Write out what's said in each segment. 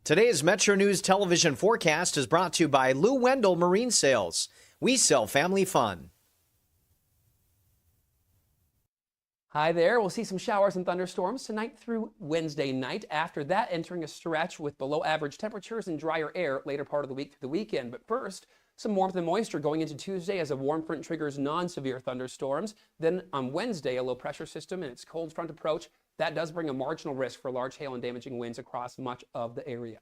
Today's Metro News television forecast is brought to you by Lou Wendell Marine Sales. We sell family fun. Hi there. We'll see some showers and thunderstorms tonight through Wednesday night. After that, entering a stretch with below average temperatures and drier air later part of the week through the weekend. But first, some warmth and moisture going into Tuesday as a warm front triggers non-severe thunderstorms. Then on Wednesday, a low pressure system and its cold front approach, that does bring a marginal risk for large hail and damaging winds across much of the area.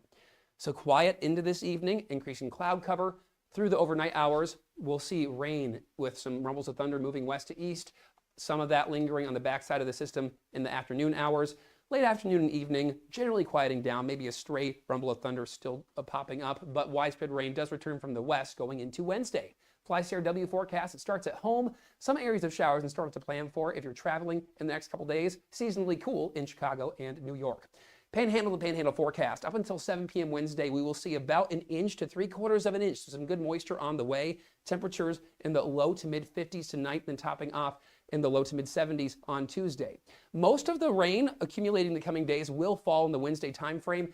So quiet into this evening, increasing cloud cover. Through the overnight hours, we'll see rain with some rumbles of thunder moving west to east. Some of that lingering on the backside of the system in the afternoon hours. Late afternoon and evening, generally quieting down, maybe a stray rumble of thunder still popping up, but widespread rain does return from the west going into Wednesday. FlyCRW forecast, it starts at home. Some areas of showers and storms to plan for if you're traveling in the next couple days. Seasonally cool in Chicago and New York. Panhandle to Panhandle forecast. Up until 7 p.m. Wednesday, we will see about 1 inch to 3/4 of an inch. So some good moisture on the way. Temperatures in the low to mid 50s tonight, then topping off in the low to mid 70s on Tuesday. Most of the rain accumulating the coming days will fall in the Wednesday time frame.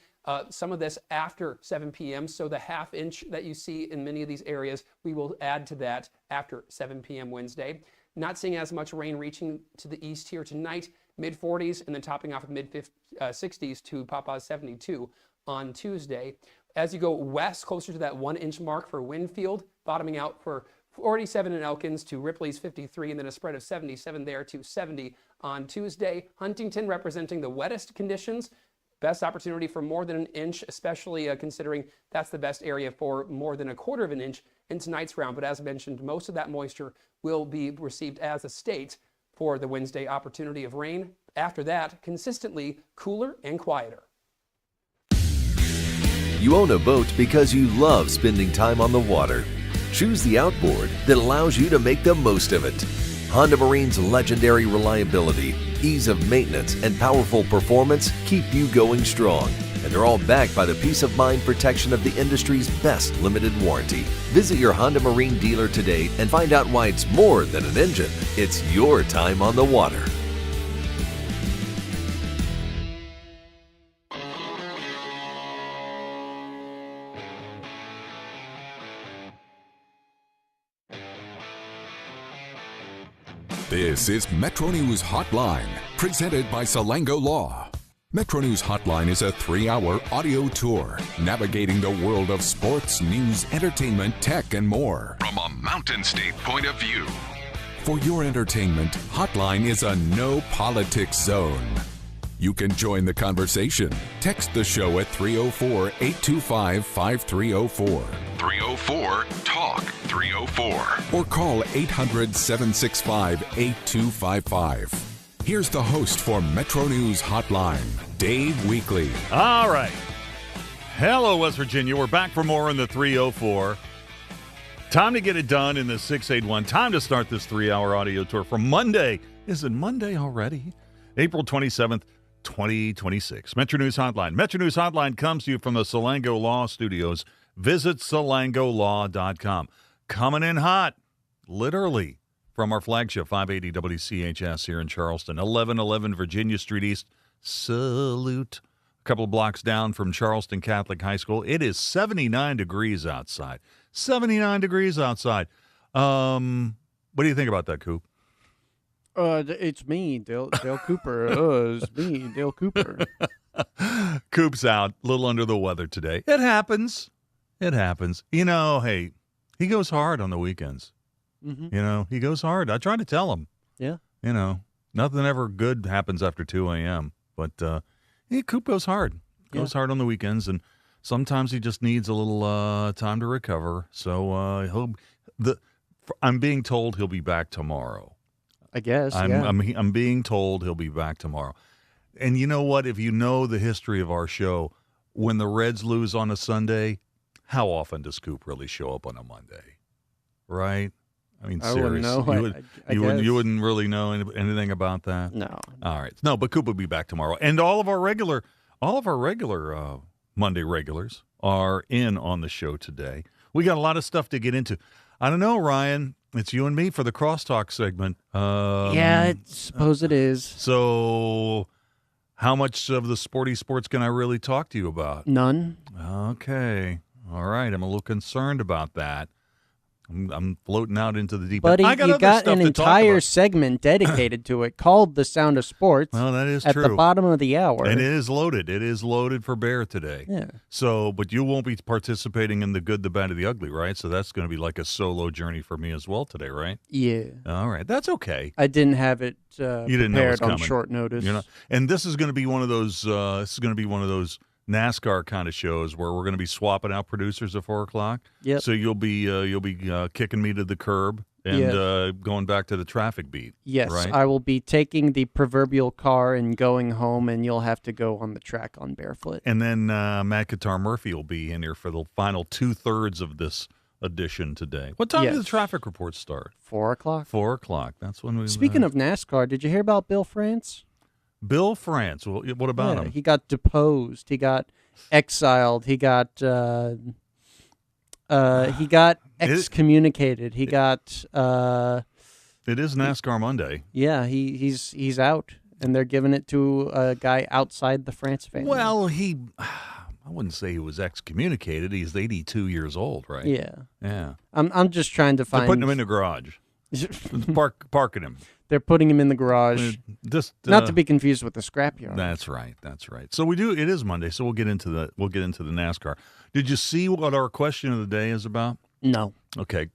Some of this after 7 p.m. So the 1/2 inch that you see in many of these areas, we will add to that after 7 p.m. Wednesday. Not seeing as much rain reaching to the east here tonight. Mid 40s and then topping off at mid 60s to Papa's 72 on Tuesday. As you go west, closer to that 1 inch mark for Winfield, bottoming out for 47 in Elkins to Ripley's 53, and then a spread of 77 there to 70 on Tuesday. Huntington representing the wettest conditions. Best opportunity for more than 1 inch, especially considering that's the best area for more than 1/4 of an inch in tonight's round. But as mentioned, most of that moisture will be received as a state for the Wednesday opportunity of rain. After that, consistently cooler and quieter. You own a boat because you love spending time on the water. Choose the outboard that allows you to make the most of it. Honda Marine's legendary reliability, ease of maintenance, and powerful performance keep you going strong. And they're all backed by the peace of mind protection of the industry's best limited warranty. Visit your Honda Marine dealer today and find out why it's more than an engine. It's your time on the water. This is Metro News Hotline, presented by Salango Law. Metro News Hotline is a 3-hour audio tour navigating the world of sports, news, entertainment, tech, and more from a Mountain State point of view. For your entertainment, Hotline is a no politics zone. You can join the conversation. Text the show at 304-825-5304. 304-TALK-304. Or call 800-765-8255. Here's the host for Metro News Hotline, Dave Weekley. All right. Hello, West Virginia. We're back for more in the 304. Time to get it done in the 681. Time to start this 3-hour audio tour for Monday. Is it Monday already? April 27th, 2026. Metro News Hotline. Metro News Hotline comes to you from the Salango Law Studios. Visit salangolaw.com. Coming in hot, literally, from our flagship 580 WCHS here in Charleston. 1111 Virginia Street East. Salute. A couple of blocks down from Charleston Catholic High School. It is 79 degrees outside. 79 degrees outside. What do you think about that, Coop? It's me, Dale Cooper. It's me, Dale Cooper. Coop's out, a little under the weather today. It happens. It happens. You know, hey, he goes hard on the weekends. Mm-hmm. You know, he goes hard. I try to tell him. Yeah. You know, nothing ever good happens after 2 a.m. But Coop goes hard. Goes hard on the weekends, and sometimes he just needs a little time to recover. So I'm being told he'll be back tomorrow. I guess. I'm being told he'll be back tomorrow. And you know what? If you know the history of our show, when the Reds lose on a Sunday, how often does Coop really show up on a Monday? Right? I mean, seriously. You wouldn't really know anything about that? No. All right. No, but Coop will be back tomorrow. And all of our regular Monday regulars are in on the show today. We got a lot of stuff to get into. I don't know, Ryan. It's you and me for the crosstalk segment. I suppose it is. So How much of the sports can I really talk to you about? None. Okay. All right. I'm a little concerned about that. I'm floating out into the deep Buddy, end. I got you other got stuff an to talk entire about. segment dedicated to it called The Sound of Sports. Well, that is at true. the bottom of the hour. And it is loaded. It is loaded for bear today. Yeah. So, but you won't be participating in the good, the bad, and the ugly, right? So that's going to be like a solo journey for me as well today, right? Yeah. All right. That's okay. I didn't have it You didn't know it was prepared on coming. short notice. And this is going to be one of those. This is going to be one of those NASCAR kind of shows where we're going to be swapping out producers at 4:00. Yep. So you'll be kicking me to the curb and going back to the traffic beat. Yes, right? I will be taking the proverbial car and going home, and you'll have to go on the track on barefoot. And then Matt Guitar Murphy will be in here for the final 2/3 of this edition today. What time do the traffic reports start? 4:00. 4:00. That's when we. Speaking of NASCAR, did you hear about Bill France? Bill France. Well, what about him? He got deposed. He got exiled. He got excommunicated. He got. It is NASCAR Monday. Yeah, he's out, and they're giving it to a guy outside the France family. Well, I wouldn't say he was excommunicated. He's 82 years old, right? Yeah. Yeah. I'm just trying to find. They're putting him in the garage. Parking him. They're putting him in the garage. Not to be confused with the scrapyard. That's right. That's right. So it is Monday, so we'll get into the NASCAR. Did you see what our question of the day is about? No. Okay.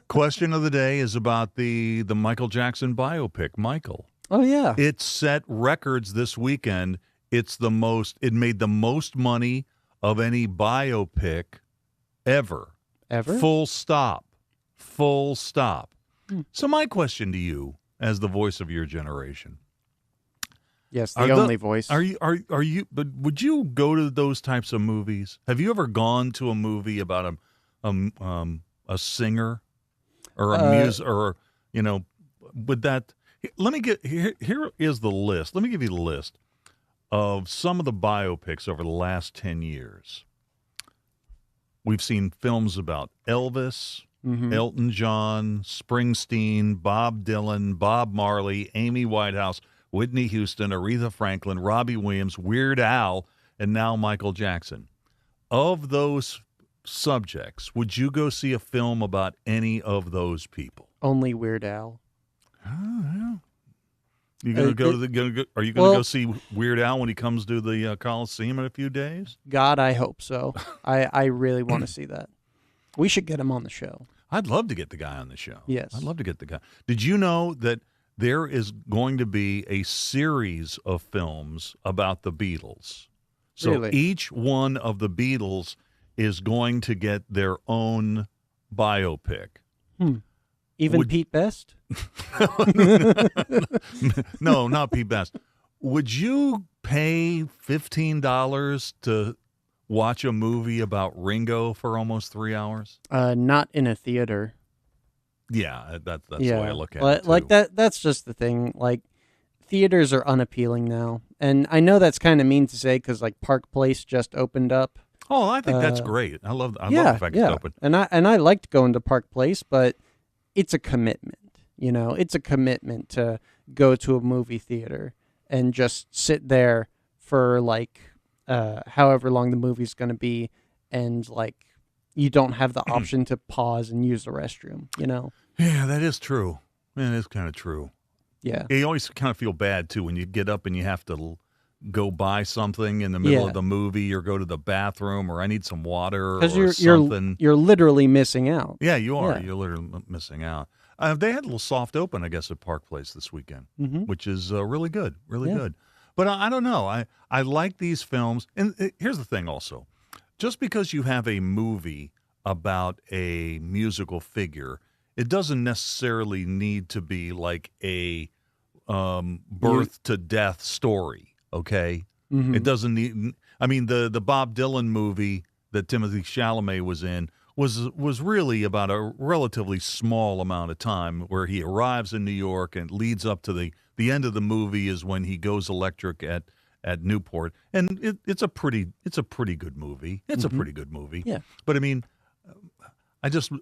Question of the day is about the Michael Jackson biopic, Michael. Oh yeah. It set records this weekend. It made the most money of any biopic ever. Ever? Full stop. So my question to you, as the voice of your generation. Yes, the only voice. Are you? But would you go to those types of movies? Have you ever gone to a movie about a singer or a music or would that? Let me get here is the list. Let me give you the list of some of the biopics over the last 10 years. We've seen films about Elvis, Elton John, Springsteen, Bob Dylan, Bob Marley, Amy Winehouse, Whitney Houston, Aretha Franklin, Robbie Williams, Weird Al, and now Michael Jackson. Of those subjects, would you go see a film about any of those people? Only Weird Al. Oh, yeah. You gonna go to the? Are you gonna go see Weird Al when he comes to the Coliseum in a few days? God, I hope so. I really want to see that. We should get him on the show. I'd love to get the guy on the show. Yes, I'd love to get the guy. Did you know that there is going to be a series of films about the Beatles? So Really? Each one of the Beatles is going to get their own biopic. Even Pete Best? No, not Pete Best. Would you pay $15 to watch a movie about Ringo for almost 3 hours? Not in a theater. Yeah, that's the way I look at it. Like that's just the thing. Like, theaters are unappealing now. And I know that's kind of mean to say because, like, Park Place just opened up. Oh, I think that's great. I love the fact it's open. And I liked going to Park Place, but it's a commitment. It's a commitment to go to a movie theater and just sit there for like however long the movie's going to be, and like you don't have the option to pause and use the restroom. Yeah, that is true. Man, it's kind of true. Yeah. You always kind of feel bad too when you get up and you have to go buy something in the middle of the movie, or go to the bathroom, or I need some water or something. You're literally missing out. Yeah, you are. Yeah. You're literally missing out. They had a little soft open, I guess, at Park Place this weekend, which is really good, good. But I don't know. I like these films. And here's the thing also. Just because you have a movie about a musical figure, it doesn't necessarily need to be like a birth to death story, okay? It doesn't need – I mean, the Bob Dylan movie that Timothée Chalamet was in was really about a relatively small amount of time, where he arrives in New York and leads up to the end of the movie is when he goes electric at Newport, and it's a pretty good movie. It's a pretty good movie. Yeah. But I mean,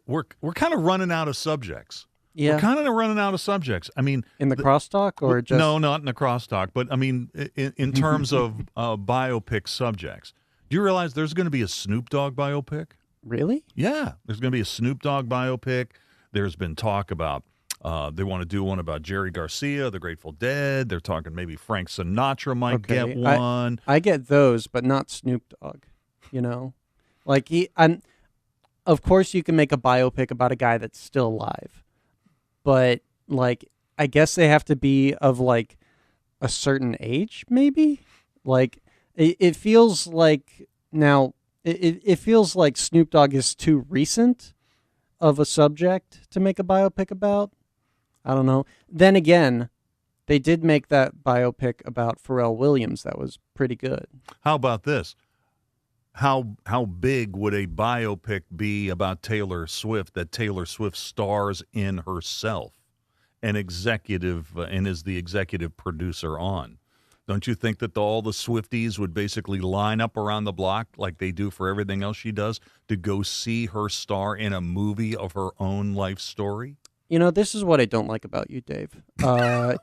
we're kind of running out of subjects. Yeah. We're kind of running out of subjects. I mean, In the crosstalk or just no, not in the crosstalk, but I mean, in terms of biopic subjects. Do you realize there's going to be a Snoop Dogg biopic? Really? Yeah, there's going to be a Snoop Dogg biopic. There's been talk about they want to do one about Jerry Garcia, the Grateful Dead. They're talking maybe Frank Sinatra might get one. I get those, but not Snoop Dogg. You know, like of course, you can make a biopic about a guy that's still alive, but like I guess they have to be of like a certain age, maybe. Like it feels like now it feels like Snoop Dogg is too recent of a subject to make a biopic about. I don't know. Then again, they did make that biopic about Pharrell Williams that was pretty good. How about this? How big would a biopic be about Taylor Swift that Taylor Swift stars in herself, and is the executive producer on? Don't you think that all the Swifties would basically line up around the block like they do for everything else she does to go see her star in a movie of her own life story? You know, this is what I don't like about you, Dave.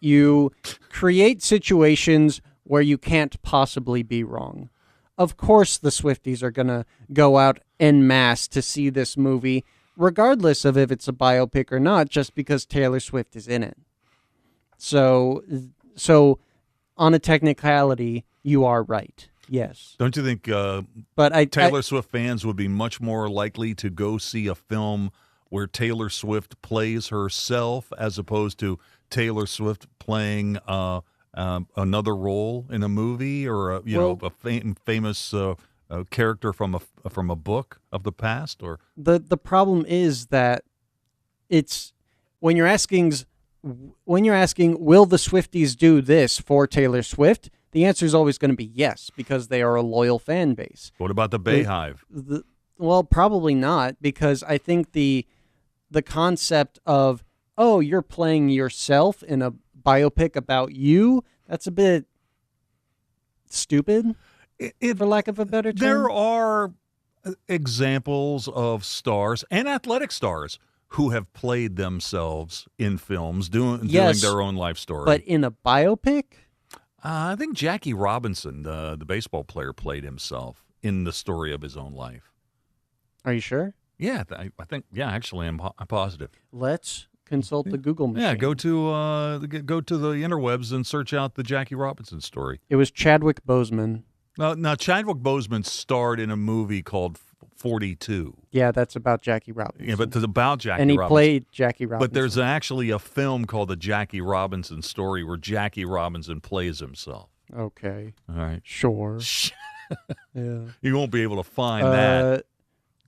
You create situations where you can't possibly be wrong. Of course the Swifties are going to go out en masse to see this movie, regardless of if it's a biopic or not, just because Taylor Swift is in it. So on a technicality, you are right. Yes. Don't you think Taylor Swift fans would be much more likely to go see a film where Taylor Swift plays herself as opposed to Taylor Swift playing another role in a movie or a famous character from a book of the past? Or the problem is that it's when you're asking, will the Swifties do this for Taylor Swift? The answer is always going to be yes, because they are a loyal fan base. What about the Bayhive? Well, probably not, because I think the concept of, oh, you're playing yourself in a biopic about you, that's a bit stupid, for lack of a better term. There are examples of stars and athletic stars who have played themselves in films doing their own life story. But in a biopic? I think Jackie Robinson, the baseball player, played himself in the story of his own life. Are you sure? Yeah, I think. Yeah, actually, I'm positive. Let's consult the Google machine. Yeah, go to the interwebs and search out the Jackie Robinson story. It was Chadwick Boseman. Now Chadwick Boseman starred in a movie called 42. Yeah, that's about Jackie Robinson. Yeah, but it's about Jackie Robinson. And he Robinson. played Jackie Robinson. But there's actually a film called The Jackie Robinson Story where Jackie Robinson plays himself. Okay. All right. Sure. Yeah. You won't be able to find that.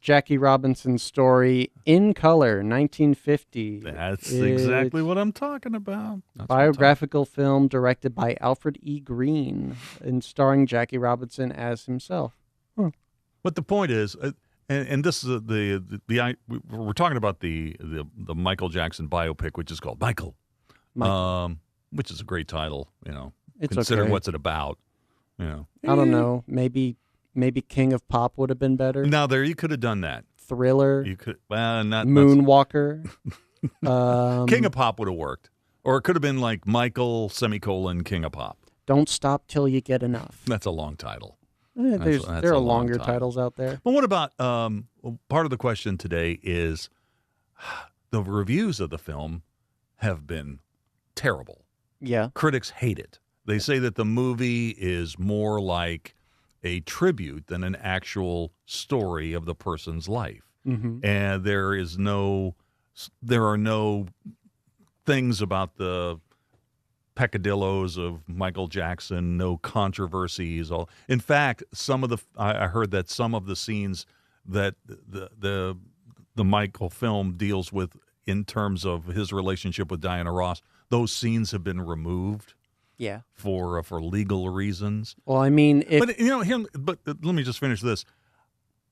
Jackie Robinson's Story in color, 1950. That's exactly what I'm talking about. Biographical film directed by Alfred E. Green and starring Jackie Robinson as himself. Huh. But the point is, and this is we're talking about the Michael Jackson biopic, which is called Michael. Which is a great title, It's considering okay. what's it about, I don't know. Maybe King of Pop would have been better. Now you could have done that. Thriller. You could not Moonwalker. King of Pop would have worked, or it could have been like Michael King of Pop. Don't Stop Till You Get Enough. That's a long title. There are longer titles out there. But what about part of the question today is the reviews of the film have been terrible. Yeah. Critics hate it. They say that the movie is more like a tribute than an actual story of the person's life. Mm-hmm. And there are no things about the peccadillos of Michael Jackson, no controversies. In fact, I heard that some of the scenes that the Michael film deals with in terms of his relationship with Diana Ross, those scenes have been removed. Yeah. For legal reasons. Well, I mean, but let me just finish this.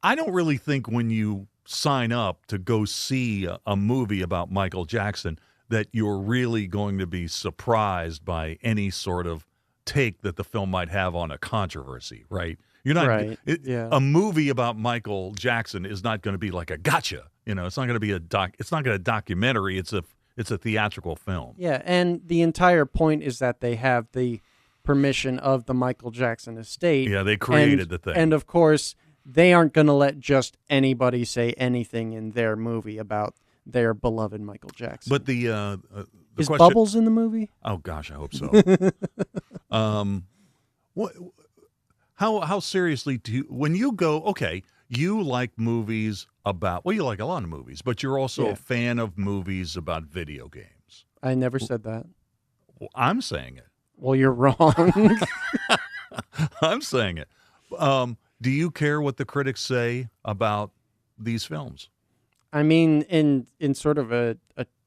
I don't really think when you sign up to go see a movie about Michael Jackson that you're really going to be surprised by any sort of take that the film might have on a controversy, right? You're not right. A movie about Michael Jackson is not going to be like a gotcha. It's not going to be it's not going to documentary. It's It's a theatrical film. Yeah, and the entire point is that they have the permission of the Michael Jackson estate. Yeah, they created the thing. And of course, they aren't going to let just anybody say anything in their movie about their beloved Michael Jackson. But the is question, Bubbles in the movie? Oh gosh, I hope so. What? How seriously do you, when you go? Okay, you like movies about. Well, you like a lot of movies, but you're also a fan of movies about video games. I never said that. Well, I'm saying it. Well, you're wrong. I'm saying it. Do you care what the critics say about these films? I mean, in sort of a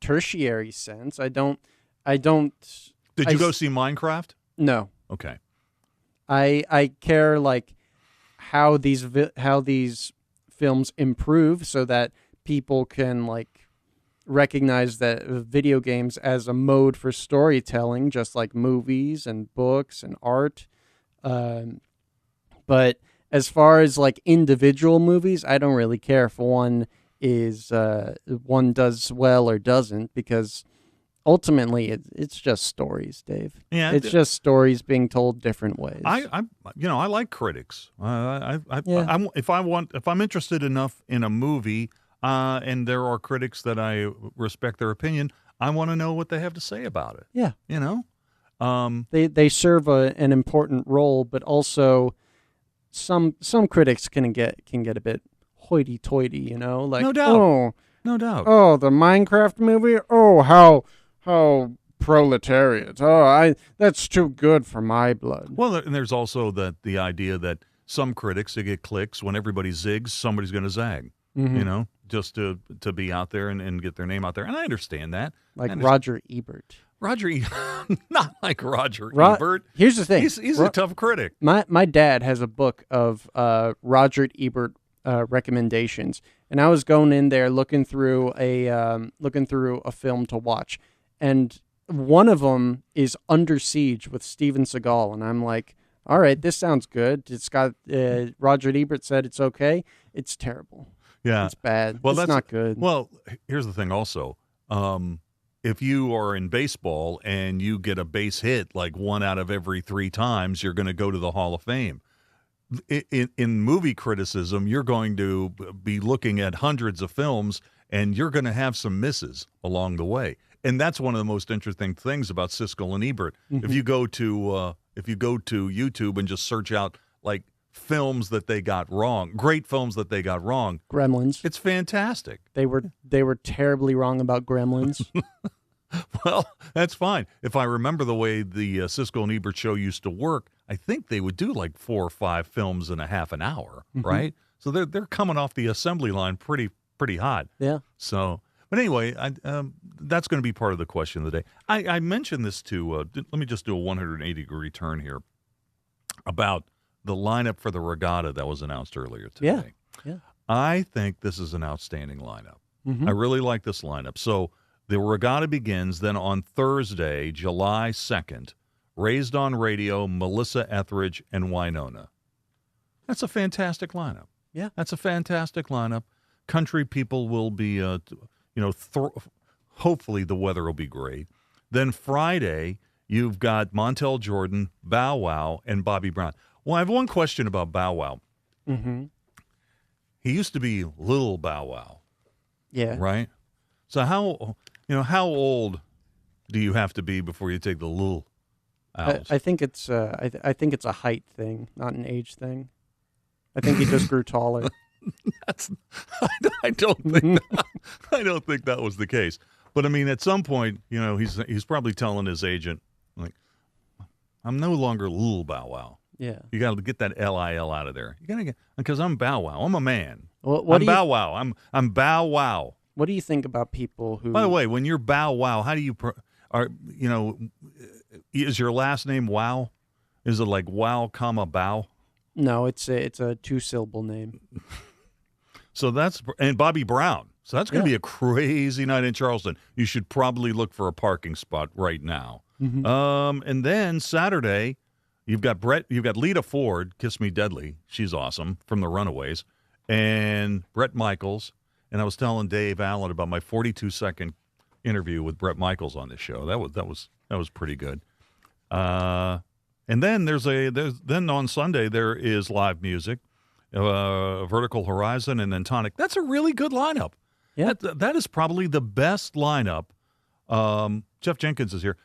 tertiary sense, I don't. Did you go see Minecraft? No. Okay. I care like how these films improve so that people can like recognize that video games as a mode for storytelling, just like movies and books and art. But as far as like individual movies, I don't really care if one does well or doesn't, because ultimately it's just stories, Dave. Yeah, it's just stories being told different ways. I like critics. If I'm interested enough in a movie, and there are critics that I respect their opinion, I want to know what they have to say about it. Yeah, they serve an important role, but also some critics can get a bit hoity-toity, like no doubt. Oh, the Minecraft movie. Oh, how proletariat. Oh, that's too good for my blood. Well, and there's also the idea that some critics, they get clicks. When everybody zigs, somebody's going to zag. Mm-hmm. Just to be out there and get their name out there. And I understand that. Roger Ebert. Not like Roger Ebert. Here's the thing. He's a tough critic. My dad has a book of Roger Ebert recommendations, and I was going in there looking through a film to watch, and one of them is Under Siege with Steven Seagal, and I'm like, all right, this sounds good. It's got Roger Ebert said it's okay. It's terrible. Yeah, it's bad. Well, it's not good. Well, here's the thing. Also, if you are in baseball and you get a base hit like 1 out of every 3 times, you're going to go to the Hall of Fame. In movie criticism, you're going to be looking at hundreds of films, and you're going to have some misses along the way. And that's one of the most interesting things about Siskel and Ebert. Mm-hmm. If you go to YouTube and just search out like films that they got wrong, great films that they got wrong, Gremlins. It's fantastic. They were terribly wrong about Gremlins. Well, that's fine. If I remember the way the Siskel and Ebert show used to work, I think they would do like 4 or 5 films in a half an hour, right? So they're coming off the assembly line pretty hot. Yeah. So, but anyway, that's going to be part of the question of the day. I mentioned this to. Let me just do a 180-degree turn here about the lineup for the regatta that was announced earlier today. Yeah. I think this is an outstanding lineup. Mm-hmm. I really like this lineup. So the regatta begins then on Thursday, July 2nd, Raised on Radio, Melissa Etheridge, and Wynonna. That's a fantastic lineup. Yeah. That's a fantastic lineup. Country people will be, hopefully the weather will be great. Then Friday, you've got Montel Jordan, Bow Wow, and Bobby Brown. Well, I have one question about Bow Wow. Mm-hmm. He used to be Little Bow Wow. Yeah. Right? So how old do you have to be before you take the little out? I think it's I think it's a height thing, not an age thing. I think he just grew taller. I don't think that was the case. But I mean, at some point, he's probably telling his agent, like, I'm no longer Little Bow Wow. Yeah. You got to get that LIL out of there. You got to get, because I'm Bow Wow. I'm a man. I'm Bow Wow. I'm Bow Wow. What do you think about people who? By the way, when you're Bow Wow, how do you is your last name Wow? Is it like Wow, comma Bow? No, it's a 2-syllable name. So and Bobby Brown. So that's going to be a crazy night in Charleston. You should probably look for a parking spot right now. Mm-hmm. And then Saturday, you've got Lita Ford, Kiss Me Deadly. She's awesome, from the Runaways. And Bret Michaels. And I was telling Dave Allen about my 42-second interview with Bret Michaels on this show. That was pretty good. And then then on Sunday there is live music, Vertical Horizon, and then Tonic. That's a really good lineup. Yeah. That is probably the best lineup. Jeff Jenkins is here.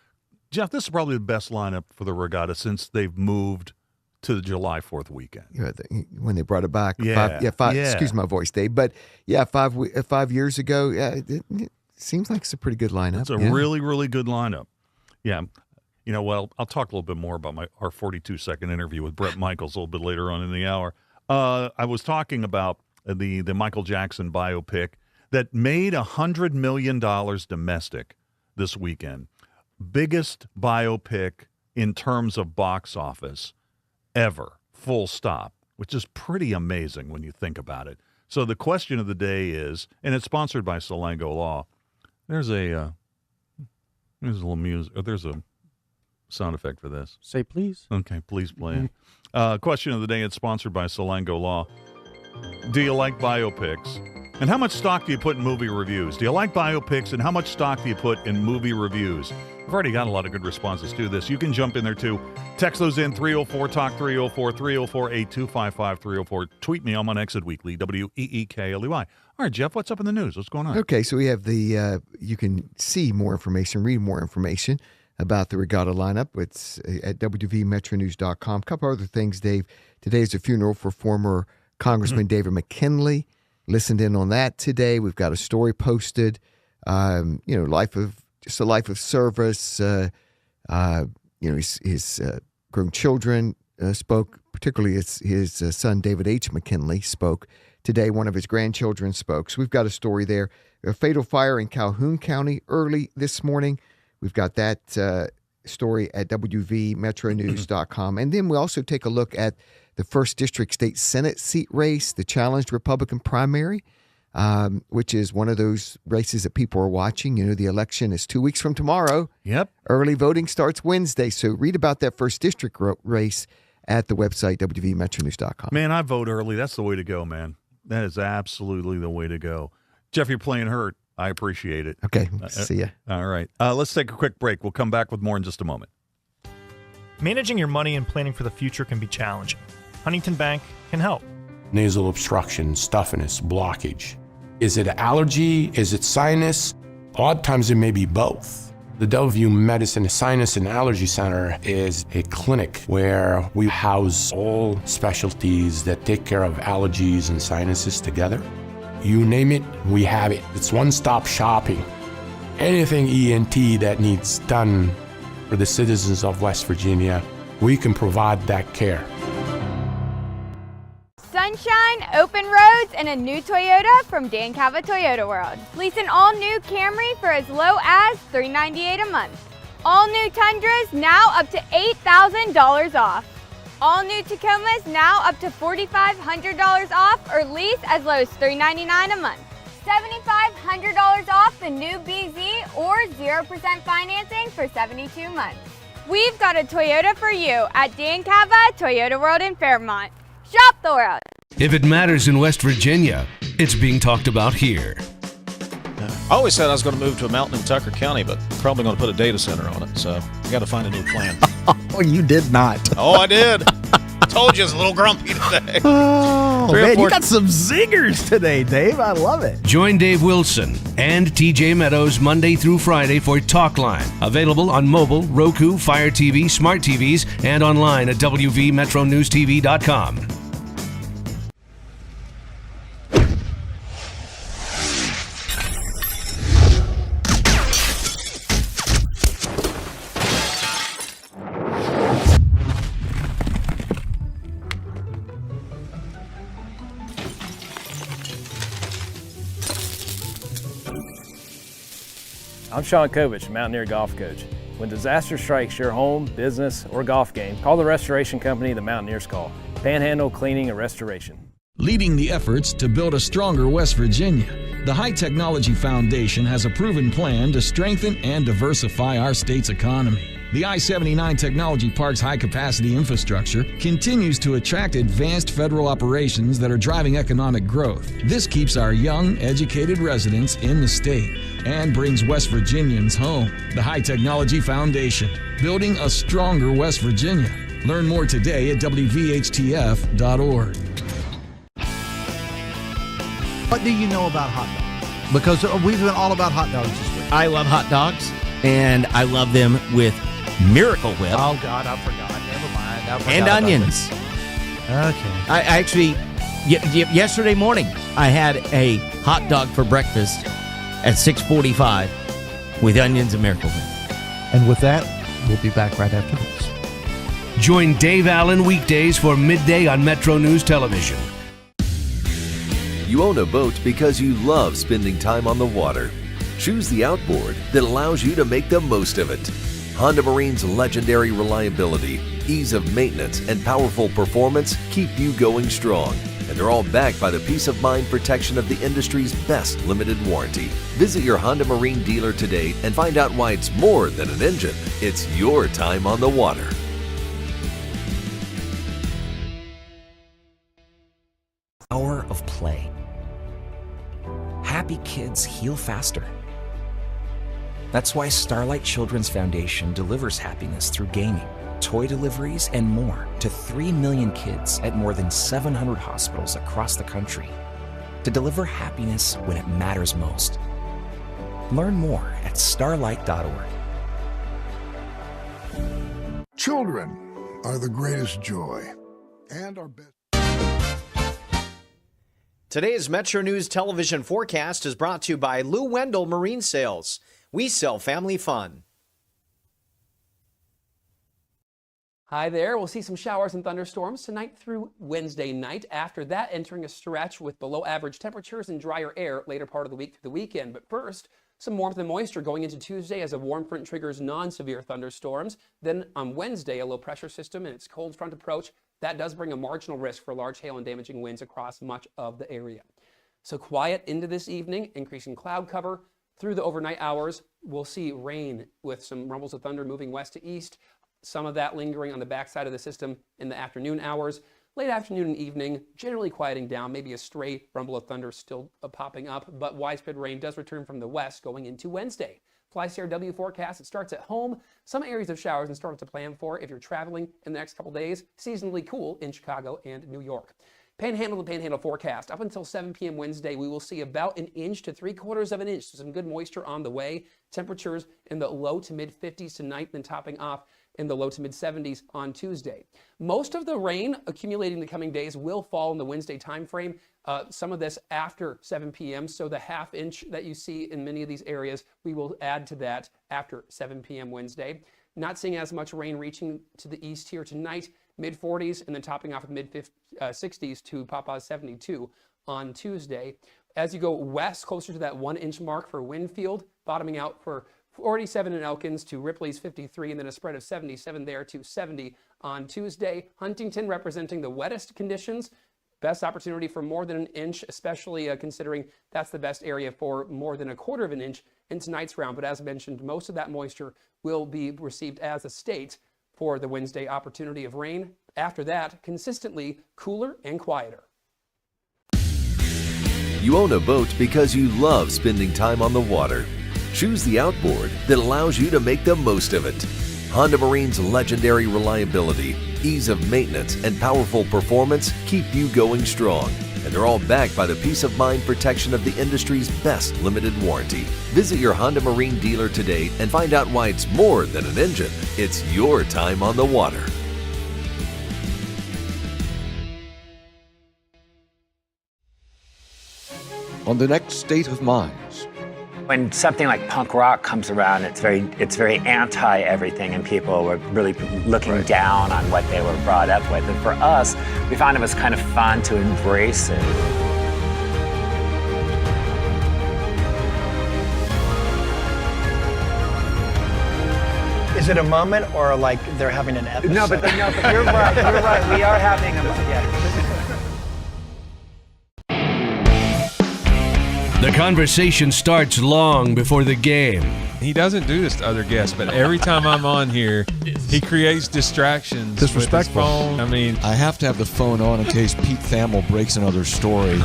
Jeff, this is probably the best lineup for the regatta since they've moved to the July 4th weekend. Yeah, when they brought it back. Yeah. Five, excuse my voice, Dave. But, 5 years ago, it seems like it's a pretty good lineup. It's a really, really good lineup. Yeah. You know, well, I'll talk a little bit more about our 42-second interview with Bret Michaels a little bit later on in the hour. I was talking about the Michael Jackson biopic that made $100 million domestic this weekend. Biggest biopic in terms of box office ever, full stop, which is pretty amazing when you think about it. So the question of the day is, and it's sponsored by Salango Law. There's a little music. There's a sound effect for this. Say please. Okay, please play it. Question of the day, it's sponsored by Salango Law. Do you like biopics? And how much stock do you put in movie reviews? Do you like biopics, and how much stock do you put in movie reviews? We've already got a lot of good responses to this. You can jump in there, too. Text those in, 304-TALK, 304-304-8255-304. Tweet me. I'm on Exit Weekly, WEEKLEY. All right, Jeff, what's up in the news? What's going on? Okay, so we have you can see more information, read more information about the regatta lineup. It's at WVMetroNews.com. A couple other things, Dave. Today is a funeral for former Congressman David McKinley. Listened in on that today. We've got a story posted. Life of service. His grown children spoke. Particularly, his son David H. McKinley spoke today. One of his grandchildren spoke. So we've got a story there. A fatal fire in Calhoun County early this morning. We've got that story at WVMetroNews.com. And then we also take a look at the 1st District State Senate seat race, the challenged Republican primary, which is one of those races that people are watching. You know, the election is 2 weeks from tomorrow. Yep. Early voting starts Wednesday. So read about that 1st District race at the website, WVMetroNews.com. Man, I vote early. That's the way to go, man. That is absolutely the way to go. Jeff, you're playing hurt. I appreciate it. Okay, see ya. All right. Let's take a quick break. We'll come back with more in just a moment. Managing your money and planning for the future can be challenging. Huntington Bank can help. Nasal obstruction, stuffiness, blockage. Is it allergy? Is it sinus? Odd times it may be both. The Delview Medicine Sinus and Allergy Center is a clinic where we house all specialties that take care of allergies and sinuses together. You name it, we have it. It's one-stop shopping. Anything ENT that needs done for the citizens of West Virginia, we can provide that care. Sunshine, open roads, and a new Toyota from Dan Cava Toyota World. Lease an all-new Camry for as low as $398 a month. All new Tundras now up to $8,000 off. All new Tacomas now up to $4,500 off, or lease as low as $399 a month. $7,500 off the new BZ or 0% financing for 72 months. We've got a Toyota for you at Dan Cava Toyota World in Fairmont. Shop the world. If it matters in West Virginia, it's being talked about here. I always said I was going to move to a mountain in Tucker County, but probably going to put a data center on it. So I got to find a new plan. Oh, you did not. Oh, I did. Told you I was a little grumpy today. Oh, man, you got some zingers today, Dave. I love it. Join Dave Wilson and TJ Meadows Monday through Friday for Talkline. Available on mobile, Roku, Fire TV, smart TVs, and online at WVMetroNewsTV.com. I'm Sean Kovich, Mountaineer Golf Coach. When disaster strikes your home, business, or golf game, call the restoration company the Mountaineers call. Panhandle Cleaning and Restoration. Leading the efforts to build a stronger West Virginia, the High Technology Foundation has a proven plan to strengthen and diversify our state's economy. The I-79 Technology Park's high-capacity infrastructure continues to attract advanced federal operations that are driving economic growth. This keeps our young, educated residents in the state. and brings West Virginians home. The High Technology Foundation, building a stronger West Virginia. Learn more today at WVHTF.org. What do you know about hot dogs? Because we've been all about hot dogs this week. I love hot dogs, and I love them with Miracle Whip. Oh, God, I forgot. Never mind. I forgot and about onions. this. Okay. I actually, yesterday morning, I had a hot dog for breakfast at 6:45 with onions and Miracle Whip. And with that, we'll be back right after this. Join Dave Allen weekdays for midday on Metro News Television. You own a boat because you love spending time on the water. Choose the outboard that allows you to make the most of it. Honda Marine's legendary reliability, ease of maintenance, and powerful performance keep you going strong. And they're all backed by the peace of mind protection of the industry's best limited warranty. Visit your Honda Marine dealer today and find out why it's more than an engine. It's your time on the water. Hour of play. Happy kids heal faster. That's why Starlight Children's Foundation delivers happiness through gaming, toy deliveries, and more to 3 million kids at more than 700 hospitals across the country to deliver happiness when it matters most. Learn more at starlight.org. Children are the greatest joy and our best. Today's Metro News television forecast is brought to you by Lou Wendell Marine Sales. We sell family fun. Hi there. We'll see some showers and thunderstorms tonight through Wednesday night. After that, entering a stretch with below average temperatures and drier air later part of the week through the weekend. But first, some warmth and moisture going into Tuesday as a warm front triggers non-severe thunderstorms. Then on Wednesday, a low pressure system and its cold front approach. That does bring a marginal risk for large hail and damaging winds across much of the area. So quiet into this evening, increasing cloud cover. Through the overnight hours, we'll see rain with some rumbles of thunder moving west to east. Some of that lingering on the backside of the system in the afternoon hours. Late afternoon and evening, generally quieting down, maybe a stray rumble of thunder still popping up, but widespread rain does return from the west going into Wednesday. FlyCRW forecast, it starts at home. Some areas of showers and start to plan for if you're traveling in the next couple days. Seasonally cool in Chicago and New York. Panhandle to Panhandle forecast. Up until 7 p.m. Wednesday, we will see about 1 inch to 3/4 of an inch. So some good moisture on the way. Temperatures in the low to mid 50s tonight, then topping off in the low to mid 70s on Tuesday. Most of the rain accumulating the coming days will fall in the Wednesday timeframe. Some of this after 7 p.m. So the 1/2 inch that you see in many of these areas, we will add to that after 7 p.m. Wednesday. Not seeing as much rain reaching to the east here tonight. Mid 40s and then topping off at mid 60s to Papa's 72 on Tuesday. As you go west, closer to that 1 inch mark for Winfield, bottoming out for 47 in Elkins to Ripley's 53, and then a spread of 77 there to 70 on Tuesday. Huntington representing the wettest conditions. Best opportunity for more than 1 inch, especially considering that's the best area for more than 1/4 of an inch in tonight's round. But as mentioned, most of that moisture will be received as a state for the Wednesday opportunity of rain. After that, consistently cooler and quieter. You own a boat because you love spending time on the water. Choose the outboard that allows you to make the most of it. Honda Marine's legendary reliability, ease of maintenance, and powerful performance keep you going strong. And they're all backed by the peace of mind protection of the industry's best limited warranty. Visit your Honda Marine dealer today and find out why it's more than an engine. It's your time on the water. On the next State of Minds. When something like punk rock comes around, it's very anti everything, and people were really looking down on what they were brought up with. And for us, we found it was kind of fun to embrace it. Is it a moment or like they're having an episode? No, but you're right. You're right. We are having a moment. Yeah. The conversation starts long before the game. He doesn't do this to other guests, but every time I'm on here, he creates distractions. Disrespectful. With his phone. I mean, I have to have the phone on in case Pete Thamel breaks another story.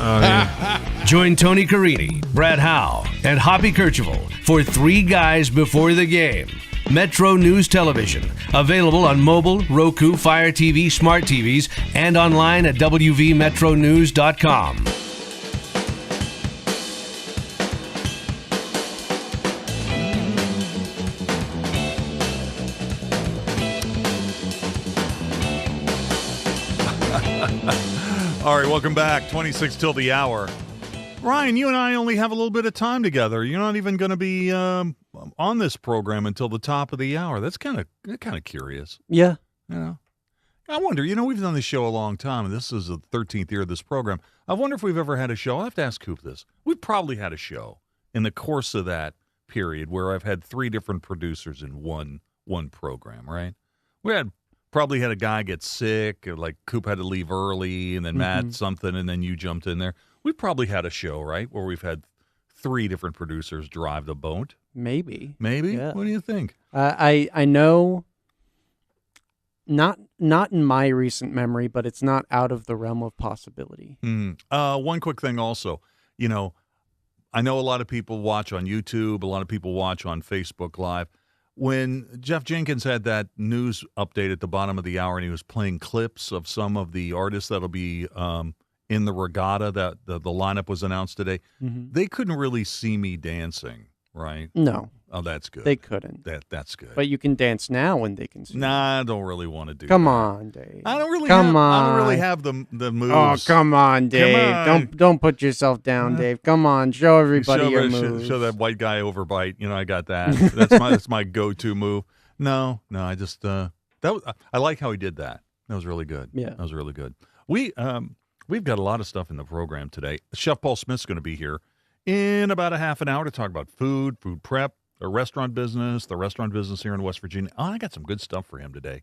Join Tony Carini, Brad Howe, and Hoppy Kercheval for Three Guys Before the Game. Metro News Television. Available on mobile, Roku, Fire TV, smart TVs, and online at wvmetronews.com. All right, welcome back. 26 till the hour. Ryan, you and I only have a little bit of time together. You're not even going to be on this program until the top of the hour. That's kind of curious. Yeah. You know, I wonder, we've done this show a long time, and this is the 13th year of this program. I wonder if we've ever had a show. I'll have to ask Coop this. We've probably had a show in the course of that period where I've had three different producers in one program, right? Probably had a guy get sick, or like Coop had to leave early, and then Matt something, and then you jumped in there. We probably had a show, right, where we've had three different producers drive the boat. Maybe. Yeah. What do you think? I know, not in my recent memory, but it's not out of the realm of possibility. One quick thing also, I know a lot of people watch on YouTube, a lot of people watch on Facebook Live. When Jeff Jenkins had that news update at the bottom of the hour and he was playing clips of some of the artists that'll be in the regatta that the lineup was announced today, they couldn't really see me dancing, right? No. Oh, that's good. They couldn't. That's good. But you can dance now when they can see. Nah, I don't really want to do Come that. on, Dave. I don't really Come have, on. I don't really have the moves. Oh, come on, Dave. Come on. Don't put yourself down, Dave. Come on, show everybody your moves. Show that white guy overbite. I got that. That's my go-to move. No, I just I like how he did that. That was really good. Yeah. That was really good. We've got a lot of stuff in the program today. Chef Paul Smith's going to be here in about a half an hour to talk about food prep, the restaurant business here in West Virginia. Oh, I got some good stuff for him today.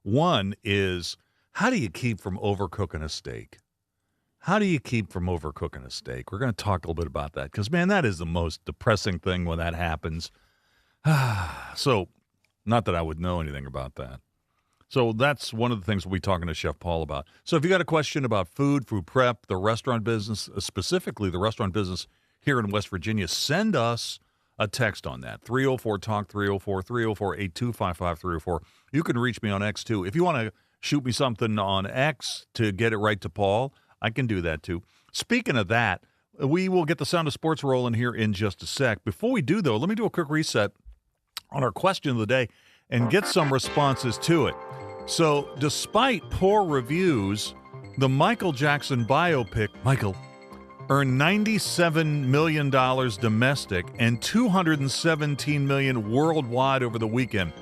One is, how do you keep from overcooking a steak? How do you keep from overcooking a steak? We're going to talk a little bit about that because, man, that is the most depressing thing when that happens. So, not that I would know anything about that. So that's one of the things we'll be talking to Chef Paul about. So if you got a question about food prep, the restaurant business, specifically the restaurant business here in West Virginia, send us a text on that. 304-TALK, 304-304-8255-304. You can reach me on X, too. If you want to shoot me something on X to get it right to Paul, I can do that, too. Speaking of that, we will get the Sound of Sports rolling here in just a sec. Before we do, though, let me do a quick reset on our question of the day and get some responses to it. So, despite poor reviews, the Michael Jackson biopic, Michael, earned $97 million domestic and $217 million worldwide over the weekend.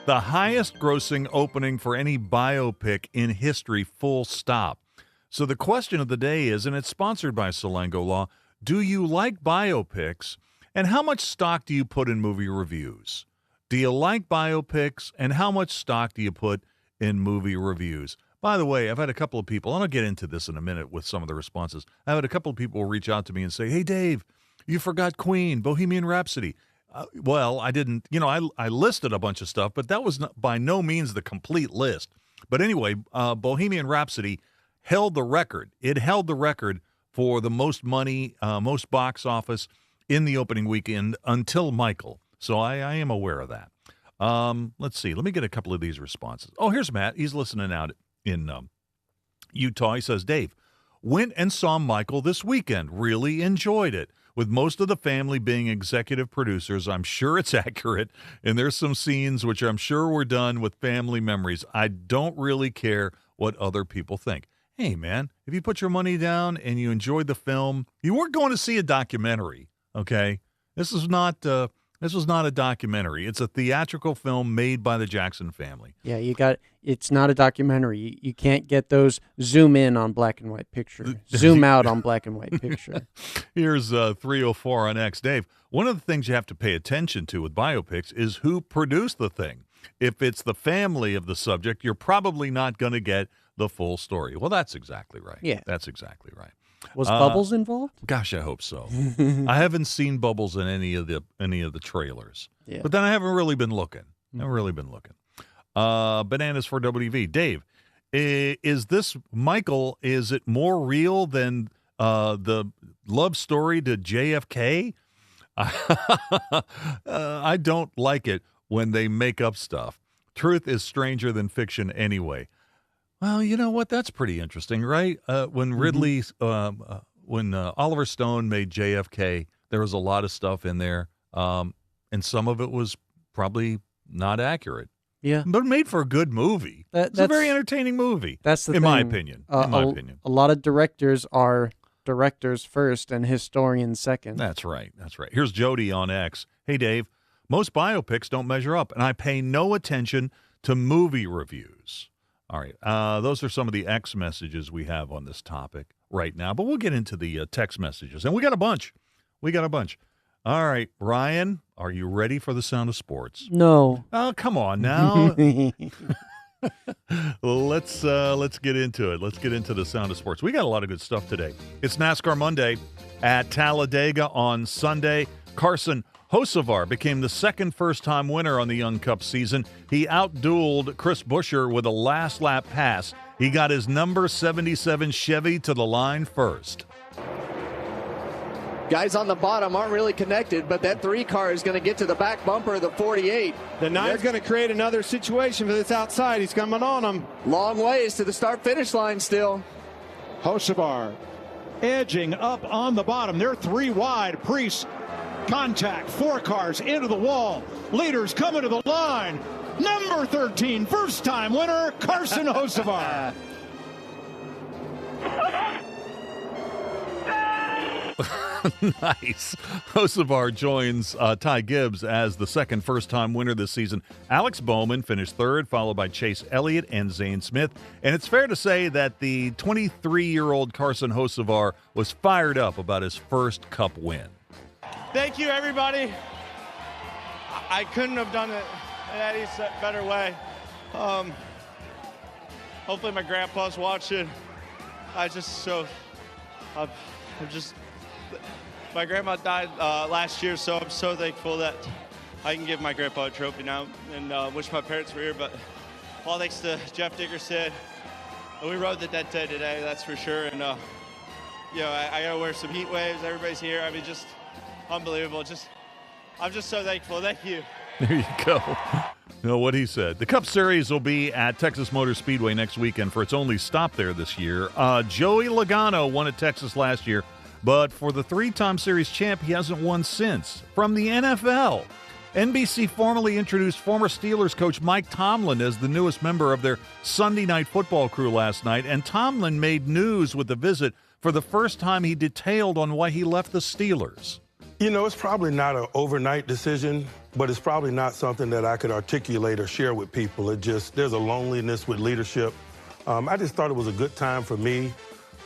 The highest grossing opening for any biopic in history, full stop. So the question of the day is, and it's sponsored by Salango Law, do you like biopics, and how much stock do you put in movie reviews? Do you like biopics, and how much stock do you put in movie reviews? By the way, I've had a couple of people, and I'll get into this in a minute with some of the responses. I've had a couple of people reach out to me and say, hey, Dave, you forgot Queen, Bohemian Rhapsody. Well, I didn't, I listed a bunch of stuff, but that was by no means the complete list. But anyway, Bohemian Rhapsody held the record. It held the record for the most money, most box office in the opening weekend until Michael. So I am aware of that. Let's see. Let me get a couple of these responses. Oh, here's Matt. He's listening out in Utah. He says, Dave, went and saw Michael this weekend. Really enjoyed it. With most of the family being executive producers, I'm sure it's accurate, and there's some scenes which I'm sure were done with family memories. I don't really care what other people think. Hey, man, if you put your money down and you enjoyed the film, you weren't going to see a documentary, okay? This was not a documentary. It's a theatrical film made by the Jackson family. Yeah, it's not a documentary. You can't get those zoom in on black and white picture, zoom out on black and white picture. Here's 304 on X. Dave, one of the things you have to pay attention to with biopics is who produced the thing. If it's the family of the subject, you're probably not going to get the full story. Well, that's exactly right. Yeah. That's exactly right. Was Bubbles involved? Gosh, I hope so. I haven't seen Bubbles in any of the trailers. Yeah. But then I haven't really been looking. Bananas for WV. Dave, is this Michael, is it more real than the love story to JFK? I don't like it when they make up stuff. Truth is stranger than fiction anyway. Well, you know what? That's pretty interesting, right? When Ridley, when Oliver Stone made JFK, there was a lot of stuff in there, and some of it was probably not accurate. Yeah, but made for a good movie. It's a very entertaining movie. That's the in thing. my opinion. A lot of directors are directors first and historians second. That's right. Here's Jody on X. Hey, Dave. Most biopics don't measure up, and I pay no attention to movie reviews. All right. Those are some of the X messages we have on this topic right now, but we'll get into the text messages, and we got a bunch. All right, Ryan, are you ready for the sound of sports? No. Oh, come on now. Let's get into it. Let's get into the sound of sports. We got a lot of good stuff today. It's NASCAR Monday at Talladega on Sunday. Carson Hocevar became the second first-time winner on the Young Cup season. He outdueled Chris Buescher with a last-lap pass. He got his number 77 Chevy to the line first. Guys on the bottom aren't really connected, but that 3 car is going to get to the back bumper of the 48. The 9's going to create another situation for this outside. He's coming on him. Long ways to the start-finish line still. Hocevar edging up on the bottom. They're 3 wide. Priest, contact, 4 cars into the wall. Leaders coming to the line. Number 13, first-time winner, Carson Hocevar. Nice. Hocevar joins Ty Gibbs as the second first-time winner this season. Alex Bowman finished third, followed by Chase Elliott and Zane Smith. And it's fair to say that the 23-year-old Carson Hocevar was fired up about his first Cup win. Thank you, everybody. I couldn't have done it in any better way. Hopefully my grandpa's watching. My grandma died last year, so I'm so thankful that I can give my grandpa a trophy now and wish my parents were here. But all thanks to Jeff Dickerson. We rode the dead day today, that's for sure. And, I got to wear some heat waves. Everybody's here. I mean, just unbelievable. I'm just so thankful. Thank you. There you go. You know what he said. The Cup Series will be at Texas Motor Speedway next weekend for its only stop there this year. Joey Logano won at Texas last year, but for the 3-time series champ, he hasn't won since. From the NFL, NBC formally introduced former Steelers coach Mike Tomlin as the newest member of their Sunday Night Football crew last night, and Tomlin made news with the visit. For the first time, he detailed on why he left the Steelers. You know, it's probably not an overnight decision, but it's probably not something that I could articulate or share with people. There's a loneliness with leadership. I just thought it was a good time for me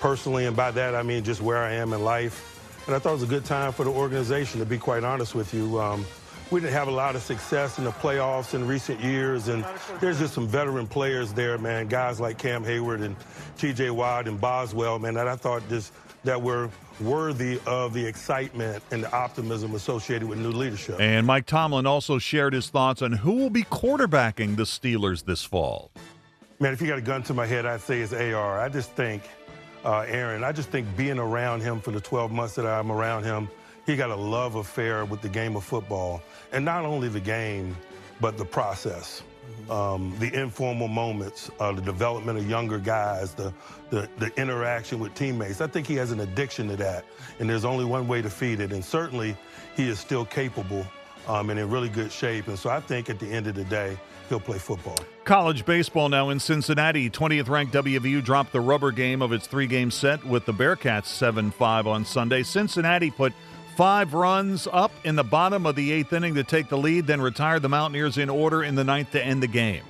personally, and by that I mean just where I am in life. And I thought it was a good time for the organization, to be quite honest with you. We didn't have a lot of success in the playoffs in recent years, and there's just some veteran players there, man, guys like Cam Hayward and T.J. Watt and Boswell, man, that I thought that were worthy of the excitement and the optimism associated with new leadership. And Mike Tomlin also shared his thoughts on who will be quarterbacking the Steelers this fall. Man, if you got a gun to my head, I'd say it's AR. I just think, Aaron, I just think being around him for the 12 months that I'm around him, he got a love affair with the game of football. And not only the game, but the process. The informal moments, the development of younger guys, the interaction with teammates. I think he has an addiction to that, and there's only one way to feed it. And certainly, he is still capable and in really good shape. And so I think at the end of the day, he'll play football. College baseball now in Cincinnati. 20th-ranked WVU dropped the rubber game of its 3-game set with the Bearcats 7-5 on Sunday. Cincinnati put 5 runs up in the bottom of the 8th inning to take the lead, then retired the Mountaineers in order in the 9th to end the game.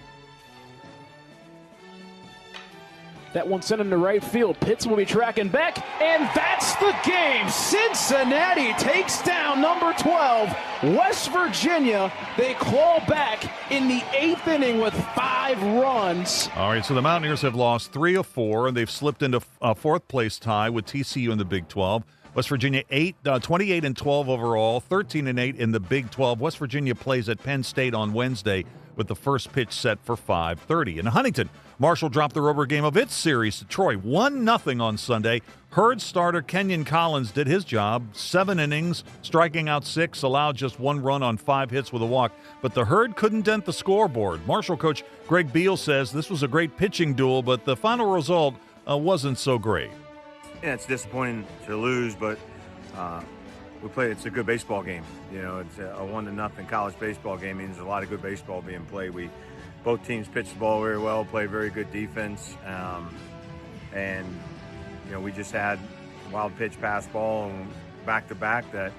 That one sent him to right field. Pitts will be tracking back, and that's the game. Cincinnati takes down number 12, West Virginia. They claw back in the 8th inning with 5 runs. All right, so the Mountaineers have lost 3 of 4, and they've slipped into a 4th-place tie with TCU in the Big 12. West Virginia 28-12 overall, 13-8 in the Big 12. West Virginia plays at Penn State on Wednesday with the first pitch set for 5:30. In Huntington, Marshall dropped the rubber game of its series to Troy 1-0 on Sunday. Herd starter Kenyon Collins did his job, 7 innings, striking out 6, allowed just 1 run on 5 hits with a walk. But the Herd couldn't dent the scoreboard. Marshall coach Greg Beal says this was a great pitching duel, but the final result wasn't so great. Yeah, it's disappointing to lose, but we play. It's a good baseball game. You know, it's a 1-0 college baseball game. Means a lot of good baseball being played. Both teams pitched the ball very well, played very good defense, and you know, we just had wild pitch pass ball and back to back that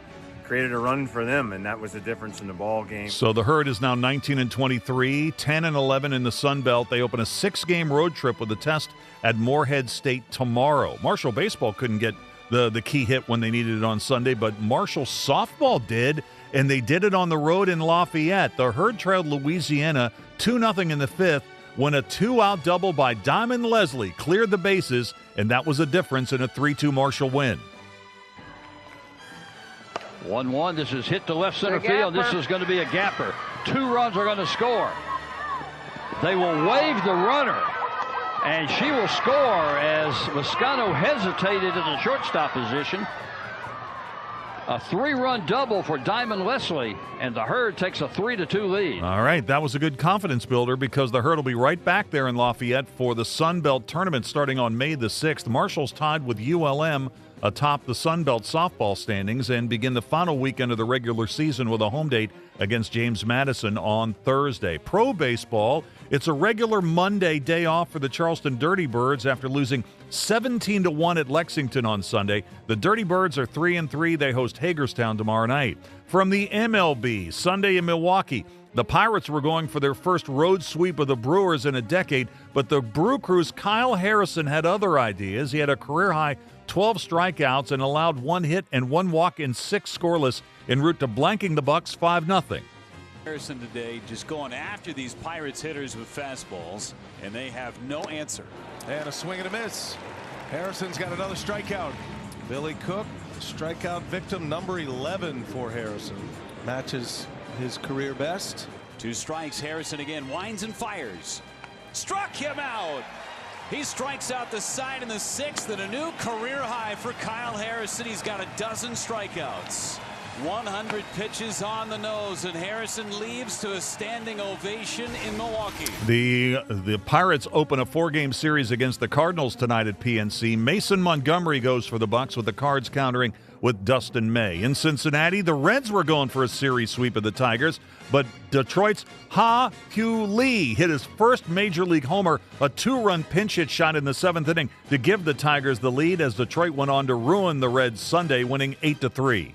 created a run for them, and that was the difference in the ball game. So the Herd is now 19-23, 10-11 in the Sun Belt. They open a 6-game road trip with a test at Morehead State tomorrow. Marshall baseball couldn't get the key hit when they needed it on Sunday, but Marshall softball did, and they did it on the road in Lafayette. The Herd trailed Louisiana 2-0 in the 5th when a 2-out double by Diamond Leslie cleared the bases, and that was a difference in a 3-2 Marshall win. 1-1. This is hit to left center field. This is going to be a gapper. 2 runs are going to score. They will wave the runner, and she will score as Moscano hesitated in the shortstop position. A 3-run double for Diamond Leslie, and the Herd takes a 3-2 lead. All right, that was a good confidence builder because the Herd will be right back there in Lafayette for the Sun Belt tournament starting on May the 6th. Marshall's tied with ULM atop the Sun Belt softball standings and begin the final weekend of the regular season with a home date against James Madison on Thursday. Pro baseball, it's a regular Monday day off for the Charleston Dirty Birds after losing 17-1 at Lexington on Sunday. The Dirty Birds are 3-3. They host Hagerstown tomorrow night. From the MLB, Sunday in Milwaukee, the Pirates were going for their first road sweep of the Brewers in a decade, but the Brew Crew's Kyle Harrison had other ideas. He had a career-high 12 strikeouts and allowed 1 hit and 1 walk in 6 scoreless en route to blanking the Bucks 5-0. Harrison today just going after these Pirates hitters with fastballs, and they have no answer. And a swing and a miss. Harrison's got another strikeout. Billy Cook, strikeout victim number 11 for Harrison. Matches his career best. 2 strikes. Harrison again winds and fires. Struck him out. He strikes out the side in the 6th, and a new career high for Kyle Harrison. He's got 12 strikeouts. 100 pitches on the nose, and Harrison leaves to a standing ovation in Milwaukee. The Pirates open a 4-game series against the Cardinals tonight at PNC. Mason Montgomery goes for the Bucks with the Cards countering with Dustin May. In Cincinnati, the Reds were going for a series sweep of the Tigers, but Detroit's Ha-Hugh Lee hit his first Major League homer, a 2-run pinch hit shot in the 7th inning to give the Tigers the lead as Detroit went on to ruin the Reds Sunday, winning 8-3.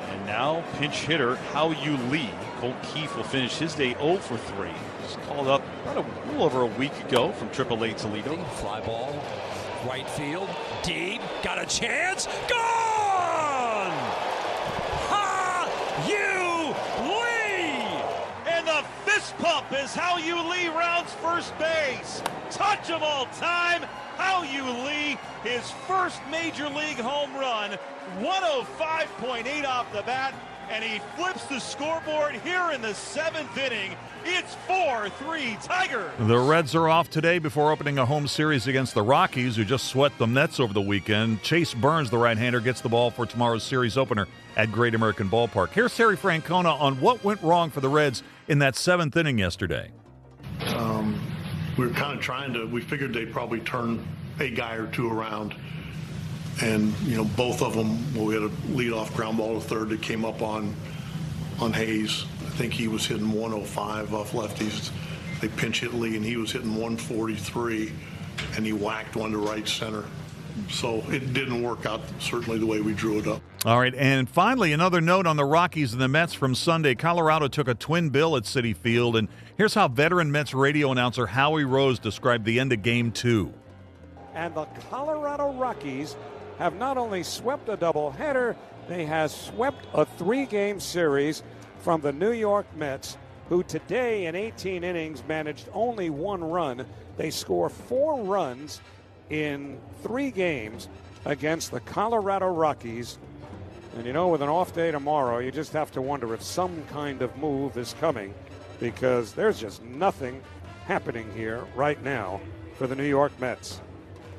And now pinch hitter Hao-Yu Lee. Colt Keefe will finish his day 0 for 3. Just called up about a little over a week ago from AAA Toledo. Fly ball, right field, deep, got a chance, gone! Ha-Yu Lee! And the fist pump as Hao-Yu Lee rounds first base. Touch of all time, Hao-Yu Lee, his first Major League home run, 105.8 off the bat, and he flips the scoreboard here in the 7th inning. It's 4-3 Tigers. The Reds are off today before opening a home series against the Rockies, who just swept the Mets over the weekend. Chase Burns, the right-hander, gets the ball for tomorrow's series opener at Great American Ballpark. Here's Terry Francona on what went wrong for the Reds in that 7th inning yesterday. We were kind of trying to, we figured they'd probably turn a guy or two around. And, you know, both of them, well, we had a leadoff ground ball to third that came up on Hayes. I think he was hitting 105 off lefties. They pinch hit Lee, and he was hitting 143, and he whacked one to right center. So it didn't work out certainly the way we drew it up. All right, and finally, another note on the Rockies and the Mets from Sunday. Colorado took a twin bill at Citi Field, and here's how veteran Mets radio announcer Howie Rose described the end of Game 2. and the Colorado Rockies have not only swept a doubleheader, they have swept a 3-game series from the New York Mets, who today in 18 innings managed only 1 run. They score 4 runs in 3 games against the Colorado Rockies. And you know, with an off day tomorrow, you just have to wonder if some kind of move is coming, because there's just nothing happening here right now for the New York Mets.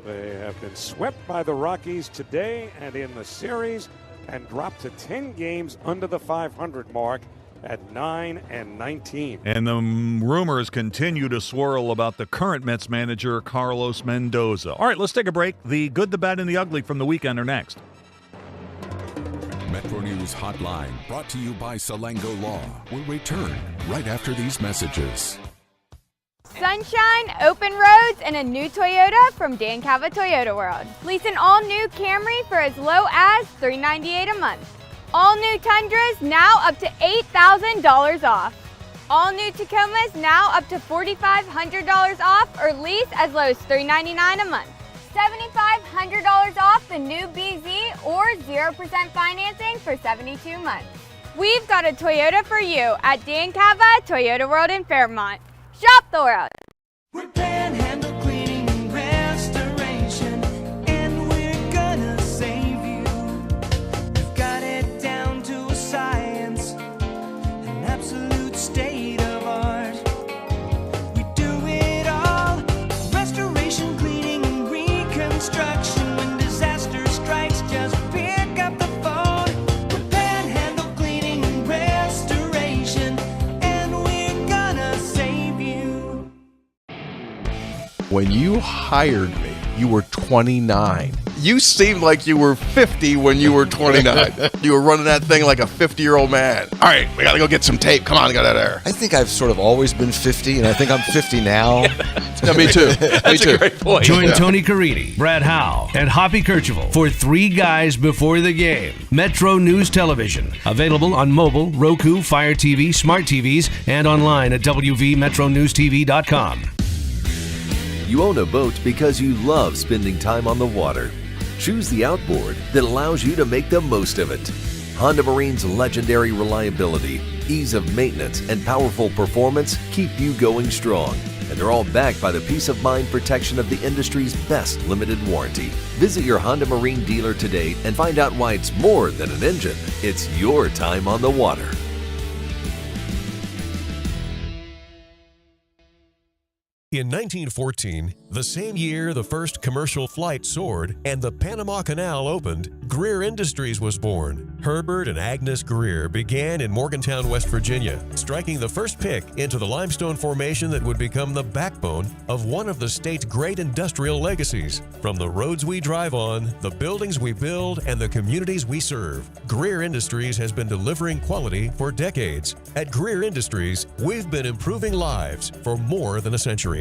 They have been swept by the Rockies today and in the series, and dropped to 10 games under the 500 mark at 9-19. And the rumors continue to swirl about the current Mets manager, Carlos Mendoza. All right, let's take a break. The good, the bad, and the ugly from the weekend are next. Metro News Hotline, brought to you by Salango Law, will return right after these messages. Sunshine, open roads, and a new Toyota from Dan Cava Toyota World. Lease an all-new Camry for as low as $398 a month. All new Tundras now up to $8,000 off. All new Tacomas now up to $4,500 off, or lease as low as $399 a month. $7,500 off the new BZ or 0% financing for 72 months. We've got a Toyota for you at Dan Cava Toyota World in Fairmont. Shop the world. We're Panhandle Cleaning and Restoration, and we're gonna save you. We've got it down to a science, an absolute state of art. We do it all, restoration, cleaning, and reconstruction. When disaster strikes, just pick up the phone. We're Panhandle Cleaning and Restoration, and we're gonna save you. When you hired me, you were 29. You seemed like you were 50 when you were 29. You were running that thing like a 50-year-old man. All right, we got to go get some tape. Come on, get out of there. I think I've sort of always been 50, and I think I'm 50 now. Yeah, me too. That's a great point. Join Tony Carini, Brad Howe, and Hoppy Kercheval for 3 Guys Before the Game. Metro News Television. Available on mobile, Roku, Fire TV, smart TVs, and online at wvmetronewstv.com. You own a boat because you love spending time on the water. Choose the outboard that allows you to make the most of it. Honda Marine's legendary reliability, ease of maintenance, and powerful performance keep you going strong. And they're all backed by the peace of mind protection of the industry's best limited warranty. Visit your Honda Marine dealer today and find out why it's more than an engine. It's your time on the water. In 1914, the same year the first commercial flight soared and the Panama Canal opened, Greer Industries was born. Herbert and Agnes Greer began in Morgantown, West Virginia, striking the first pick into the limestone formation that would become the backbone of one of the state's great industrial legacies. From the roads we drive on, the buildings we build, and the communities we serve, Greer Industries has been delivering quality for decades. At Greer Industries, we've been improving lives for more than a century.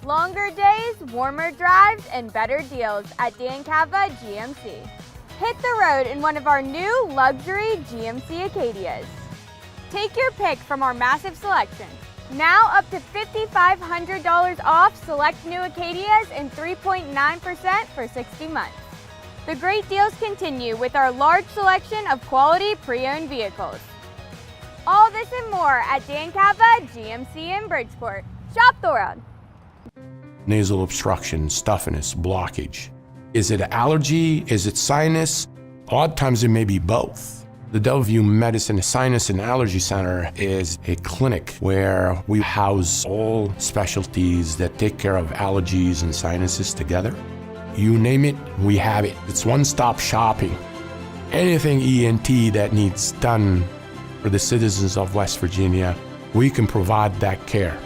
Longer days, warmer drives, and better deals at Dan Cava GMC. Hit the road in one of our new luxury GMC Acadias. Take your pick from our massive selection. Now up to $5,500 off select new Acadias and 3.9% for 60 months. The great deals continue with our large selection of quality pre-owned vehicles. All this and more at Dan Cava GMC in Bridgeport. Shop the world. Nasal obstruction, stuffiness, blockage. Is it allergy? Is it sinus? A lot of times it may be both. The Delview Medicine Sinus and Allergy Center is a clinic where we house all specialties that take care of allergies and sinuses together. You name it, we have it. It's one-stop shopping. Anything ENT that needs done for the citizens of West Virginia, we can provide that care.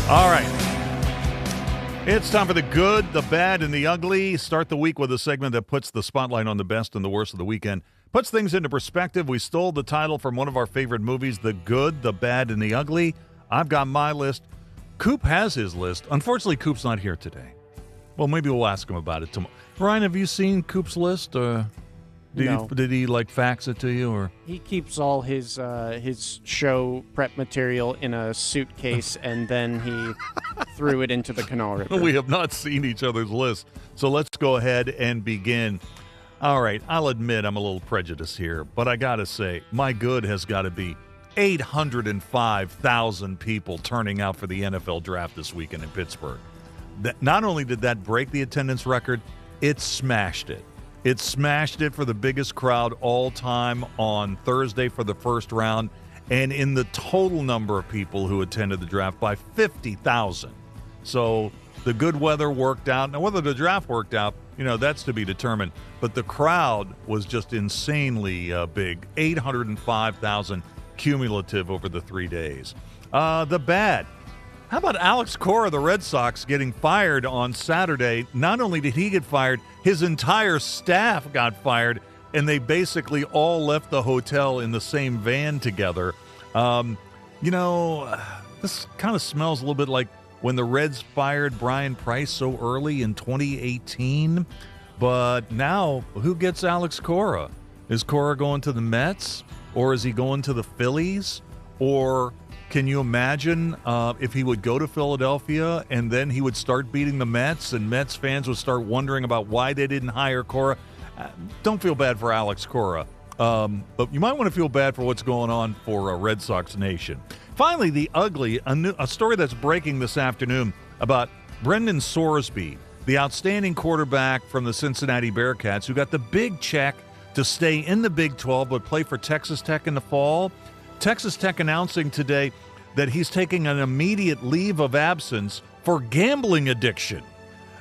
All right. It's time for the good, the bad, and the ugly. Start the week with a segment that puts the spotlight on the best and the worst of the weekend. Puts things into perspective. We stole the title from one of our favorite movies, The Good, the Bad, and the Ugly. I've got my list. Coop has his list. Unfortunately, Coop's not here today. Well, maybe we'll ask him about it tomorrow. Ryan, have you seen Coop's list? No. Did he like fax it to you, or He keeps all his show prep material in a suitcase, and then he threw it into the Canal River. We have not seen each other's list, so let's go ahead and begin. All right, I'll admit I'm a little prejudiced here, but I got to say, my good has got to be 805,000 people turning out for the NFL draft this weekend in Pittsburgh. That not only did that break the attendance record, it smashed it. It smashed it for the biggest crowd all time on Thursday for the first round, and in the total number of people who attended the draft by 50,000. So the good weather worked out. Now, whether the draft worked out, that's to be determined. But the crowd was just insanely big, 805,000 cumulative over the 3 days. The bad. How about Alex Cora, the Red Sox, getting fired on Saturday? Not only did he get fired, his entire staff got fired, and they basically all left the hotel in the same van together. This kind of smells a little bit like when the Reds fired Brian Price so early in 2018. But now, who gets Alex Cora? Is Cora going to the Mets? Or is he going to the Phillies? Or can you imagine if he would go to Philadelphia and then he would start beating the Mets and Mets fans would start wondering about why they didn't hire Cora? Don't feel bad for Alex Cora. But you might want to feel bad for what's going on for Red Sox Nation. Finally, the ugly, a story that's breaking this afternoon about Brendan Sorsby, the outstanding quarterback from the Cincinnati Bearcats, who got the big check to stay in the Big 12 but play for Texas Tech in the fall. Texas Tech announcing today that he's taking an immediate leave of absence for gambling addiction.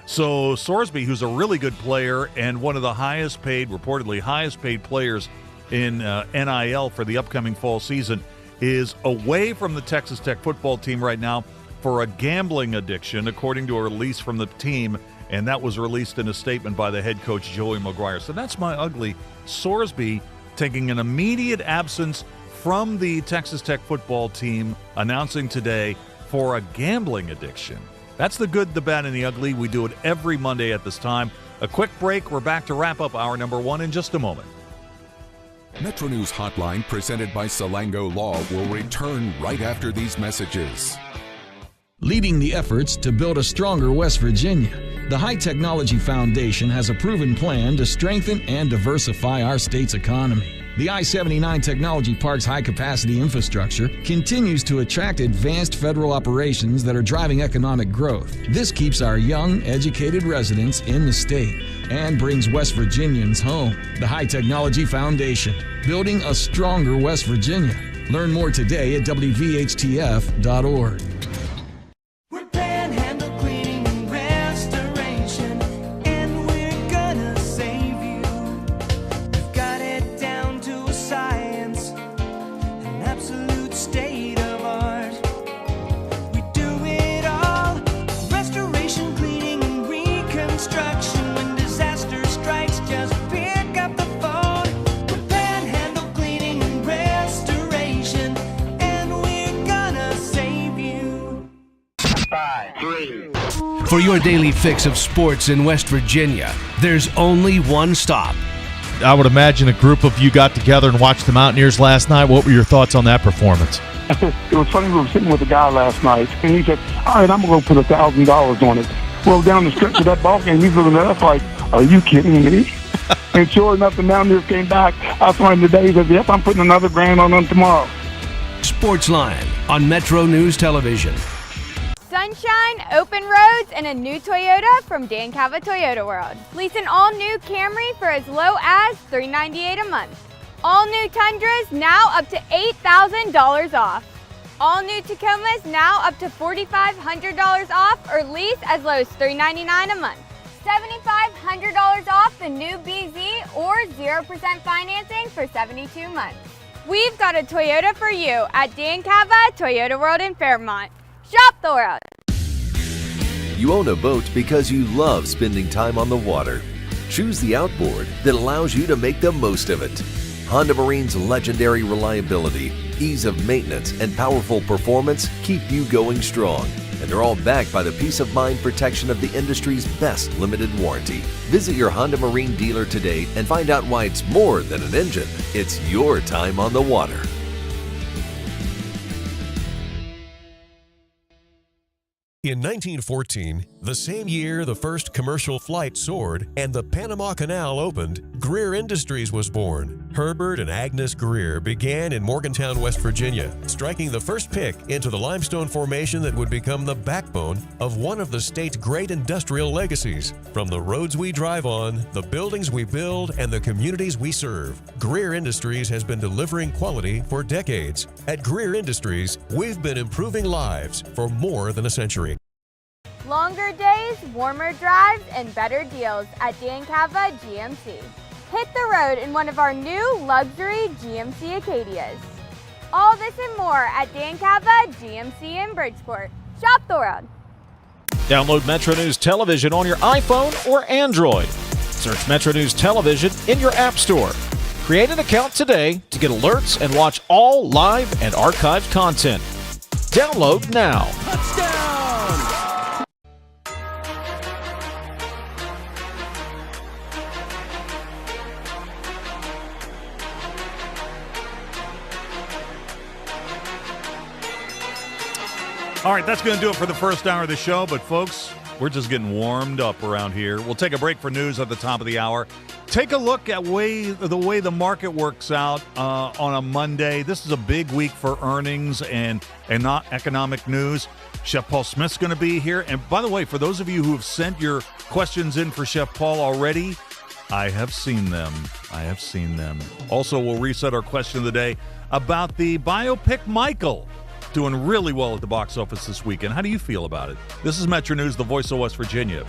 So Sorsby, who's a really good player and one of the reportedly highest paid players in NIL for the upcoming fall season, is away from the Texas Tech football team right now for a gambling addiction, according to a release from the team, and that was released in a statement by the head coach, Joey McGuire. So that's my ugly. Sorsby taking an immediate absence from the Texas Tech football team, announcing today for a gambling addiction. That's the good, the bad, and the ugly. We do it every Monday at this time. A quick break. We're back to wrap up hour number 1 in just a moment. Metro News Hotline, presented by Salango Law, will return right after these messages. Leading the efforts to build a stronger West Virginia, the High Technology Foundation has a proven plan to strengthen and diversify our state's economy. The I-79 Technology Park's high-capacity infrastructure continues to attract advanced federal operations that are driving economic growth. This keeps our young, educated residents in the state and brings West Virginians home. The High Technology Foundation, building a stronger West Virginia. Learn more today at WVHTF.org. We're Panhandle Cleaning and Restoration, and we're gonna save you. We've got it down to a science, an absolute state of art. We do it all, restoration, cleaning, and reconstruction. When disaster strikes, just pick up the phone. We're Panhandle Cleaning and Restoration, and we're gonna save you. 5, 3. For your daily fix of sports in West Virginia, there's only one stop. I would imagine a group of you got together and watched the Mountaineers last night. What were your thoughts on that performance? It was funny, we were sitting with a guy last night, and he said, all right, I'm going to go put $1,000 on it. Well, down the stretch of that ball game, he's looking at us like, are you kidding me? And sure enough, the Mountaineers came back. I saw him today. He said, yep, I'm putting another $1,000 on them tomorrow. Sportsline on Metro News Television. Sunshine, open roads, and a new Toyota from Dan Cava Toyota World. Lease an all-new Camry for as low as $398 a month. All new Tundras now up to $8,000 off. All new Tacomas now up to $4,500 off, or lease as low as $399 a month. $7,500 off the new BZ or 0% financing for 72 months. We've got a Toyota for you at Dan Cava Toyota World in Fairmont. Shop the world. You own a boat because you love spending time on the water. Choose the outboard that allows you to make the most of it. Honda Marine's legendary reliability, ease of maintenance, and powerful performance keep you going strong. and they're all backed by the peace of mind protection of the industry's best limited warranty. Visit your Honda Marine dealer today and find out why it's more than an engine. It's your time on the water. In 1914, the same year the first commercial flight soared and the Panama Canal opened, Greer Industries was born. Herbert and Agnes Greer began in Morgantown, West Virginia, striking the first pick into the limestone formation that would become the backbone of one of the state's great industrial legacies. From the roads we drive on, the buildings we build, and the communities we serve, Greer Industries has been delivering quality for decades. At Greer Industries, we've been improving lives for more than a century. Longer days, warmer drives, and better deals at Dan Cava GMC. Hit the road in one of our new luxury GMC Acadias. All this and more at Dan Cava GMC in Bridgeport. Shop the world. Download Metro News Television on your iPhone or Android. Search Metro News Television in your app store. Create an account today to get alerts and watch all live and archived content. Download now. Touchdown! All right, that's going to do it for the first hour of the show. But, folks, we're just getting warmed up around here. We'll take a break for news at the top of the hour. Take a look at the way the market works out on a Monday. This is a big week for earnings and not economic news. Chef Paul Smith's going to be here. And, by the way, for those of you who have sent your questions in for Chef Paul already, I have seen them. Also, we'll reset our question of the day about the biopic Michael. Doing really well at the box office this weekend. How do you feel about it? This is Metro News, the voice of West Virginia.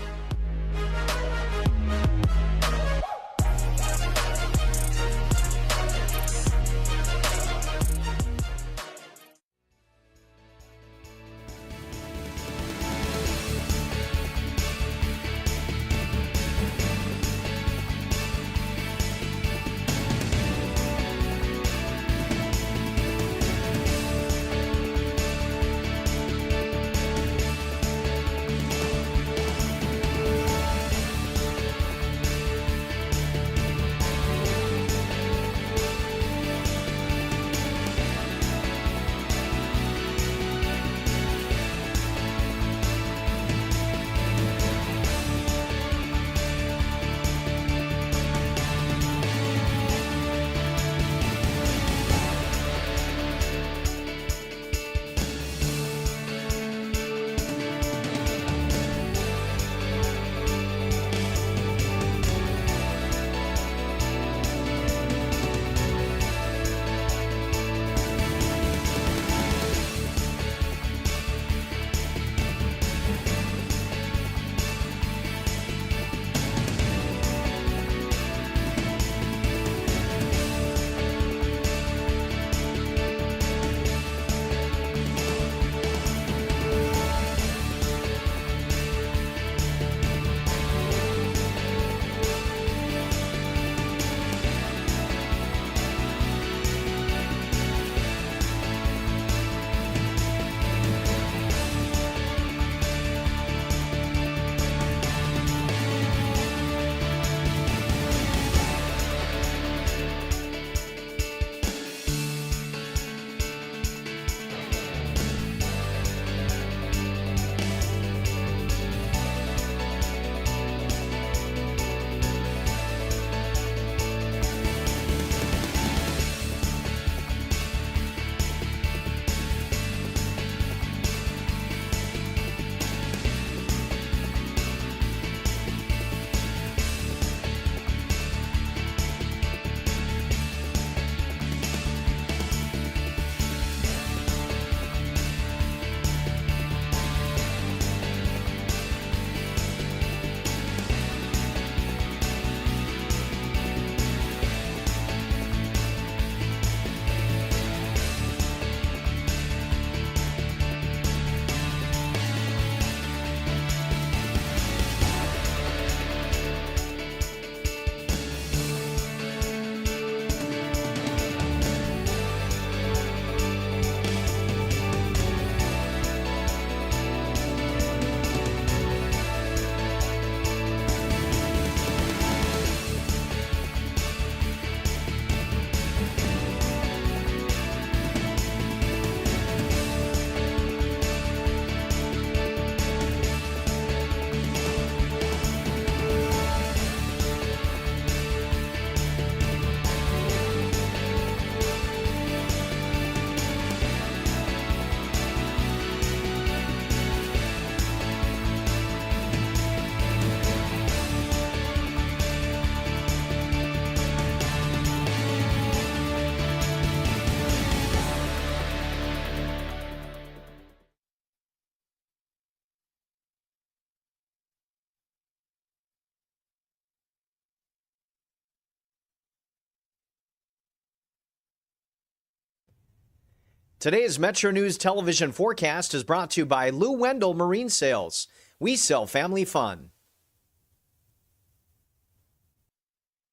Today's Metro News television forecast is brought to you by Lou Wendell Marine Sales. We sell family fun.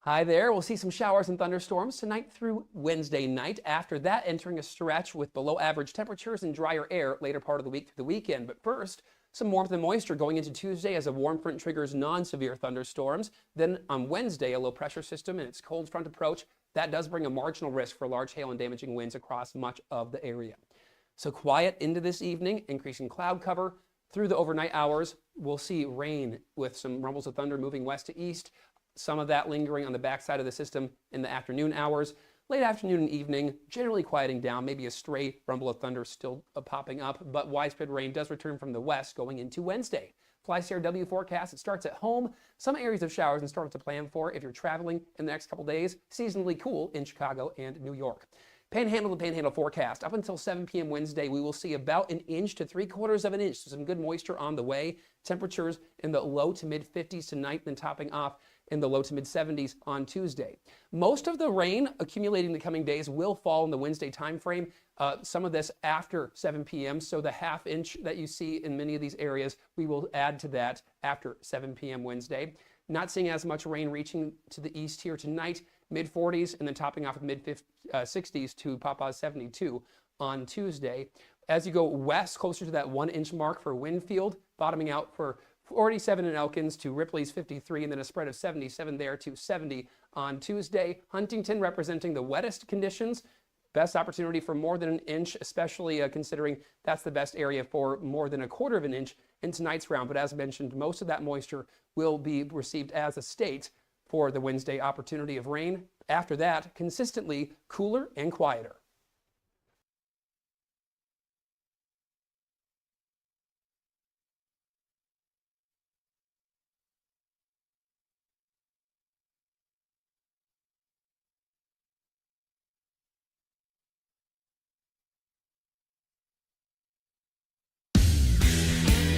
Hi there. We'll see some showers and thunderstorms tonight through Wednesday night. After that, entering a stretch with below average temperatures and drier air later part of the week through the weekend. But first, some warmth and moisture going into Tuesday as a warm front triggers non-severe thunderstorms. Then on Wednesday, a low pressure system and its cold front approach. That does bring a marginal risk for large hail and damaging winds across much of the area. So quiet into this evening, increasing cloud cover. Through the overnight hours, we'll see rain with some rumbles of thunder moving west to east. Some of that lingering on the backside of the system in the afternoon hours. Late afternoon and evening, generally quieting down, maybe a stray rumble of thunder still popping up, but widespread rain does return from the west going into Wednesday. Fly CRW forecast, it starts at home. Some areas of showers and storms to plan for if you're traveling in the next couple days. Seasonally cool in Chicago and New York. Panhandle to Panhandle forecast. Up until 7 p.m. Wednesday, we will see about 1 inch to 3/4 of an inch. So some good moisture on the way. Temperatures in the low to mid 50s tonight, then topping off in the low to mid 70s on Tuesday. Most of the rain accumulating the coming days will fall in the Wednesday time frame. Some of this after 7 p.m. So the ½ inch that you see in many of these areas, we will add to that after 7 p.m. Wednesday. Not seeing as much rain reaching to the east here tonight, mid 40s, and then topping off with mid 60s to Papa's 72 on Tuesday. As you go west, closer to that 1 inch mark for Winfield, bottoming out for 47 in Elkins to Ripley's 53, and then a spread of 77 there to 70 on Tuesday. Huntington representing the wettest conditions. Best opportunity for more than 1 inch, especially considering that's the best area for more than 1/4 of an inch in tonight's round. But as mentioned, most of that moisture will be received as a state for the Wednesday opportunity of rain. After that, consistently cooler and quieter.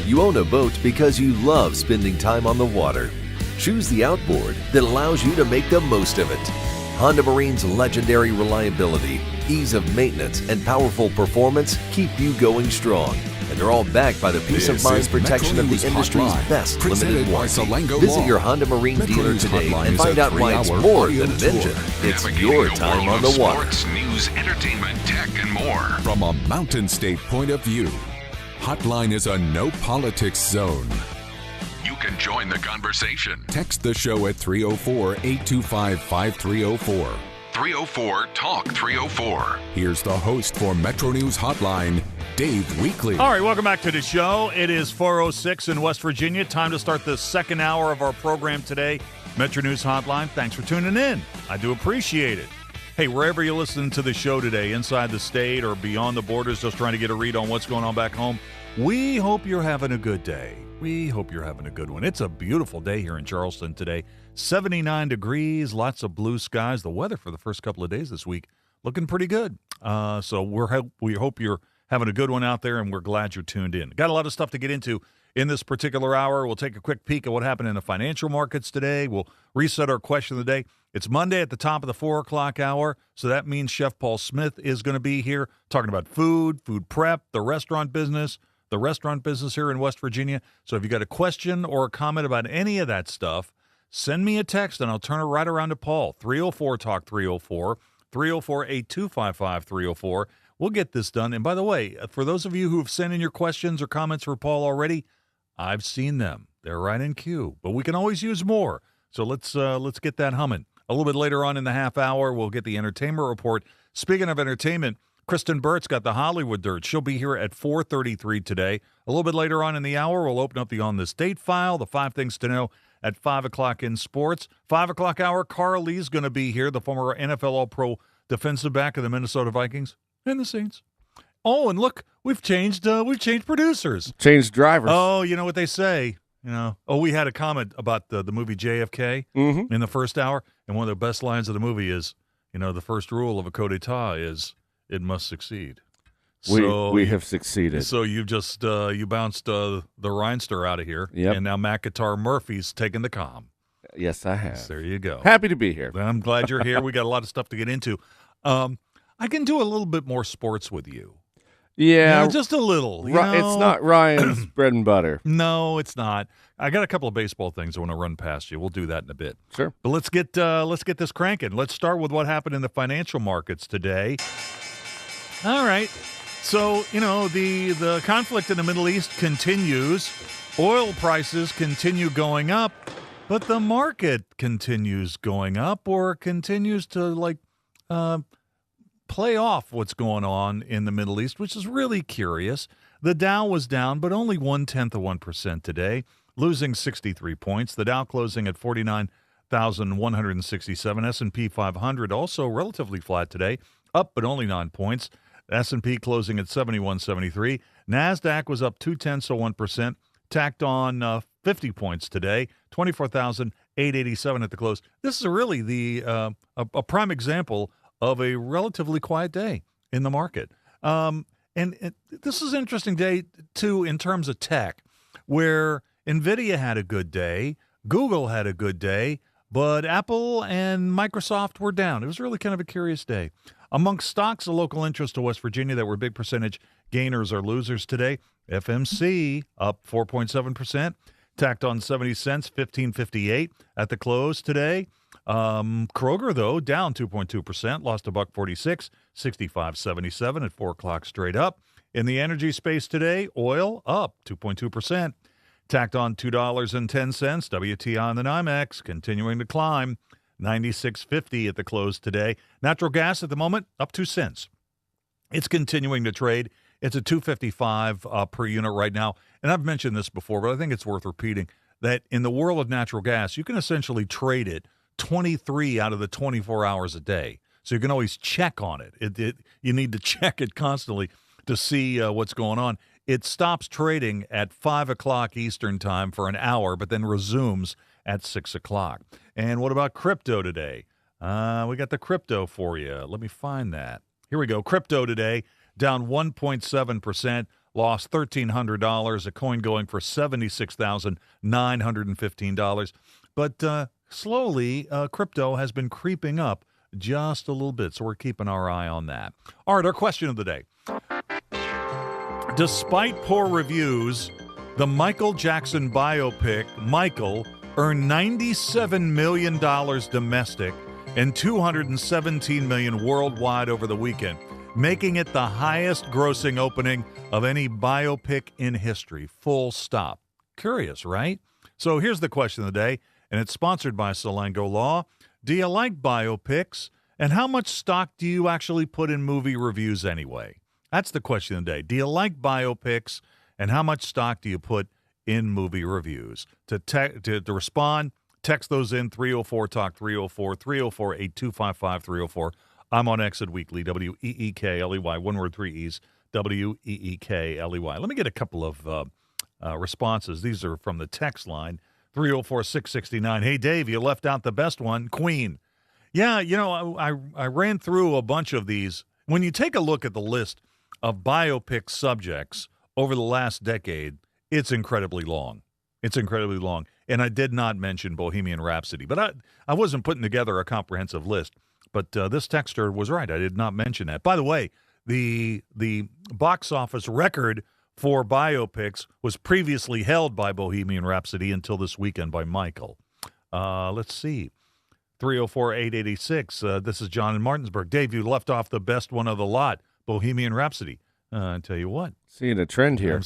You own a boat because you love spending time on the water. Choose the outboard that allows you to make the most of it. Honda Marine's legendary reliability, ease of maintenance, and powerful performance keep you going strong. And they're all backed by the peace of mind protection of the industry's best limited warranty. Visit your Honda Marine dealer today and find out why it's more than an engine. It's your time on the water. Sports, news, entertainment, tech, and more. From a Mountain State point of view, Hotline is a no politics zone. You can join the conversation. Text the show at 304-825-5304. 304-TALK-304. Here's the host for Metro News Hotline, Dave Weekley. All right, welcome back to the show. It is 4:06 in West Virginia. Time to start the second hour of our program today, Metro News Hotline. Thanks for tuning in. I do appreciate it. Hey, wherever you listen to the show today, inside the state or beyond the borders, just trying to get a read on what's going on back home, we hope you're having a good day. We hope you're having a good one. It's a beautiful day here in Charleston today. 79 degrees, lots of blue skies. The weather for the first couple of days this week looking pretty good. So we hope you're having a good one out there, and we're glad you're tuned in. Got a lot of stuff to get into in this particular hour. We'll take a quick peek at what happened in the financial markets today. We'll reset our question of the day. It's Monday at the top of the 4 o'clock hour, so that means Chef Paul Smith is going to be here talking about food prep, the restaurant business here in West Virginia. So if you got a question or a comment about any of that stuff, send me a text, and I'll turn it right around to Paul. 304-TALK-304, 304-8255-304. We'll get this done. And by the way, for those of you who have sent in your questions or comments for Paul already, I've seen them. They're right in queue, but we can always use more. So let's get that humming. A little bit later on in the half hour, we'll get the entertainment report. Speaking of entertainment, Kristyn Burtt's got the Hollywood Dirt. She'll be here at 4:33 today. A little bit later on in the hour, we'll open up the On This Date file, the 5 things to know at 5 o'clock in sports. 5 o'clock hour, Carl Lee's going to be here, the former NFL All-Pro defensive back of the Minnesota Vikings and the Saints. Oh, and look, we've changed producers. Changed drivers. Oh, you know what they say. We had a comment about the movie JFK in the first hour, and one of the best lines of the movie is, the first rule of a coup d'etat is it must succeed. We have succeeded. So you just you bounced the Rhinester out of here, and now McIntyre Murphy's taking the comm. Yes, I have. There you go. Happy to be here. I'm glad you're here. We got a lot of stuff to get into. I can do a little bit more sports with you. Yeah, just a little. It's not Ryan's bread and butter. No, it's not. I got a couple of baseball things I want to run past you. We'll do that in a bit. Sure. But let's get this cranking. Let's start with what happened in the financial markets today. All right. So, the conflict in the Middle East continues. Oil prices continue going up, but the market continues going up or continues to play off what's going on in the Middle East, which is really curious. The Dow was down, but only 0.1% today, losing 63 points. The Dow closing at 49,167. S&P 500 also relatively flat today, up but only 9 points. S&P closing at 71.73. NASDAQ was up 0.2%, tacked on 50 points today, 24,887 at the close. This is really a prime example of a relatively quiet day in the market. And this is an interesting day, too, in terms of tech, where NVIDIA had a good day, Google had a good day, but Apple and Microsoft were down. It was really kind of a curious day. Amongst stocks of local interest to West Virginia that were big percentage gainers or losers today, FMC up 4.7%, tacked on 70 cents, 15.58 at the close today. Kroger, though, down 2.2%, lost $1.46, 65.77 at 4 o'clock straight up. In the energy space today, oil up 2.2%, tacked on $2.10. WTI on the NYMEX continuing to climb, 96.50 at the close today. Natural gas at the moment up 2 cents. It's continuing to trade. It's at $2.55 per unit right now. And I've mentioned this before, but I think it's worth repeating that in the world of natural gas, you can essentially trade it 23 out of the 24 hours a day. So you can always check on it. You need to check it constantly to see what's going on. It stops trading at 5 o'clock Eastern time for an hour, but then resumes at 6 o'clock. And what about crypto today? We got the crypto for you. Let me find that. Here we go. Crypto today, down 1.7%, lost $1,300. A coin going for $76,915. But slowly, crypto has been creeping up just a little bit, so we're keeping our eye on that. All right, our question of the day. Despite poor reviews, the Michael Jackson biopic, Michael, earned $97 million domestic and $217 million worldwide over the weekend, making it the highest grossing opening of any biopic in history. Full stop. Curious, right? So here's the question of the day, and it's sponsored by Salango Law. Do you like biopics? And how much stock do you actually put in movie reviews anyway? That's the question of the day. Do you like biopics? And how much stock do you put in movie reviews? To respond, text those in 304-TALK 304 304-8255 304. I'm on Exit Weekly, WEEKLEY, one word, 3 E's, WEEKLEY. Let me get a couple of responses. These are from the text line, 304-669. Hey, Dave, you left out the best one, Queen. Yeah, I ran through a bunch of these. When you take a look at the list of biopic subjects over the last decade, it's incredibly long. It's incredibly long. And I did not mention Bohemian Rhapsody, but I wasn't putting together a comprehensive list. But this texter was right. I did not mention that. By the way, the box office record for biopics was previously held by Bohemian Rhapsody until this weekend by Michael. Let's see. 304-886. This is John in Martinsburg. Dave, you left off the best one of the lot, Bohemian Rhapsody. I tell you what. Seeing a trend here.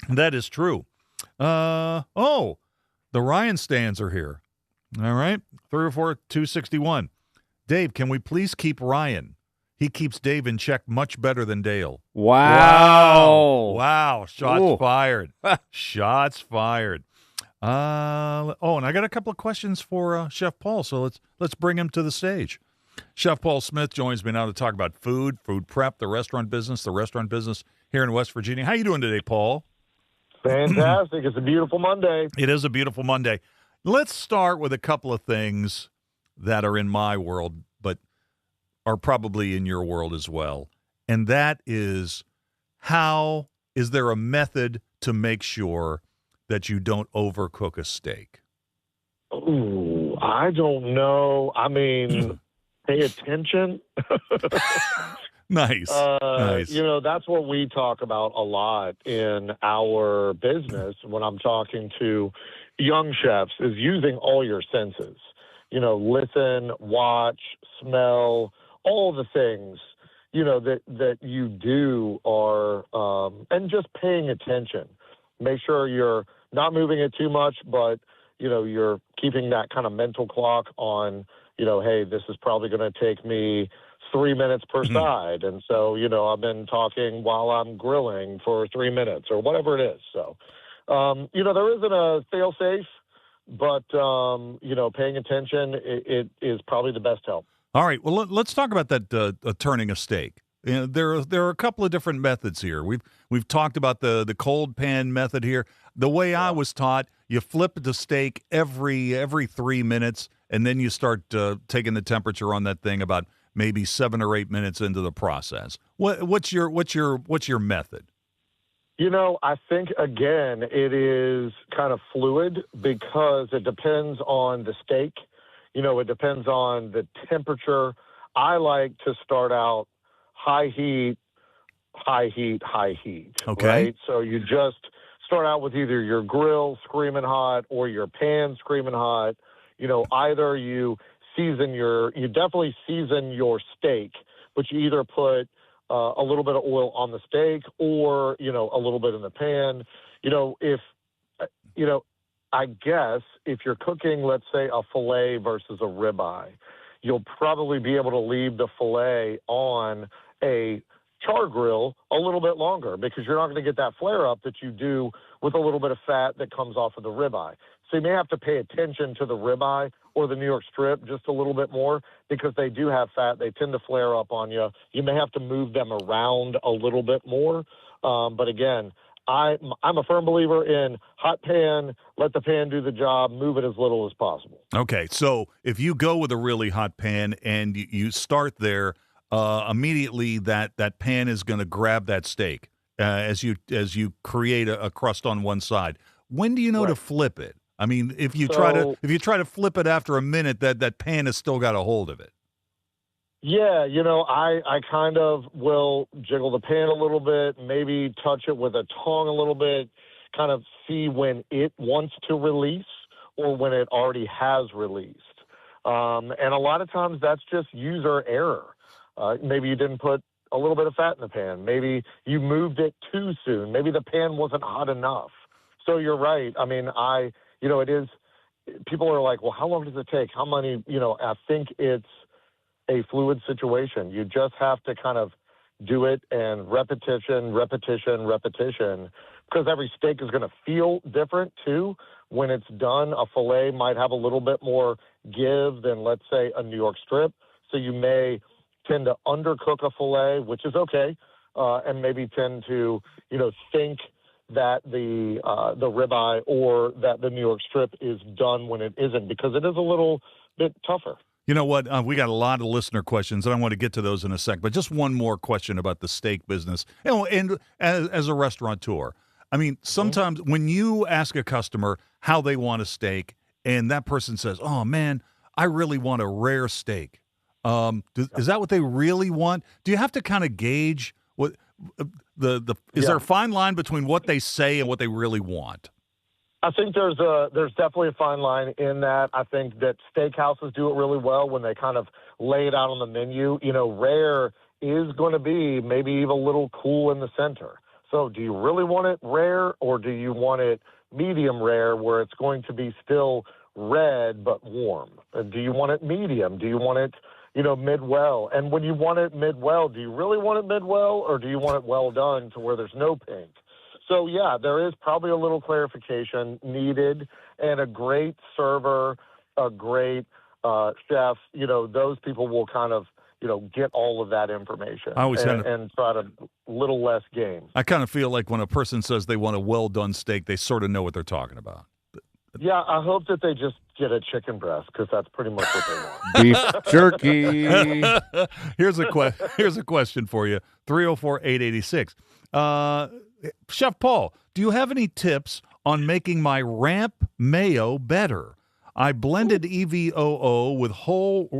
That is true. The Ryan stands are here. All right. 304-261. Dave, can we please keep Ryan? He keeps Dave in check much better than Dale. Wow. Shots fired. Shots fired. And I got a couple of questions for Chef Paul, so let's bring him to the stage. Chef Paul Smith joins me now to talk about food prep, the restaurant business here in West Virginia. How you doing today, Paul? Fantastic. It's a beautiful Monday. It is a beautiful Monday. Let's start with a couple of things that are in my world, but are probably in your world as well. And that is, how is there a method to make sure that you don't overcook a steak? Ooh, I don't know. I mean, Pay attention. Nice. Nice. You know, that's what we talk about a lot in our business when I'm talking to young chefs is using all your senses. You know, listen, watch, smell, all the things, you know, that you do are, and just paying attention. Make sure you're not moving it too much, but, you know, you're keeping that kind of mental clock on, you know, hey, this is probably going to take me 3 minutes per side. And so, you know, I've been talking while I'm grilling for 3 minutes or whatever it is. So, you know, there isn't a fail safe, but, you know, paying attention, it is probably the best help. All right. Well, let's talk about that turning a steak. You know, there are a couple of different methods here. We've talked about the cold pan method here. The way I was taught, you flip the steak every 3 minutes, and then you start taking the temperature on that thing about maybe 7 or 8 minutes into the process. What's your method? You know, I think, again, it is kind of fluid because it depends on the steak. You know, it depends on the temperature. I like to start out high heat. Okay. Right? So you just start out with either your grill screaming hot or your pan screaming hot. You know, either you definitely season your steak, but you either put a little bit of oil on the steak or, you know, a little bit in the pan. You know, I guess if you're cooking, let's say, a filet versus a ribeye, you'll probably be able to leave the filet on a char grill a little bit longer because you're not going to get that flare up that you do with a little bit of fat that comes off of the ribeye. So you may have to pay attention to the ribeye or the New York strip just a little bit more because they do have fat. They tend to flare up on you. You may have to move them around a little bit more. But again, I'm a firm believer in hot pan, let the pan do the job, move it as little as possible. Okay, so if you go with a really hot pan and you start there, immediately that pan is going to grab that steak as you create a crust on one side. When do you know to flip it? I mean, if you try to flip it after a minute, that pan has still got a hold of it. Yeah, you know, I kind of will jiggle the pan a little bit, maybe touch it with a tongue a little bit, kind of see when it wants to release or when it already has released. And a lot of times that's just user error. Maybe you didn't put a little bit of fat in the pan. Maybe you moved it too soon. Maybe the pan wasn't hot enough. So you're right. I mean, it is, people are like, well, how long does it take? How many, I think it's a fluid situation. You just have to kind of do it and repetition, because every steak is going to feel different too. When it's done, a filet might have a little bit more give than, let's say, a New York strip. So you may tend to undercook a filet, which is okay, and maybe tend to, think that the ribeye or that the New York strip is done when it isn't, because it is a little bit tougher. You know what? We got a lot of listener questions, and I want to get to those in a sec. But just one more question about the steak business. And as a restaurateur, I mean, sometimes when you ask a customer how they want a steak, and that person says, "Oh man, I really want a rare steak," is that what they really want? Do you have to kind of gauge what is there a fine line between what they say and what they really want? I think there's definitely a fine line in that. I think that steakhouses do it really well when they kind of lay it out on the menu. Rare is going to be maybe even a little cool in the center. So do you really want it rare, or do you want it medium rare where it's going to be still red but warm? Do you want it medium? Do you want it, mid-well? And when you want it mid-well, do you really want it mid-well, or do you want it well done to where there's no pink? So, yeah, there is probably a little clarification needed, and a great server, a great chef, those people will kind of, get all of that information and try to little less game. I kind of feel like when a person says they want a well-done steak, they sort of know what they're talking about. Yeah, I hope that they just get a chicken breast, because that's pretty much what they want. Beef jerky. Here's a question for you, 304-886. Chef Paul, do you have any tips on making my ramp mayo better? I blended EVOO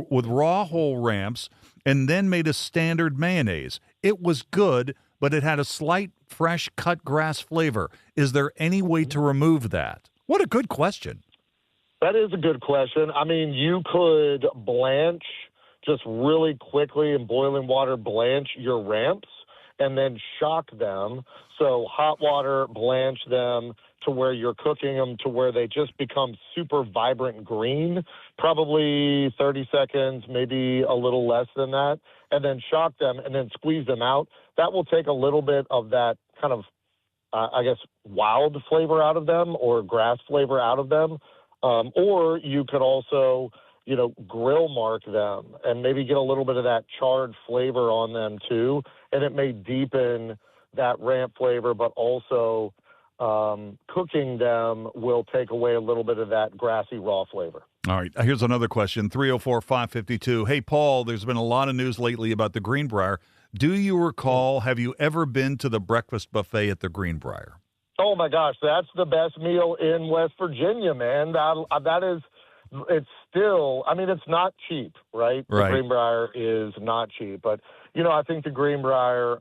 with raw whole ramps and then made a standard mayonnaise. It was good, but it had a slight fresh cut grass flavor. Is there any way to remove that? What a good question. That is a good question. I mean, you could blanch just really quickly in boiling water, blanch your ramps and then shock them. So hot water, blanch them to where you're cooking them to where they just become super vibrant green, probably 30 seconds, maybe a little less than that, and then shock them and then squeeze them out. That will take a little bit of that kind of, I guess, wild flavor out of them or grass flavor out of them. Or you could also, grill mark them and maybe get a little bit of that charred flavor on them too. And it may deepen that ramp flavor, but also cooking them will take away a little bit of that grassy raw flavor. All right, here's another question, 304-552. Hey, Paul, there's been a lot of news lately about the Greenbrier. Do you recall, have you ever been to the breakfast buffet at the Greenbrier? Oh, my gosh, that's the best meal in West Virginia, man. It's still, I mean, it's not cheap, right? Right. The Greenbrier is not cheap. But, I think the Greenbrier,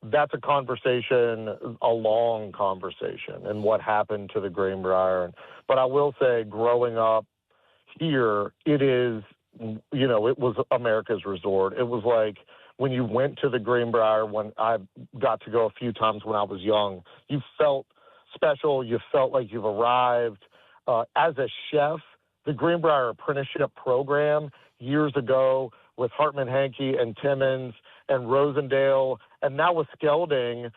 that's a conversation, a long conversation, and what happened to the Greenbrier. But I will say, growing up here, it is, it was America's resort. It was like when you went to the Greenbrier, when I got to go a few times when I was young, you felt special. You felt like you've arrived. As a chef, the Greenbrier apprenticeship program years ago with Hartman Hankey and Timmons and Rosendale, and now with Skelding,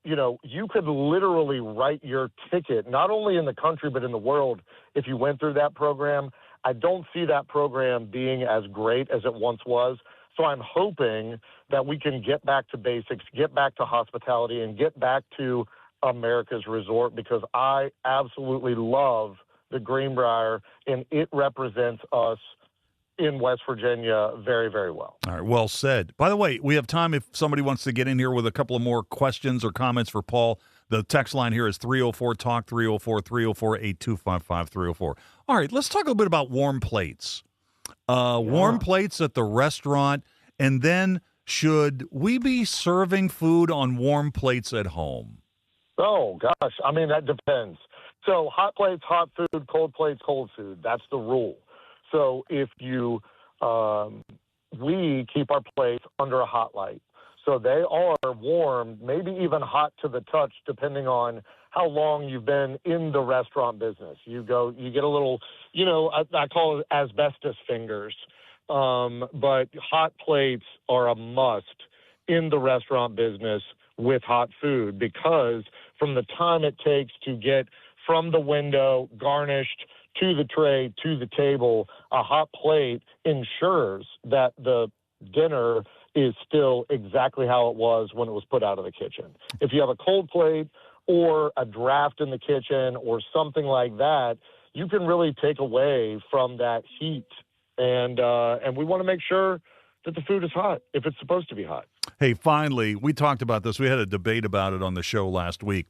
you could literally write your ticket, not only in the country but in the world, if you went through that program. I don't see that program being as great as it once was. So I'm hoping that we can get back to basics, get back to hospitality, and get back to America's resort, because I absolutely love the Greenbrier, and it represents us in West Virginia very, very well. All right, well said. By the way, we have time if somebody wants to get in here with a couple of more questions or comments for Paul. The text line here is 304-TALK, 304-304-8255-304. All right, let's talk a little bit about warm plates. Warm plates at the restaurant, and then should we be serving food on warm plates at home? Oh, gosh. I mean, that depends. So hot plates, hot food, cold plates, cold food. That's the rule. So if you, we keep our plates under a hot light. So they are warm, maybe even hot to the touch, depending on how long you've been in the restaurant business. You get a little, I call it asbestos fingers. But hot plates are a must in the restaurant business with hot food, because from the time it takes to get from the window, garnished, to the tray, to the table, a hot plate ensures that the dinner is still exactly how it was when it was put out of the kitchen. If you have a cold plate or a draft in the kitchen or something like that, you can really take away from that heat. And we want to make sure that the food is hot if it's supposed to be hot. Hey, finally, we talked about this. We had a debate about it on the show last week.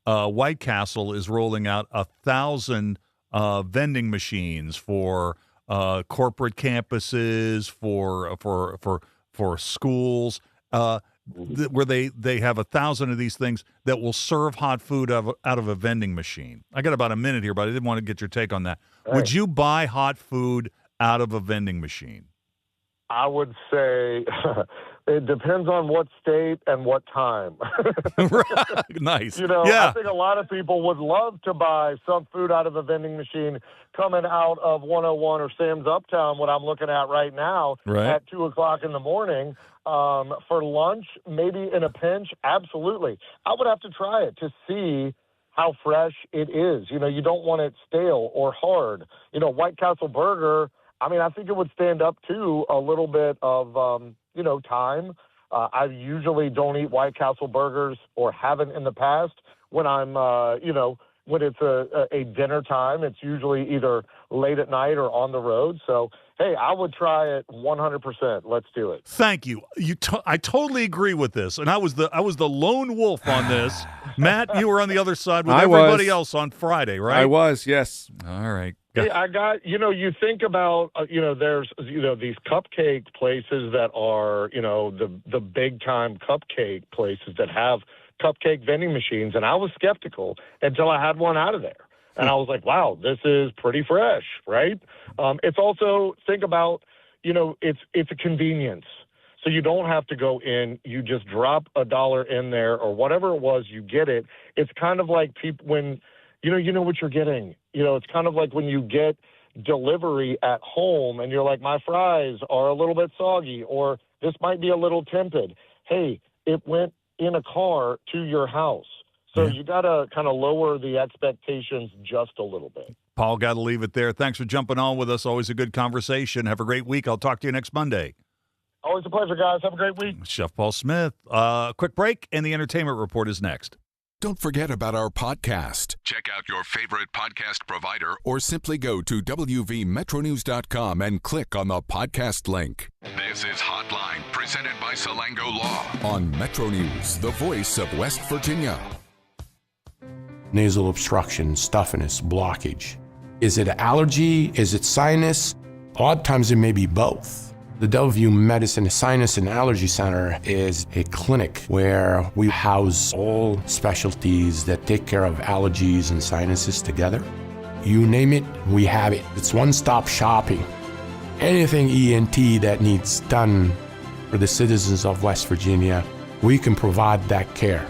White Castle is rolling out 1,000 vending machines for corporate campuses, for schools, where they have 1,000 of these things that will serve hot food out of a vending machine. I got about a minute here, but I didn't want to get your take on that. Right. Would you buy hot food out of a vending machine? I would say it depends on what state and what time. Nice. I think a lot of people would love to buy some food out of a vending machine coming out of 101 or Sam's Uptown, what I'm looking at right now, at 2 o'clock in the morning. For lunch, maybe in a pinch, absolutely. I would have to try it to see how fresh it is. You don't want it stale or hard. White Castle Burger, I mean, I think it would stand up to a little bit of, time. I usually don't eat White Castle burgers, or haven't in the past, when I'm, when it's a dinner time. It's usually either late at night or on the road. So hey, I would try it 100%. Let's do it. Thank you. I totally agree with this, and I was the lone wolf on this. Matt, you were on the other side with everybody else on Friday, right? I was, yes. All right. Hey, I got, you think about, there's, these cupcake places that are, the big time cupcake places that have cupcake vending machines. And I was skeptical until I had one out of there. And I was like, wow, this is pretty fresh, right? It's also, think about, it's a convenience. So you don't have to go in, you just drop $1 in there or whatever it was, you get it. It's kind of like people when, you know what you're getting. It's kind of like when you get delivery at home and you're like, my fries are a little bit soggy or this might be a little tempered. Hey, it went in a car to your house. So you got to kind of lower the expectations just a little bit. Paul, got to leave it there. Thanks for jumping on with us. Always a good conversation. Have a great week. I'll talk to you next Monday. Always a pleasure, guys. Have a great week. Chef Paul Smith. Quick break, and the entertainment report is next. Don't forget about our podcast. Check out your favorite podcast provider or simply go to wvmetronews.com and click on the podcast link. This is Hotline, presented by Salango Law on Metro News, the voice of West Virginia. Nasal obstruction, stuffiness, blockage. Is it allergy? Is it sinus? A lot of times it may be both. The Delview Medicine Sinus and Allergy Center is a clinic where we house all specialties that take care of allergies and sinuses together. You name it, we have it. It's one-stop shopping. Anything ENT that needs done for the citizens of West Virginia, we can provide that care.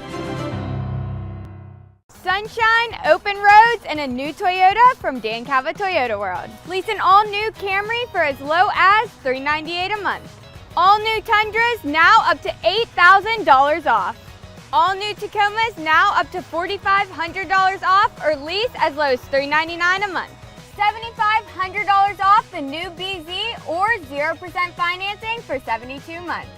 Sunshine, open roads, and a new Toyota from Dan Cava Toyota World. Lease an all-new Camry for as low as $398 a month. All new Tundras now up to $8,000 off. All new Tacomas now up to $4,500 off or lease as low as $399 a month. $7,500 off the new BZ or 0% financing for 72 months.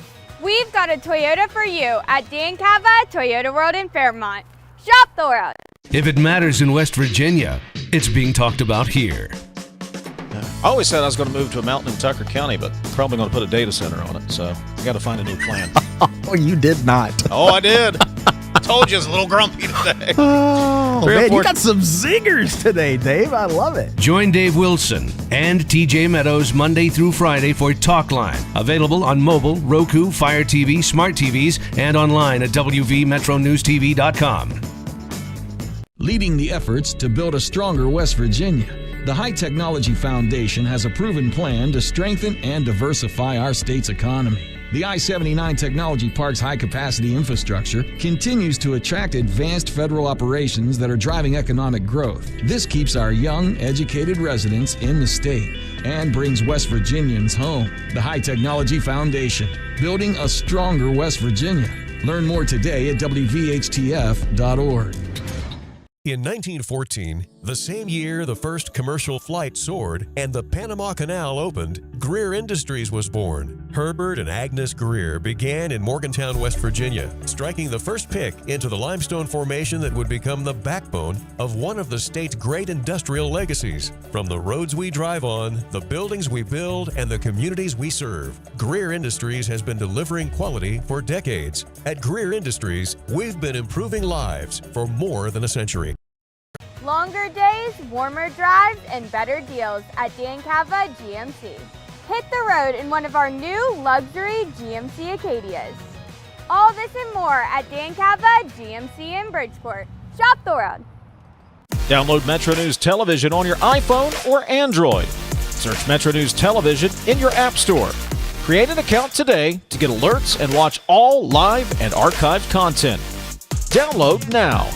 We've got a Toyota for you at Dan Cava Toyota World in Fairmont. Shop the world. If it matters in West Virginia, it's being talked about here. I always said I was going to move to a mountain in Tucker County, but probably going to put a data center on it, so I got to find a new plan. Oh, you did not. Oh, I did. Told you it's a little grumpy today. Oh, man, you got some zingers today, Dave. I love it. Join Dave Wilson and TJ Meadows Monday through Friday for Talkline. Available on mobile, Roku, Fire TV, smart TVs, and online at wvmetronewstv.com. Leading the efforts to build a stronger West Virginia, the High Technology Foundation has a proven plan to strengthen and diversify our state's economy. The I-79 Technology Park's high-capacity infrastructure continues to attract advanced federal operations that are driving economic growth. This keeps our young, educated residents in the state and brings West Virginians home. The High Technology Foundation, building a stronger West Virginia. Learn more today at wvhtf.org. In 1914, the same year the first commercial flight soared and the Panama Canal opened, Greer Industries was born. Herbert and Agnes Greer began in Morgantown, West Virginia, striking the first pick into the limestone formation that would become the backbone of one of the state's great industrial legacies. From the roads we drive on, the buildings we build, and the communities we serve, Greer Industries has been delivering quality for decades. At Greer Industries, we've been improving lives for more than a century. Longer days, warmer drives, and better deals at Dan Cava GMC. Hit the road in one of our new luxury GMC Acadias. All this and more at Dan Cava GMC in Bridgeport. Shop the world. Download Metro News Television on your iPhone or Android. Search Metro News Television in your App Store. Create an account today to get alerts and watch all live and archived content. Download now.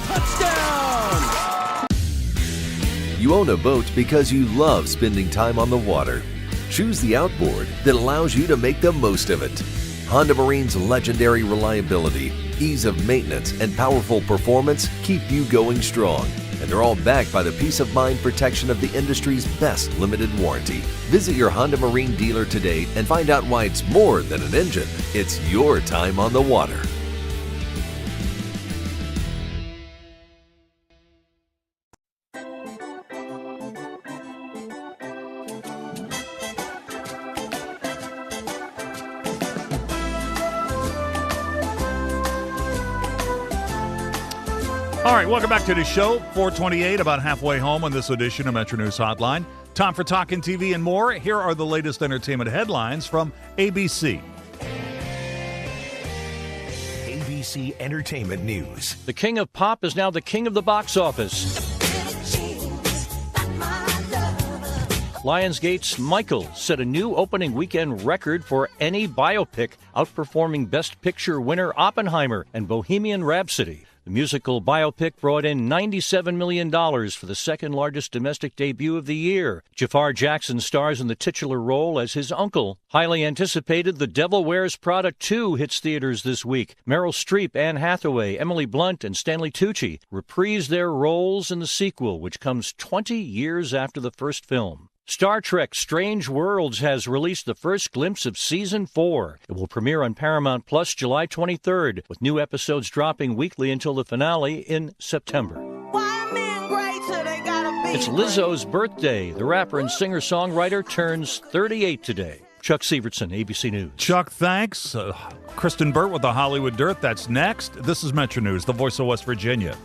You own a boat because you love spending time on the water. Choose the outboard that allows you to make the most of it. Honda Marine's legendary reliability, ease of maintenance, and powerful performance keep you going strong. And they're all backed by the peace of mind protection of the industry's best limited warranty. Visit your Honda Marine dealer today and find out why it's more than an engine. It's your time on the water. All right, welcome back to the show. 428, about halfway home on this edition of Metro News Hotline. Time for Talkin' TV and more. Here are the latest entertainment headlines from ABC. ABC Entertainment News. The king of pop is now the king of the box office. Lionsgate's Michael set a new opening weekend record for any biopic, outperforming Best Picture winner Oppenheimer and Bohemian Rhapsody. The musical biopic brought in $97 million for the second largest domestic debut of the year. Jafar Jackson stars in the titular role as his uncle. Highly anticipated, The Devil Wears Prada 2 hits theaters this week. Meryl Streep, Anne Hathaway, Emily Blunt, and Stanley Tucci reprise their roles in the sequel, which comes 20 years after the first film. Star Trek Strange Worlds has released the first glimpse of Season 4. It will premiere on Paramount Plus July 23rd, with new episodes dropping weekly until the finale in September. It's Lizzo's birthday. The rapper and singer-songwriter turns 38 today. Chuck Sievertson, ABC News. Chuck, thanks. Kristyn Burtt with the Hollywood Dirt. That's next. This is Metro News, the voice of West Virginia.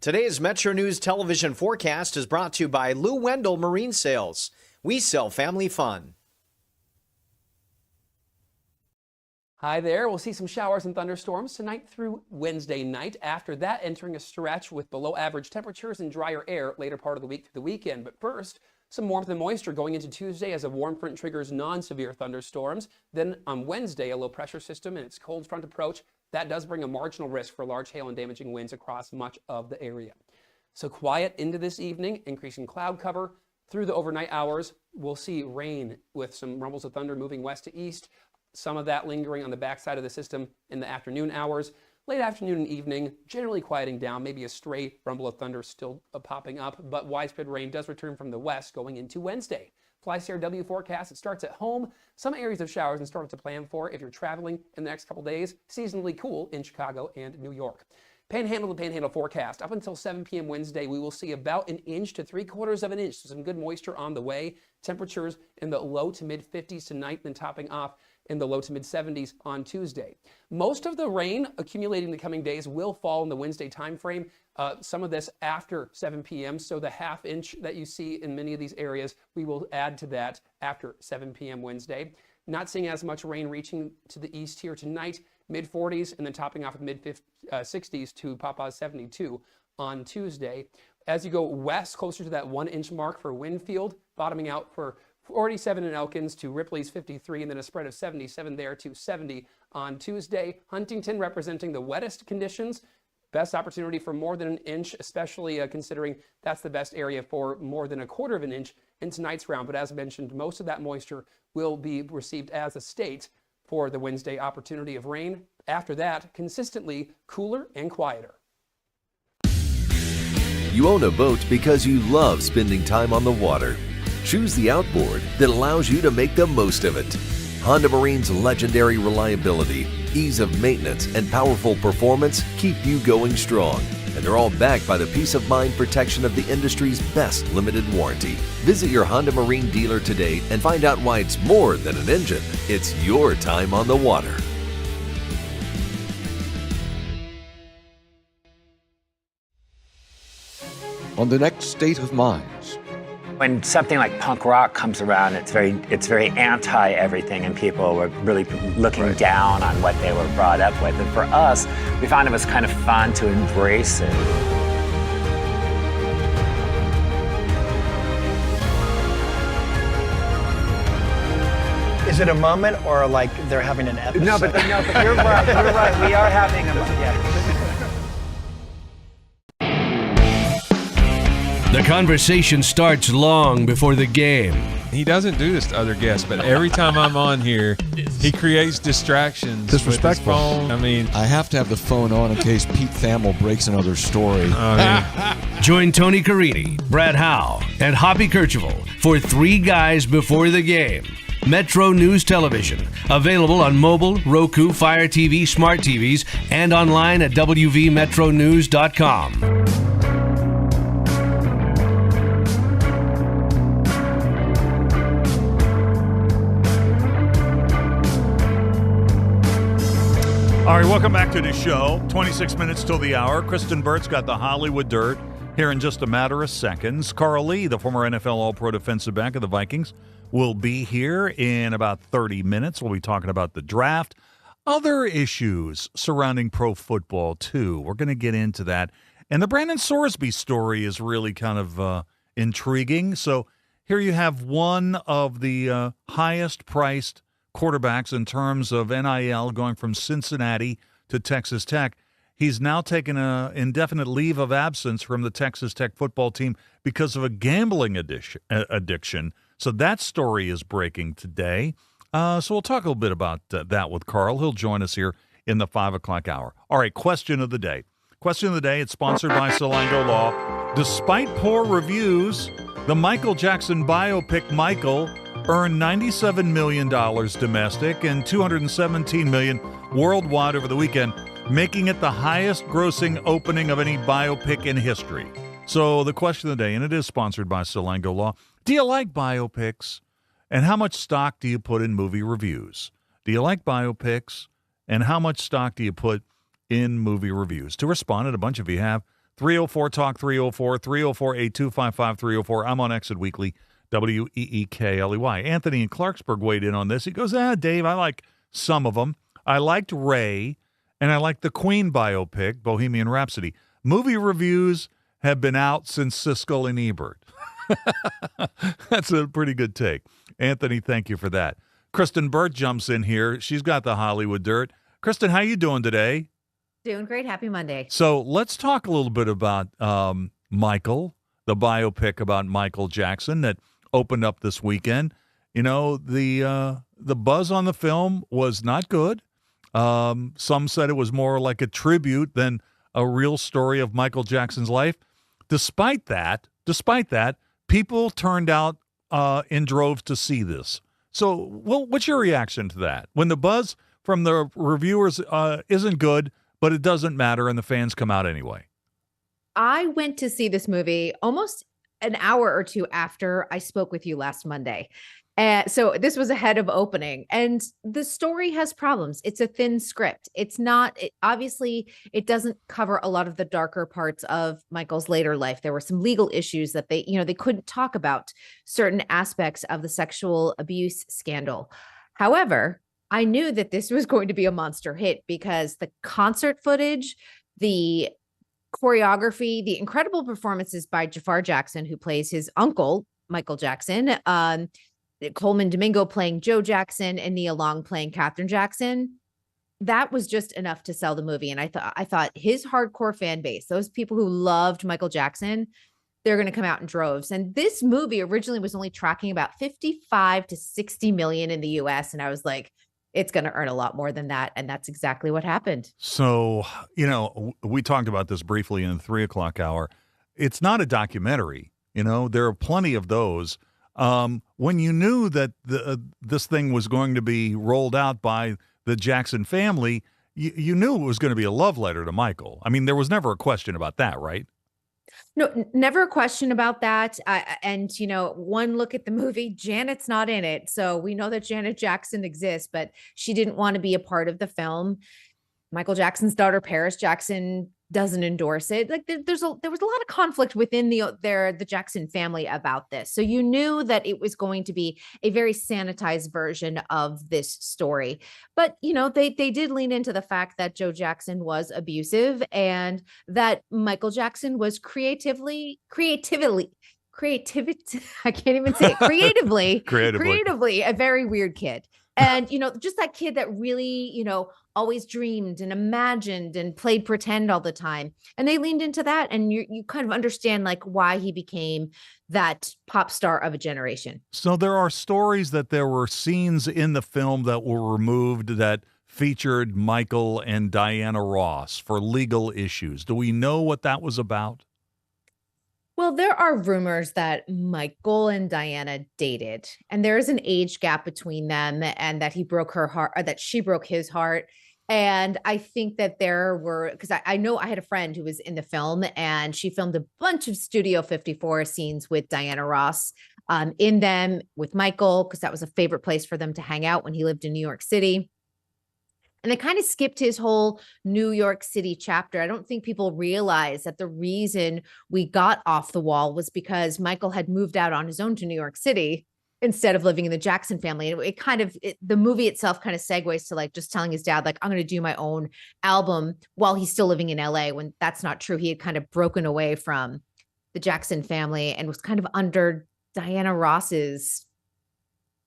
Today's Metro News television forecast is brought to you by Lou Wendell Marine Sales. We sell family fun. Hi there. We'll see some showers and thunderstorms tonight through Wednesday night. After that, entering a stretch with below average temperatures and drier air later part of the week through the weekend. But first, some warmth and moisture going into Tuesday as a warm front triggers non-severe thunderstorms. Then on Wednesday, a low pressure system and its cold front approach. That does bring a marginal risk for large hail and damaging winds across much of the area. So quiet into this evening, increasing cloud cover. Through the overnight hours, we'll see rain with some rumbles of thunder moving west to east. Some of that lingering on the backside of the system in the afternoon hours. Late afternoon and evening, generally quieting down, maybe a stray rumble of thunder still popping up, but widespread rain does return from the west going into Wednesday. FlyCRW forecast, it starts at home. Some areas of showers and storms to plan for if you're traveling in the next couple days. Seasonally cool in Chicago and New York. Panhandle to Panhandle forecast. Up until 7 p.m. Wednesday, we will see about 1 inch to 3/4 of an inch. So some good moisture on the way. Temperatures in the low to mid 50s tonight, then topping off in the low to mid 70s on Tuesday. Most of the rain accumulating the coming days will fall in the Wednesday time frame. Some of this after 7 p.m. So the ½ inch that you see in many of these areas, we will add to that after 7 p.m. Wednesday. Not seeing as much rain reaching to the east here tonight, mid 40s, and then topping off at mid 60s to Papa's 72 on Tuesday. As you go west, closer to that 1 inch mark for Winfield, bottoming out for 47 in Elkins to Ripley's 53, and then a spread of 77 there to 70 on Tuesday. Huntington representing the wettest conditions. Best opportunity for more than 1 inch, especially considering that's the best area for more than 1/4 of an inch in tonight's round. But as mentioned, most of that moisture will be received as a state for the Wednesday opportunity of rain. After that, consistently cooler and quieter. You own a boat because you love spending time on the water. Choose the outboard that allows you to make the most of it. Honda Marine's legendary reliability, ease of maintenance, and powerful performance keep you going strong. And they're all backed by the peace of mind protection of the industry's best limited warranty. Visit your Honda Marine dealer today and find out why it's more than an engine. It's your time on the water. On the next State of Minds. When something like punk rock comes around, it's very anti everything, and people were really looking down on what they were brought up with. And for us, we found it was kind of fun to embrace it. Is it a moment or like they're having an episode? No, but you're right. You're right. We are having a moment. Yeah. The conversation starts long before the game. He doesn't do this to other guests, but every time I'm on here, he creates distractions. Disrespectful. With his phone. I mean, I have to have the phone on in case Pete Thamel breaks another story. Join Tony Carini, Brad Howe, and Hoppy Kercheval for Three Guys Before the Game. Metro News Television. Available on mobile, Roku, Fire TV, smart TVs, and online at wvmetronews.com. All right, welcome back to the show. 26 minutes till the hour. Kristyn Burtt's got the Hollywood Dirt here in just a matter of seconds. Carl Lee, the former NFL All-Pro defensive back of the Vikings, will be here in about 30 minutes. We'll be talking about the draft, other issues surrounding pro football, too. We're going to get into that. And the Brandon Sorsby story is really kind of intriguing. So here you have one of the highest-priced quarterbacks in terms of NIL going from Cincinnati to Texas Tech. He's now taken an indefinite leave of absence from the Texas Tech football team because of a gambling addiction. So that story is breaking today. So we'll talk a little bit about that with Carl. He'll join us here in the 5 o'clock hour. All right, question of the day. Question of the day, it's sponsored by Salango Law. Despite poor reviews, the Michael Jackson biopic Michael earned $97 million domestic and $217 million worldwide over the weekend, making it the highest grossing opening of any biopic in history. So the question of the day, and it is sponsored by Salango Law, do you like biopics? And how much stock do you put in movie reviews? Do you like biopics? And how much stock do you put in movie reviews? To respond, and a bunch of you have, 304-TALK, 304-304-8255-304. I'm on Exit Weekly, WEEKLEY. Anthony in Clarksburg weighed in on this. He goes, Dave, I like some of them. I liked Ray, and I like the Queen biopic, Bohemian Rhapsody. Movie reviews have been out since Siskel and Ebert. That's a pretty good take. Anthony, thank you for that. Kristyn Burtt jumps in here. She's got the Hollywood Dirt. Kristyn, how you doing today? Doing great. Happy Monday. So let's talk a little bit about Michael, the biopic about Michael Jackson that opened up this weekend. You know, the buzz on the film was not good. Some said it was more like a tribute than a real story of Michael Jackson's life. Despite that, people turned out in droves to see this. So, what's your reaction to that? When the buzz from the reviewers isn't good, but it doesn't matter, and the fans come out anyway. I went to see this movie almost an hour or two after I spoke with you last Monday. So this was ahead of opening, and the story has problems. It's a thin script. Obviously it doesn't cover a lot of the darker parts of Michael's later life. There were some legal issues that they couldn't talk about certain aspects of the sexual abuse scandal. However, I knew that this was going to be a monster hit because the concert footage, the choreography, the incredible performances by Jafar Jackson, who plays his uncle, Michael Jackson, Coleman Domingo playing Joe Jackson, and Nia Long playing Katherine Jackson. That was just enough to sell the movie. And I thought his hardcore fan base, those people who loved Michael Jackson, they're going to come out in droves. And this movie originally was only tracking about 55 to 60 million in the US. And I was like, it's going to earn a lot more than that. And that's exactly what happened. So, we talked about this briefly in the 3 o'clock hour. It's not a documentary. There are plenty of those. When you knew that this thing was going to be rolled out by the Jackson family, you knew it was going to be a love letter to Michael. I mean, there was never a question about that, right? No, never a question about that. And one look at the movie, Janet's not in it. So we know that Janet Jackson exists, but she didn't want to be a part of the film. Michael Jackson's daughter, Paris Jackson, doesn't endorse it. Like there was a lot of conflict within the Jackson family about this. So you knew that it was going to be a very sanitized version of this story. But, they did lean into the fact that Joe Jackson was abusive and that Michael Jackson was creatively, I can't even say it, creatively a very weird kid. And, just that kid that really, always dreamed and imagined and played pretend all the time. And they leaned into that. And you kind of understand like why he became that pop star of a generation. So there are stories that there were scenes in the film that were removed that featured Michael and Diana Ross for legal issues. Do we know what that was about? Well, there are rumors that Michael and Diana dated, and there is an age gap between them, and that he broke her heart, or that she broke his heart. And I think that there were, because I know I had a friend who was in the film, and she filmed a bunch of Studio 54 scenes with Diana Ross in them with Michael, because that was a favorite place for them to hang out when he lived in New York City. And they kind of skipped his whole New York City chapter. I don't think people realize that the reason we got Off the Wall was because Michael had moved out on his own to New York City instead of living in the Jackson family. And the movie itself kind of segues to like just telling his dad, like, I'm going to do my own album while he's still living in LA, when that's not true. He had kind of broken away from the Jackson family and was kind of under Diana Ross's,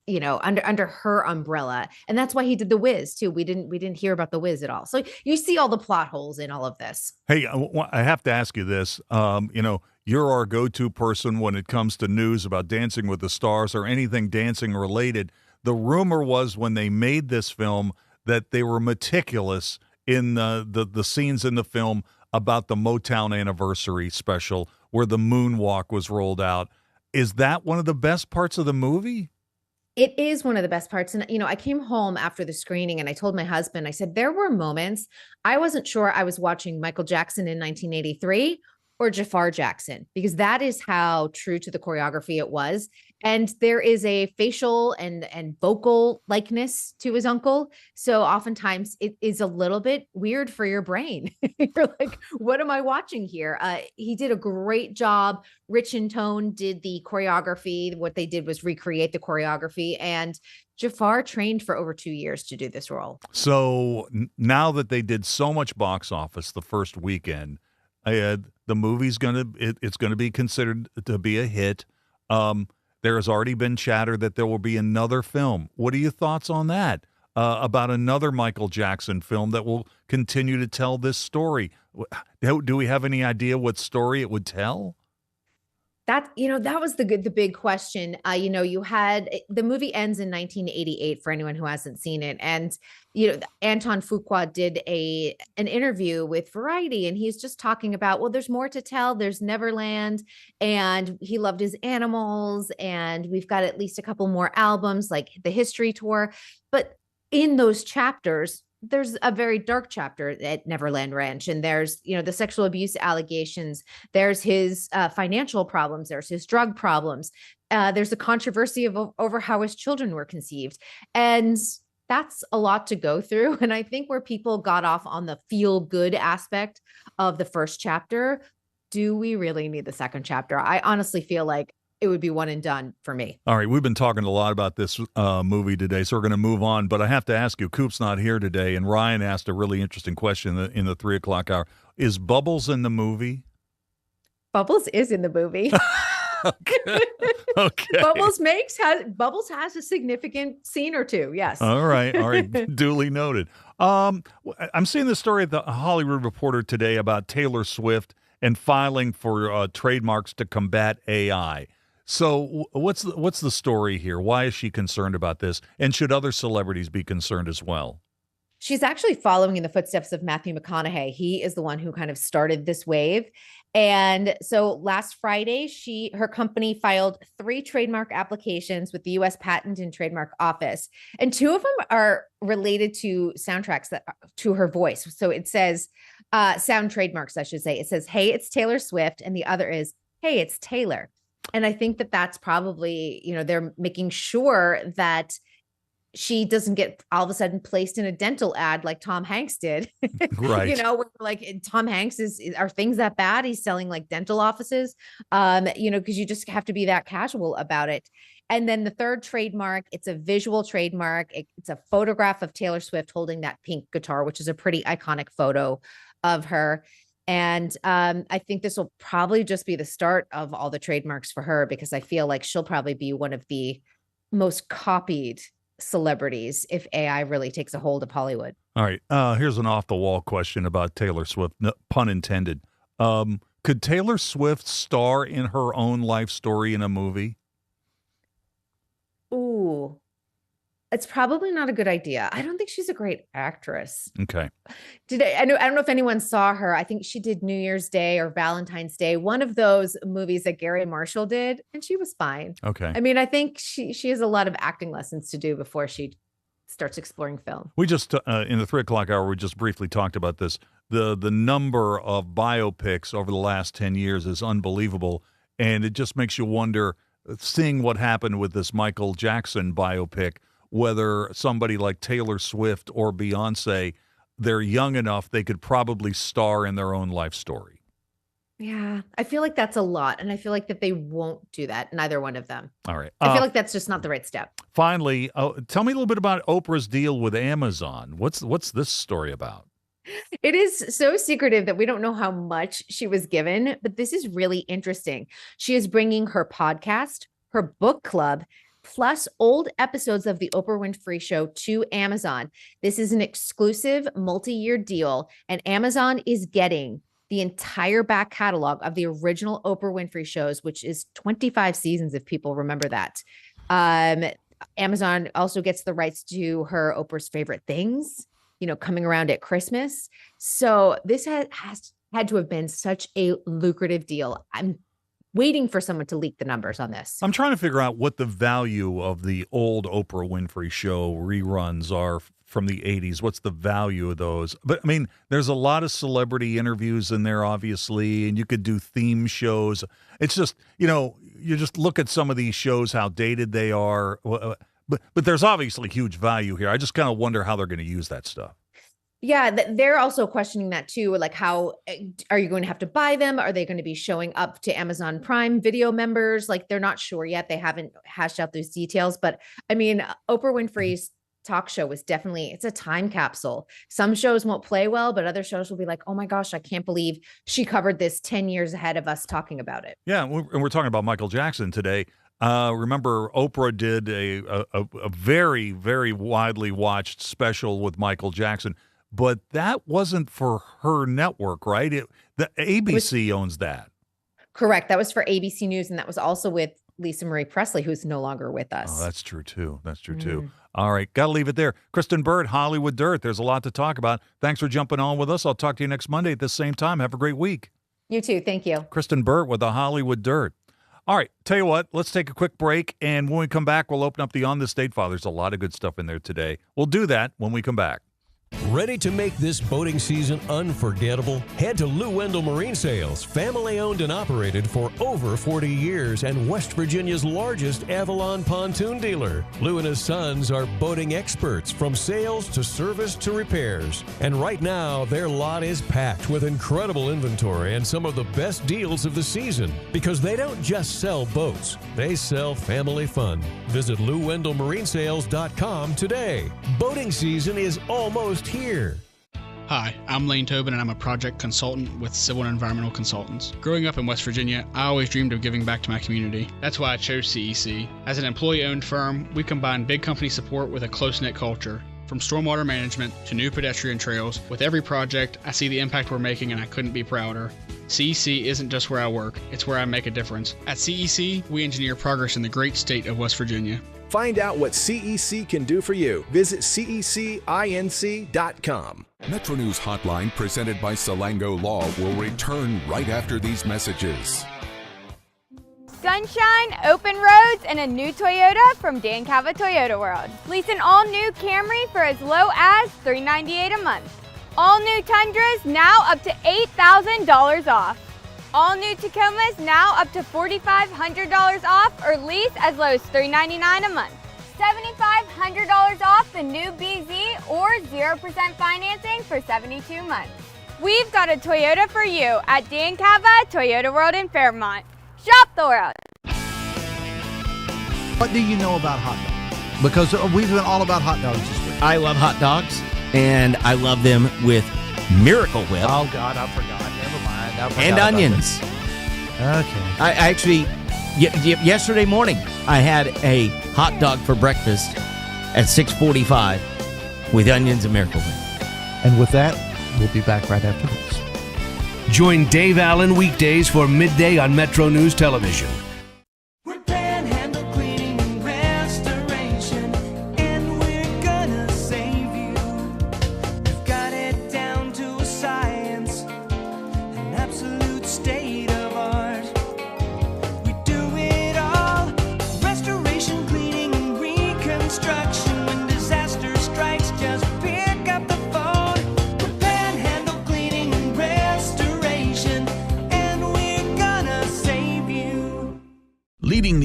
under her umbrella. And that's why he did The Wiz too. We didn't hear about The Wiz at all. So you see all the plot holes in all of this. Hey, I have to ask you this. You're our go-to person when it comes to news about Dancing with the Stars or anything dancing related. The rumor was when they made this film that they were meticulous in the scenes in the film about the Motown anniversary special where the moonwalk was rolled out. Is that one of the best parts of the movie? It is one of the best parts. And, I came home after the screening and I told my husband, I said, there were moments I wasn't sure I was watching Michael Jackson in 1983 or Jafar Jackson, because that is how true to the choreography it was. And there is a facial and vocal likeness to his uncle. So oftentimes it is a little bit weird for your brain. You're like, what am I watching here? He did a great job. Rich and Tone did the choreography. What they did was recreate the choreography. And Jafar trained for over 2 years to do this role. So now that they did so much box office the first weekend, the movie's it's gonna be considered to be a hit. There has already been chatter that there will be another film. What are your thoughts on that? About another Michael Jackson film that will continue to tell this story? Do we have any idea what story it would tell? That was the big question. You had the movie ends in 1988 for anyone who hasn't seen it. And, Anton Fuqua did an interview with Variety, and he's just talking about, well, there's more to tell. There's Neverland, and he loved his animals. And we've got at least a couple more albums like the History Tour. But in those chapters, there's a very dark chapter at Neverland Ranch, and there's, the sexual abuse allegations. There's his financial problems. There's his drug problems. There's a controversy over how his children were conceived. And that's a lot to go through. And I think where people got off on the feel good aspect of the first chapter, do we really need the second chapter? I honestly feel like it would be one and done for me. All right, we've been talking a lot about this movie today, so we're going to move on. But I have to ask you, Coop's not here today, and Ryan asked a really interesting question in the 3 o'clock hour. Is Bubbles in the movie? Bubbles is in the movie. Okay. Bubbles has a significant scene or two. Yes. All right. Duly noted. I'm seeing the story at the Hollywood Reporter today about Taylor Swift and filing for trademarks to combat AI. So what's the story here? Why is she concerned about this? And should other celebrities be concerned as well? She's actually following in the footsteps of Matthew McConaughey. He is the one who kind of started this wave. And so last Friday, her company filed 3 trademark applications with the U.S. Patent and Trademark Office. And 2 of them are related to soundtracks to her voice. So it says sound trademarks, I should say. It says, hey, it's Taylor Swift. And the other is, hey, it's Taylor. And I think that that's probably, they're making sure that she doesn't get all of a sudden placed in a dental ad like Tom Hanks did. Right. Where like Tom Hanks are things that bad? He's selling like dental offices, because you just have to be that casual about it. And then the third trademark, it's a visual trademark. It's a photograph of Taylor Swift holding that pink guitar, which is a pretty iconic photo of her. And I think this will probably just be the start of all the trademarks for her, because I feel like she'll probably be one of the most copied celebrities if AI really takes a hold of Hollywood. All right. Here's an off-the-wall question about Taylor Swift, no, pun intended. Could Taylor Swift star in her own life story in a movie? Ooh. It's probably not a good idea. I don't think she's a great actress. Okay. I don't know if anyone saw her. I think she did New Year's Day or Valentine's Day, one of those movies that Gary Marshall did, and she was fine. Okay. I mean, I think she has a lot of acting lessons to do before she starts exploring film. We just, in the 3 o'clock hour, we just briefly talked about this. The number of biopics over the last 10 years is unbelievable, and it just makes you wonder, seeing what happened with this Michael Jackson biopic, whether somebody like Taylor Swift or Beyonce, they're young enough they could probably star in their own life story. Yeah, I feel like that's a lot, and I feel like that they won't do that, neither one of them. All right. I feel like that's just not the right step. Finally, tell me a little bit about Oprah's deal with Amazon. What's this story about? It is so secretive that we don't know how much she was given, but this is really interesting. She is bringing her podcast, her book club, plus old episodes of the Oprah Winfrey Show to Amazon. This is an exclusive multi-year deal, and Amazon is getting the entire back catalog of the original Oprah Winfrey shows, which is 25 seasons, if people remember that. Amazon also gets the rights to her Oprah's Favorite Things, coming around at Christmas. So this has had to have been such a lucrative deal. I'm waiting for someone to leak the numbers on this. I'm trying to figure out what the value of the old Oprah Winfrey Show reruns are from the 80s. What's the value of those? But I mean, there's a lot of celebrity interviews in there, obviously, and you could do theme shows. It's just, you just look at some of these shows, how dated they are. But there's obviously huge value here. I just kind of wonder how they're going to use that stuff. Yeah, they're also questioning that too. Like, how are you going to have to buy them? Are they going to be showing up to Amazon Prime Video members? Like, they're not sure yet. They haven't hashed out those details. But I mean, Oprah Winfrey's talk show was it's a time capsule. Some shows won't play well, but other shows will be like, oh my gosh, I can't believe she covered this 10 years ahead of us talking about it. Yeah, and we're talking about Michael Jackson today. Remember, Oprah did a very, very widely watched special with Michael Jackson. But that wasn't for her network, right? The ABC owns that. Correct. That was for ABC News, and that was also with Lisa Marie Presley, who's no longer with us. Oh, that's true, too. Too. All right. Got to leave it there. Kristyn Burtt, Hollywood Dirt. There's a lot to talk about. Thanks for jumping on with us. I'll talk to you next Monday at the same time. Have a great week. You too. Thank you. Kristyn Burtt with the Hollywood Dirt. All right. Tell you what, let's take a quick break. And when we come back, we'll open up the On the State File. There's a lot of good stuff in there today. We'll do that when we come back. Ready to make this boating season unforgettable? Head to Lou Wendell Marine Sales, family owned and operated for over 40 years and West Virginia's largest Avalon pontoon dealer. Lou and his sons are boating experts from sales to service to repairs. And right now, their lot is packed with incredible inventory and some of the best deals of the season. Because they don't just sell boats, they sell family fun. Visit LouWendellMarineSales.com today. Boating season is almost here. Hi, I'm Lane Tobin and I'm a project consultant with Civil and Environmental Consultants. Growing up in West Virginia, I always dreamed of giving back to my community. That's why I chose CEC. As an employee-owned firm, we combine big company support with a close-knit culture. From stormwater management to new pedestrian trails, with every project, I see the impact we're making and I couldn't be prouder. CEC isn't just where I work, it's where I make a difference. At CEC, we engineer progress in the great state of West Virginia. Find out what CEC can do for you. Visit cecinc.com. Metro News Hotline, presented by Salango Law, will return right after these messages. Sunshine, open roads, and a new Toyota from Dan Cava Toyota World. Lease an all-new Camry for as low as $398 a month. All new Tundras now up to $8,000 off. All new Tacomas now up to $4,500 off, or lease as low as $399 a month. $7,500 off the new BZ or 0% financing for 72 months. We've got a Toyota for you at Dan Cava Toyota World in Fairmont. Shop the world. What do you know about hot dogs? Because we've been all about hot dogs this week. I love hot dogs, and I love them with Miracle Whip. Oh, God, I forgot. Never mind. And onions. Okay. I actually, yesterday morning, I had a hot dog for breakfast at 6:45 with onions and Miracle Whip. And with that, we'll be back right after this. Join Dave Allen weekdays for midday on Metro News Television. We're Panhandle Cleaning and Restoration, and we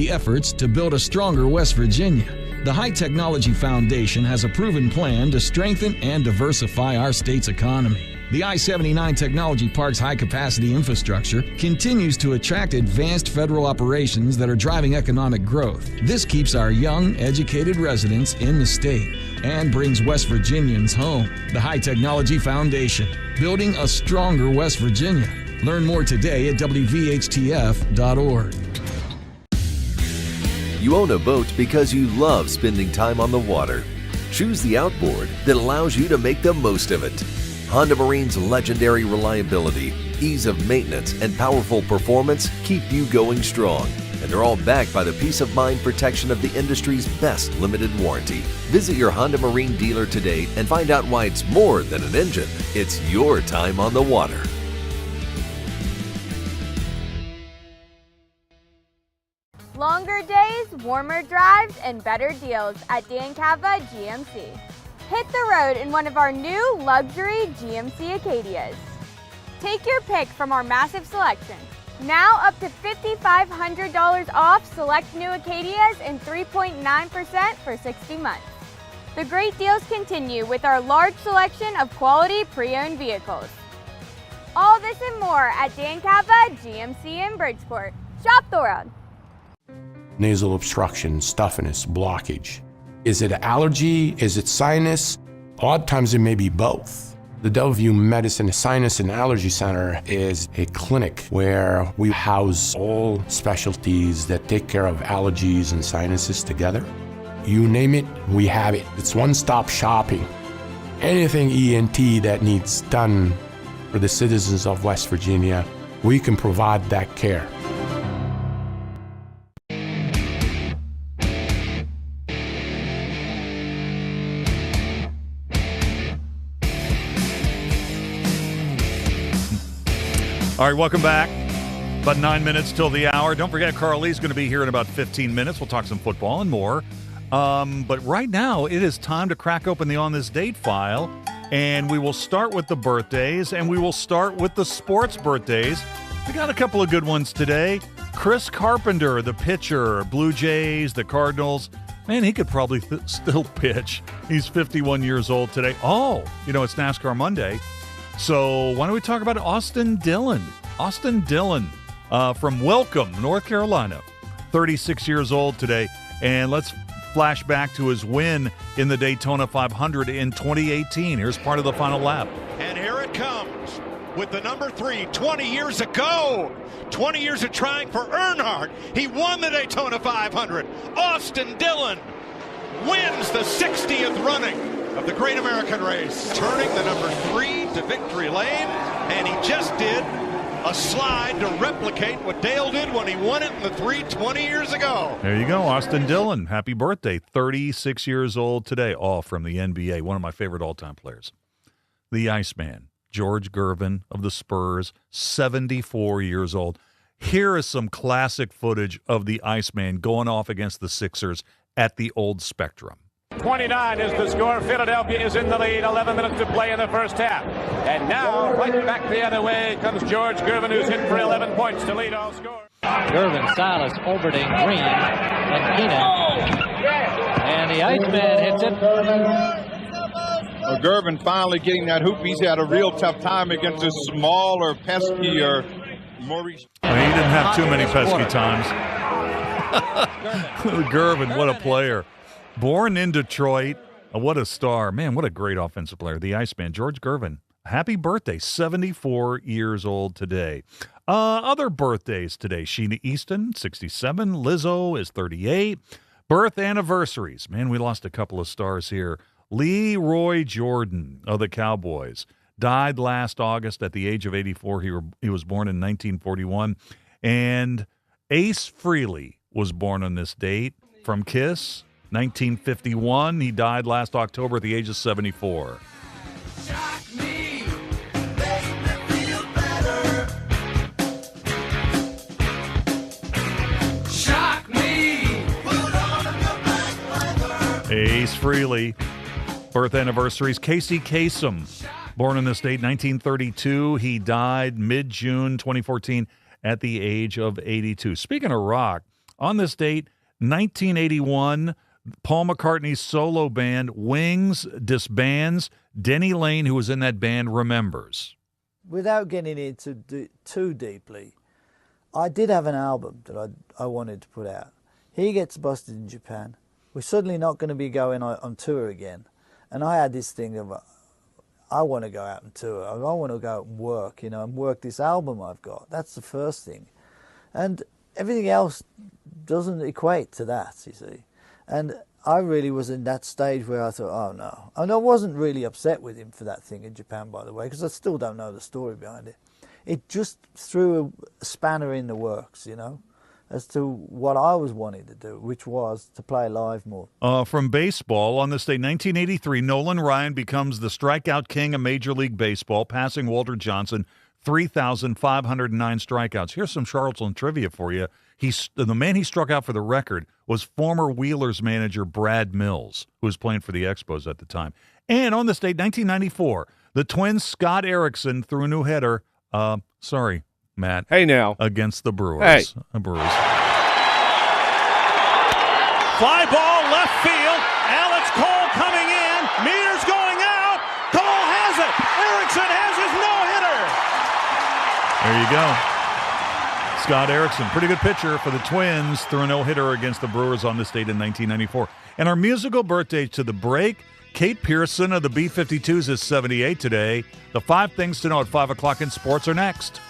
the efforts to build a stronger West Virginia, the High Technology Foundation has a proven plan to strengthen and diversify our state's economy. The I-79 Technology Park's high-capacity infrastructure continues to attract advanced federal operations that are driving economic growth. This keeps our young, educated residents in the state and brings West Virginians home. The High Technology Foundation, building a stronger West Virginia. Learn more today at WVHTF.org. You own a boat because you love spending time on the water. Choose the outboard that allows you to make the most of it. Honda Marine's legendary reliability, ease of maintenance, and powerful performance keep you going strong. And they're all backed by the peace of mind protection of the industry's best limited warranty. Visit your Honda Marine dealer today and find out why it's more than an engine. It's your time on the water. Longer days, warmer drives, and better deals at Dan Cava GMC. Hit the road in one of our new luxury GMC Acadias. Take your pick from our massive selection. Now up to $5,500 off select new Acadias and 3.9% for 60 months. The great deals continue with our large selection of quality pre-owned vehicles. All this and more at Dan Cava GMC in Bridgeport. Shop the world. Nasal obstruction, stuffiness, blockage. Is it allergy? Is it sinus? A lot of times it may be both. The Delview Medicine Sinus and Allergy Center is a clinic where we house all specialties that take care of allergies and sinuses together. You name it, we have it. It's one-stop shopping. Anything ENT that needs done for the citizens of West Virginia, we can provide that care. All right, welcome back. About 9 minutes till the hour. Don't forget, Carl Lee's going to be here in about 15 minutes. We'll talk some football and more. But right now, it is time to crack open the On This Date file, and we will start with the birthdays, and we will start with the sports birthdays. We got a couple of good ones today. Chris Carpenter, the pitcher, Blue Jays, the Cardinals. Man, he could probably still pitch. He's 51 years old today. Oh, it's NASCAR Monday. So why don't we talk about Austin Dillon? Austin Dillon from Welcome, North Carolina, 36 years old today. And let's flash back to his win in the Daytona 500 in 2018. Here's part of the final lap. And here it comes with the number 3, 20 years ago. 20 years of trying for Earnhardt. He won the Daytona 500. Austin Dillon wins the 60th running of the Great American Race, turning the number 3 to victory lane, and he just did a slide to replicate what Dale did when he won it in the 3 20 years ago. There you go, Austin Dillon. Happy birthday. 36 years old today, all from the NBA. One of my favorite all-time players. The Iceman, George Gervin of the Spurs, 74 years old. Here is some classic footage of the Iceman going off against the Sixers at the old Spectrum. 29 is the score. Philadelphia is in the lead. 11 minutes to play in the first half. And now, right back the other way, comes George Gervin, who's hit for 11 points to lead all score. Gervin, Silas, Oberding, Green, and Keenan. And the Iceman hits it. Well, Gervin finally getting that hoop. He's had a real tough time against a smaller, pesky, or Maurice. Well, he didn't have too many pesky times. Gervin, what a player. Born in Detroit. What a star. Man, what a great offensive player. The Iceman, George Gervin. Happy birthday. 74 years old today. Other birthdays today. Sheena Easton, 67. Lizzo is 38. Birth anniversaries. Man, we lost a couple of stars here. Leroy Jordan of the Cowboys died last August at the age of 84. He was born in 1941. And Ace Frehley was born on this date from Kiss. 1951. He died last October at the age of 74. Ace Frehley. Birth anniversaries. Casey Kasem, born in this date, 1932. He died mid-June 2014 at the age of 82. Speaking of rock, On this date, 1981, Paul McCartney's solo band Wings disbands. Denny Lane, who was in that band, remembers. Without getting into too deeply, I did have an album that I wanted to put out. He gets busted in Japan. We're certainly not going to be going on tour again. And I had this thing of, I want to go out and tour. I want to go out and work, and work this album I've got. That's the first thing. And everything else doesn't equate to that, you see. And I really was in that stage where I thought, oh no. And I wasn't really upset with him for that thing in Japan, by the way, because I still don't know the story behind it. It just threw a spanner in the works, as to what I was wanting to do, which was to play live more. From baseball, on this day, 1983, Nolan Ryan becomes the strikeout king of Major League Baseball, passing Walter Johnson, 3,509 strikeouts. Here's some Charleston trivia for you. The man he struck out for the record was former Wheelers manager Brad Mills, who was playing for the Expos at the time. And on this date, 1994, the Twins' Scott Erickson threw a new header. Sorry, Matt. Hey, now. Against the Brewers. Hey. Brewers. Fly ball left field. Alex Cole coming in. Meters going out. Cole has it. Erickson has his no-hitter. There you go. Scott Erickson, pretty good pitcher for the Twins, threw a no-hitter against the Brewers on this date in 1994. And our musical birthdays to the break, Kate Pearson of the B-52s is 78 today. The 5 things to know at 5 o'clock in sports are next.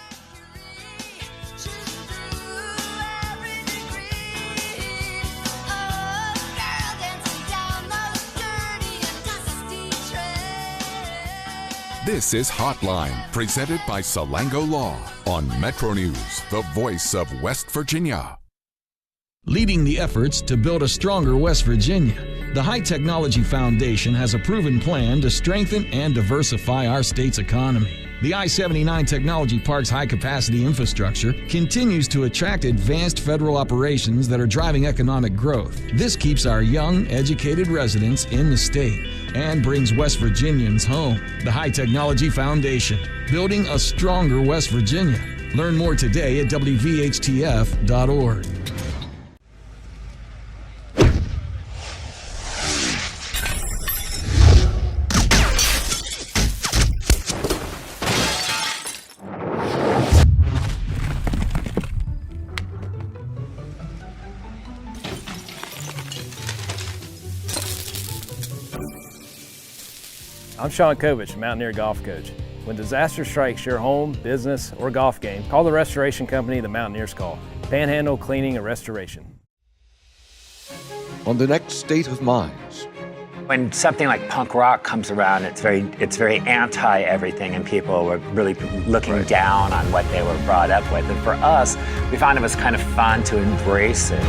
This is Hotline, presented by Salango Law on Metro News, the voice of West Virginia. Leading the efforts to build a stronger West Virginia, the High Technology Foundation has a proven plan to strengthen and diversify our state's economy. The I-79 Technology Park's high-capacity infrastructure continues to attract advanced federal operations that are driving economic growth. This keeps our young, educated residents in the state and brings West Virginians home. The High Technology Foundation, building a stronger West Virginia. Learn more today at WVHTF.org. I'm Sean Kovich, Mountaineer Golf Coach. When disaster strikes your home, business, or golf game, call the restoration company the Mountaineers call. Panhandle Cleaning and Restoration. On the next State of Minds. When something like punk rock comes around, it's very anti everything, and people were really looking down on what they were brought up with. And for us, we found it was kind of fun to embrace it.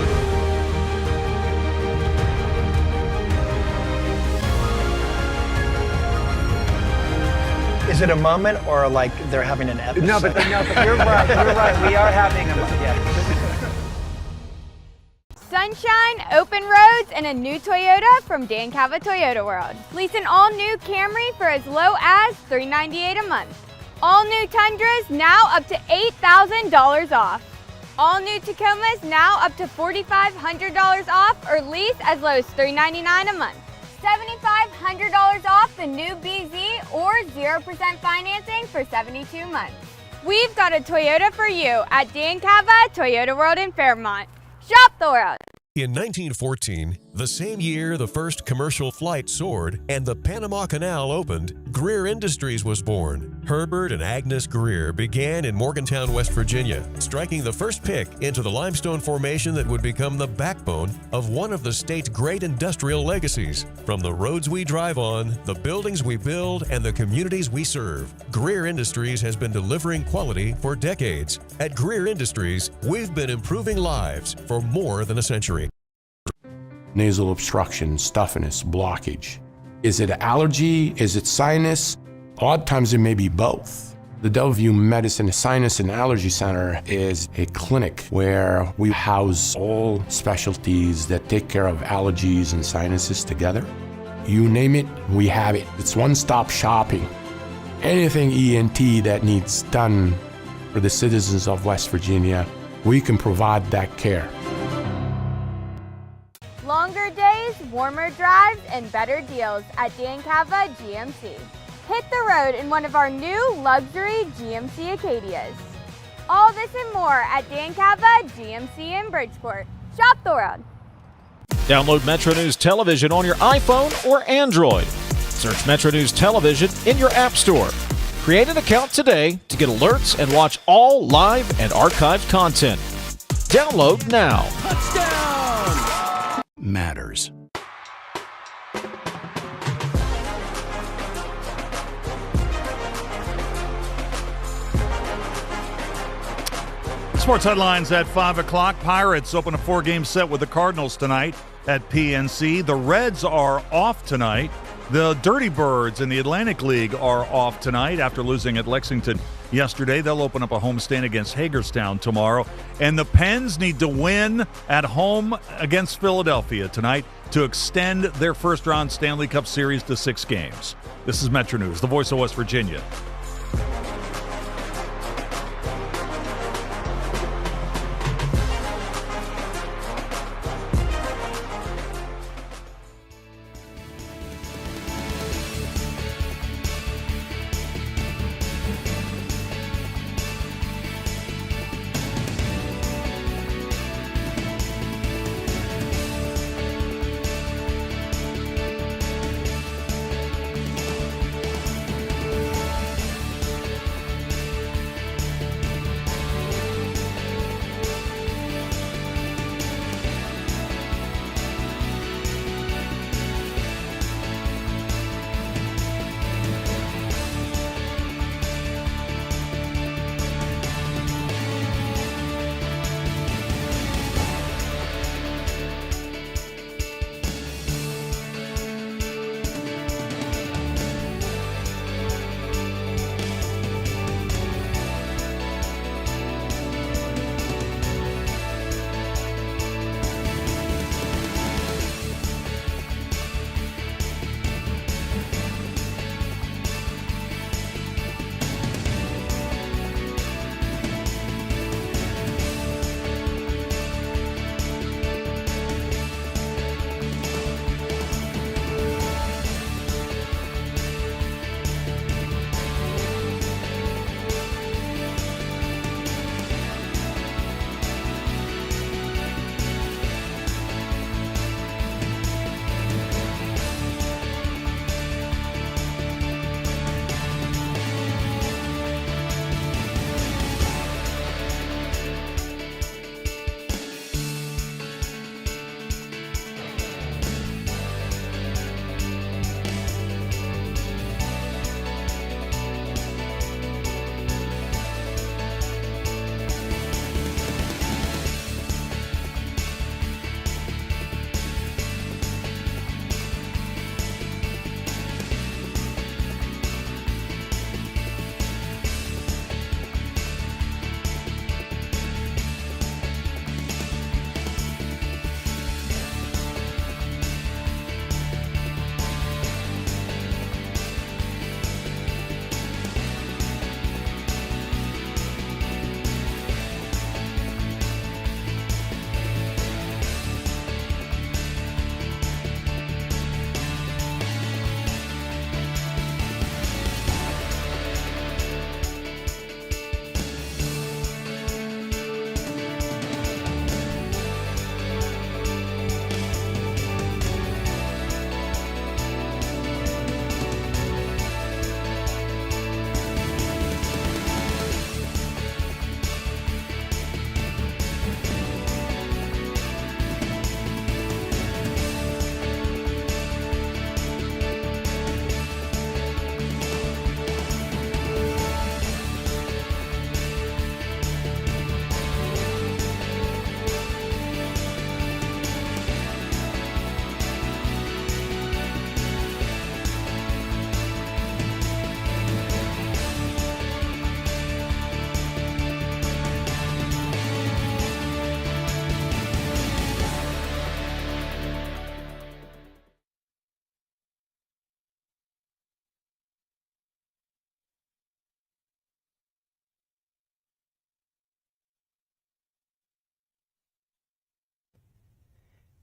Is it a moment or like they're having an episode? No, but you're right. You're right. We are having a moment. Yeah. Sunshine, open roads, and a new Toyota from Dan Cava Toyota World. Lease an all-new Camry for as low as $398 a month. All new Tundras now up to $8,000 off. All new Tacomas now up to $4,500 off, or lease as low as $399 a month. $7,500 off the new BZ or 0% financing for 72 months. We've got a Toyota for you at Dan Cava Toyota World in Fairmont. Shop the world. In 1914, the same year the first commercial flight soared and the Panama Canal opened, Greer Industries was born. Herbert and Agnes Greer began in Morgantown, West Virginia, striking the first pick into the limestone formation that would become the backbone of one of the state's great industrial legacies. From the roads we drive on, the buildings we build, and the communities we serve, Greer Industries has been delivering quality for decades. At Greer Industries, we've been improving lives for more than a century. Nasal obstruction, stuffiness, blockage. Is it allergy? Is it sinus? Odd times it may be both. The Delview Medicine Sinus and Allergy Center is a clinic where we house all specialties that take care of allergies and sinuses together. You name it, we have it. It's one-stop shopping. Anything ENT that needs done for the citizens of West Virginia, we can provide that care. warmer drives, and better deals at Dan Cava GMC. Hit the road in one of our new luxury GMC Acadias. All this and more at Dan Cava GMC in Bridgeport. Shop the world. Download Metro News Television on your iPhone or Android. Search Metro News Television in your app store. Create an account today to get alerts and watch all live and archived content. Download now. Touchdown! Matters. Sports headlines at 5 o'clock. Pirates open a 4-game set with the Cardinals tonight at PNC. The Reds are off tonight. The Dirty Birds in the Atlantic League are off tonight after losing at Lexington yesterday. They'll open up a homestand against Hagerstown tomorrow. And the Pens need to win at home against Philadelphia tonight to extend their first-round Stanley Cup series to 6 games. This is Metro News, the voice of West Virginia.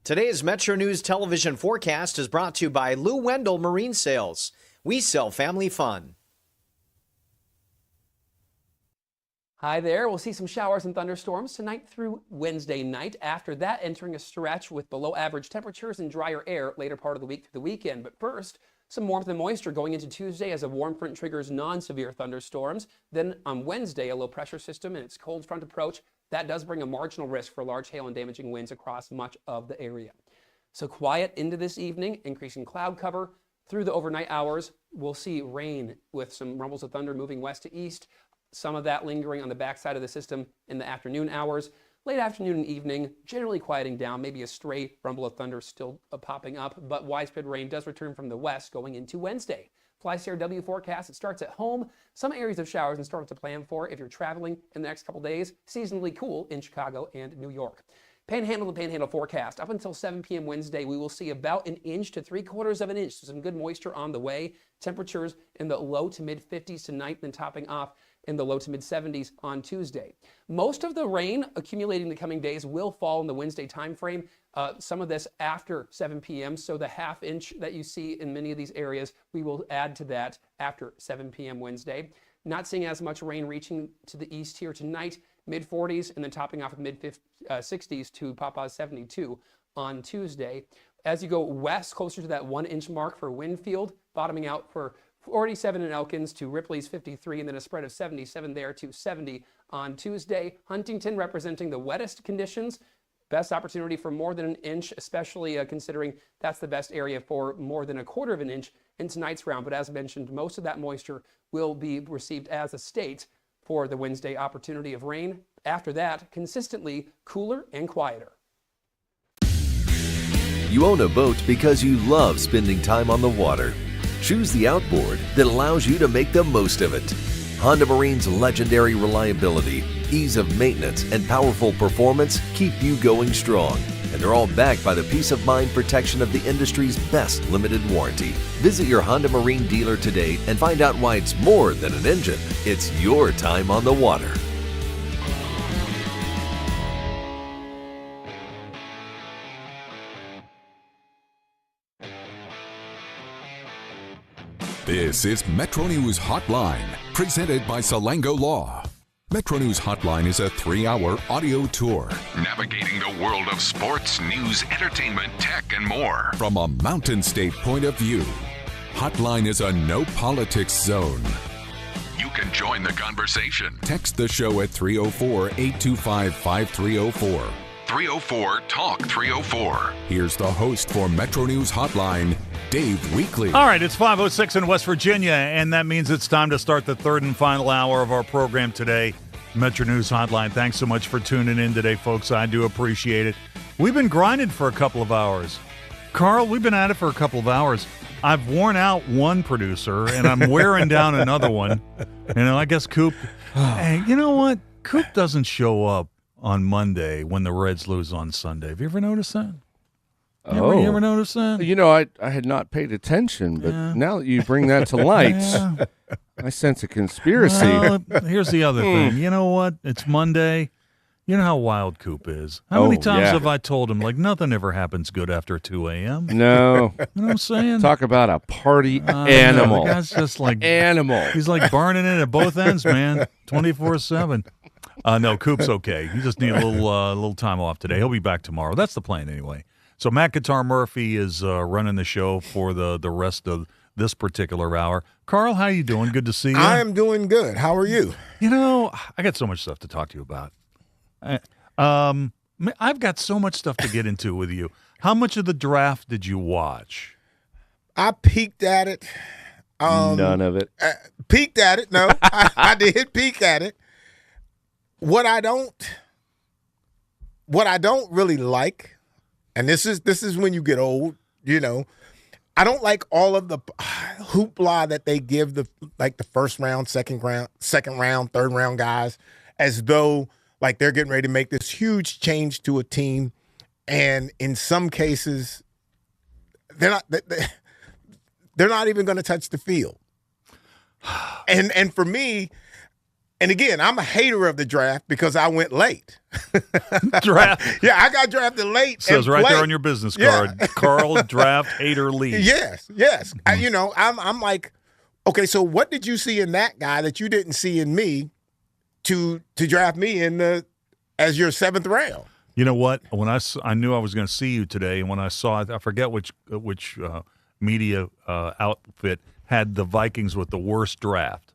Today's Metro News television forecast is brought to you by Lou Wendell Marine Sales. We sell family fun. Hi there. We'll see some showers and thunderstorms tonight through Wednesday night. After that, entering a stretch with below average temperatures and drier air later part of the week through the weekend. But first, some warmth and moisture going into Tuesday as a warm front triggers non-severe thunderstorms. Then on Wednesday, a low pressure system and its cold front approach. That does bring a marginal risk for large hail and damaging winds across much of the area. So quiet into this evening, increasing cloud cover. Through the overnight hours, we'll see rain with some rumbles of thunder moving west to east. Some of that lingering on the backside of the system in the afternoon hours. Late afternoon and evening, generally quieting down, maybe a stray rumble of thunder still popping up, but widespread rain does return from the west going into Wednesday. FlyCRW forecast, it starts at home. Some areas of showers and storms to plan for if you're traveling in the next couple days. Seasonally cool in Chicago and New York. Panhandle to Panhandle forecast. Up until 7 p.m. Wednesday, we will see about 1 inch to 3/4 of an inch. So some good moisture on the way. Temperatures in the low to mid 50s tonight, then topping off in the low to mid 70s on Tuesday. Most of the rain accumulating the coming days will fall in the Wednesday time frame. Some of this after 7 p.m. So the 1/2 inch that you see in many of these areas, we will add to that after 7 p.m. Wednesday. Not seeing as much rain reaching to the east here tonight, mid 40s, and then topping off at mid 60s to Papa's 72 on Tuesday. As you go west, closer to that 1 inch mark for Winfield, bottoming out for 47 in Elkins to Ripley's 53, and then a spread of 77 there to 70 on Tuesday. Huntington representing the wettest conditions. Best opportunity for more than 1 inch, especially considering that's the best area for more than 1/4 of an inch in tonight's round. But as mentioned, most of that moisture will be received as a state for the Wednesday opportunity of rain. After that, consistently cooler and quieter. You own a boat because you love spending time on the water. Choose the outboard that allows you to make the most of it. Honda Marine's legendary reliability, ease of maintenance, and powerful performance keep you going strong. And they're all backed by the peace of mind protection of the industry's best limited warranty. Visit your Honda Marine dealer today and find out why it's more than an engine. It's your time on the water. This is Metro News Hotline, presented by Salango Law. Metro News Hotline is a 3-hour audio tour, navigating the world of sports, news, entertainment, tech, and more from a Mountain State point of view. Hotline is a no politics zone. You can join the conversation. Text the show at 304-825-5304. 304-TALK-304. Here's the host for Metro News Hotline, Dave Weekley. All right, it's 5:06 in West Virginia, and that means it's time to start the third and final hour of our program today, Metro News Hotline. Thanks so much for tuning in today, folks. I do appreciate it. We've been grinding for a couple of hours. Carl, we've been at it for a couple of hours. I've worn out one producer, and I'm wearing down another one. I guess Coop, hey, you know what? Coop doesn't show up on Monday when the Reds lose on Sunday. Have you ever noticed that? You ever notice that? You know, I had not paid attention, but now that you bring that to light, I sense a conspiracy. Well, here's the other thing. You know what? It's Monday. You know how wild Coop is. How many times have I told him, like, nothing ever happens good after 2 a.m.? No. You know what I'm saying? Talk about a party animal. The guy's just like animal. He's like burning it at both ends, man, 24/7. No, Coop's okay. He just need a little time off today. He'll be back tomorrow. That's the plan anyway. So Matt Guitar Murphy is running the show for the rest of this particular hour. Carl, how you doing? Good to see you. I am doing good. How are you? You know, I got so much stuff to talk to you about. I've got so much stuff to get into with you. How much of the draft did you watch? I peeked at it. None of it. Peeked at it. No, I did peek at it. What I don't really like, and this is when you get old, you know, I don't like all of the hoopla that they give the first round, second round, third round guys, as though like they're getting ready to make this huge change to a team, and in some cases, they're not even going to touch the field. And for me, And again, I'm a hater of the draft because I went late. Draft. Yeah, I got drafted late. Says right there on your business card, Yeah. Carl, draft, hater, lead. Yes. I'm like, okay, so what did you see in that guy that you didn't see in me to draft me as your 7th round? You know what? When I knew I was going to see you today, and when I saw it, I forget which media outfit had the Vikings with the worst draft.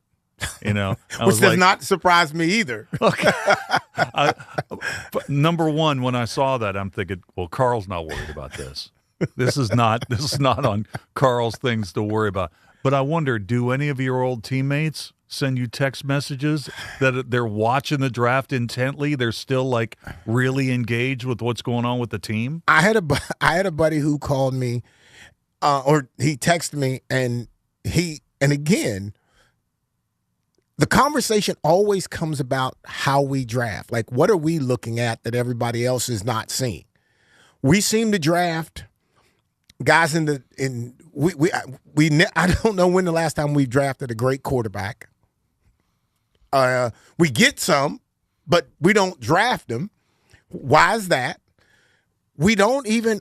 You know, Which does not surprise me either. Okay. Number one, when I saw that, I'm thinking, well, Carl's not worried about this. This is not on Carl's things to worry about. But I wonder, do any of your old teammates send you text messages that they're watching the draft intently? They're still like really engaged with what's going on with the team? I had a buddy who called me, or he texted me, and again, the conversation always comes about how we draft. Like, what are we looking at that everybody else is not seeing? We seem to draft guys I don't know when the last time we drafted a great quarterback. We get some, but we don't draft them. Why is that? I don't even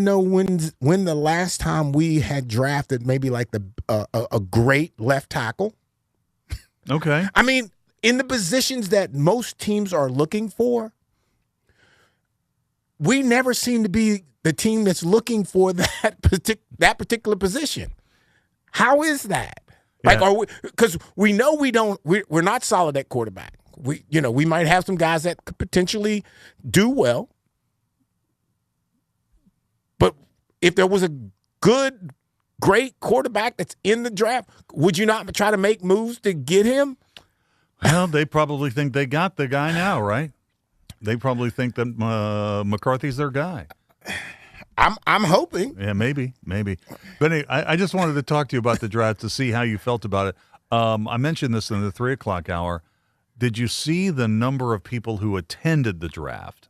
know when the last time we had drafted maybe like a great left tackle. Okay. I mean, in the positions that most teams are looking for, we never seem to be the team that's looking for that particular position. How is that? Yeah. Like, are we? Because we know we're not solid at quarterback. We might have some guys that could potentially do well, but if there was a great quarterback that's in the draft, would you not try to make moves to get him? Well, they probably think they got the guy now, right? They probably think that McCarthy's their guy. I'm hoping. Yeah, maybe. But anyway, I just wanted to talk to you about the draft to see how you felt about it. I mentioned this in the 3 o'clock hour. Did you see the number of people who attended the draft?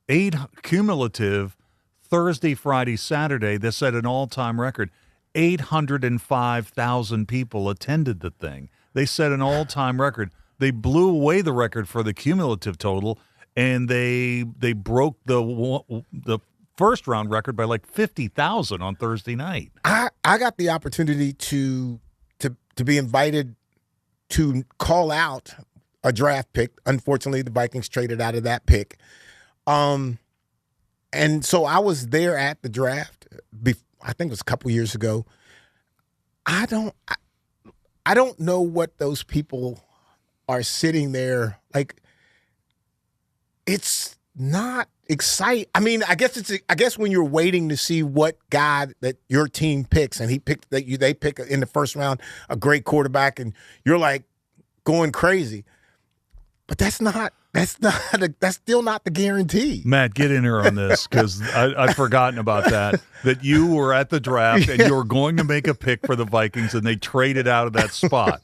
8 cumulative Thursday, Friday, Saturday. They set an all-time record. 805,000 people attended the thing. They set an all-time record. They blew away the record for the cumulative total, and they broke the first round record by like 50,000 on Thursday night. I got the opportunity to be invited to call out a draft pick. Unfortunately, the Vikings traded out of that pick. And so I was there at the draft. I think it was a couple years ago. I don't know what those people are sitting there like. It's not exciting. I mean, I guess when you're waiting to see what guy that your team picks, and they pick in the first round a great quarterback, and you're like going crazy. But that's still not the guarantee. Matt, get in here on this because I've forgotten about that. That you were at the draft and you were going to make a pick for the Vikings, and they traded out of that spot.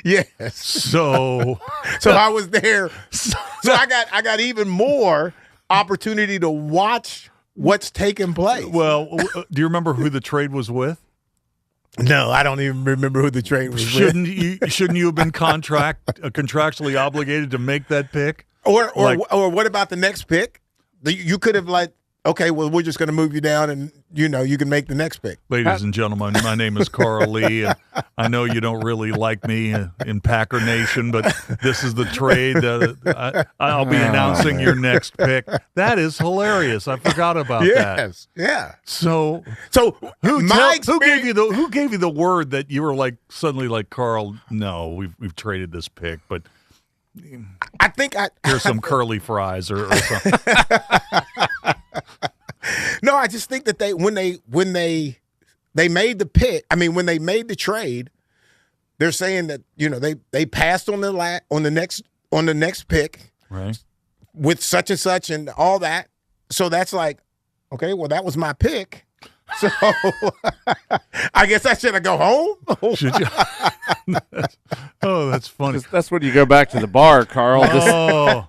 Yes. So I was there. So I got even more opportunity to watch what's taking place. Well, do you remember who the trade was with? No, I don't even remember who the trade was Shouldn't you have been contractually obligated to make that pick? Or what about the next pick? You could have okay, well, we're just going to move you down, and you can make the next pick. Ladies and gentlemen, my name is Carl Lee. And I know you don't really like me in Packer Nation, but this is the trade. I'll be announcing your next pick. That is hilarious. I forgot about that. Yes, yeah. So who gave you the word that you were like suddenly like, Carl? No, we've traded this pick, but I think here's some curly fries or something. No, I just think that when they made the pick, I mean, when they made the trade, they're saying that they passed on the next pick, right, with such and such and all that. So that's like, okay, well, that was my pick. So I guess I should go home. Should you? Oh, Oh, that's funny. That's when you go back to the bar, Carl. Just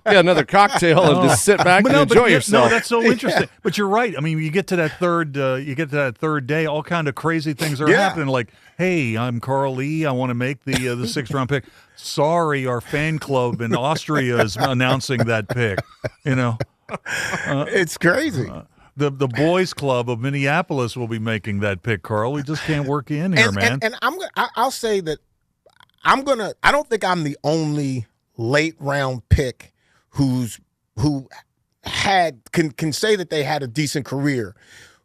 get another cocktail and just sit back and enjoy yourself. No, that's so interesting. But you're right. I mean, you get to that third day, all kind of crazy things are happening. Like, hey, I'm Carl Lee. I want to make the 6th round pick. Sorry, our fan club in Austria is announcing that pick. It's crazy. The boys club of Minneapolis will be making that pick, Carl. We just can't work you in here, man. And I'll say that I don't think I'm the only late round pick who can say that they had a decent career.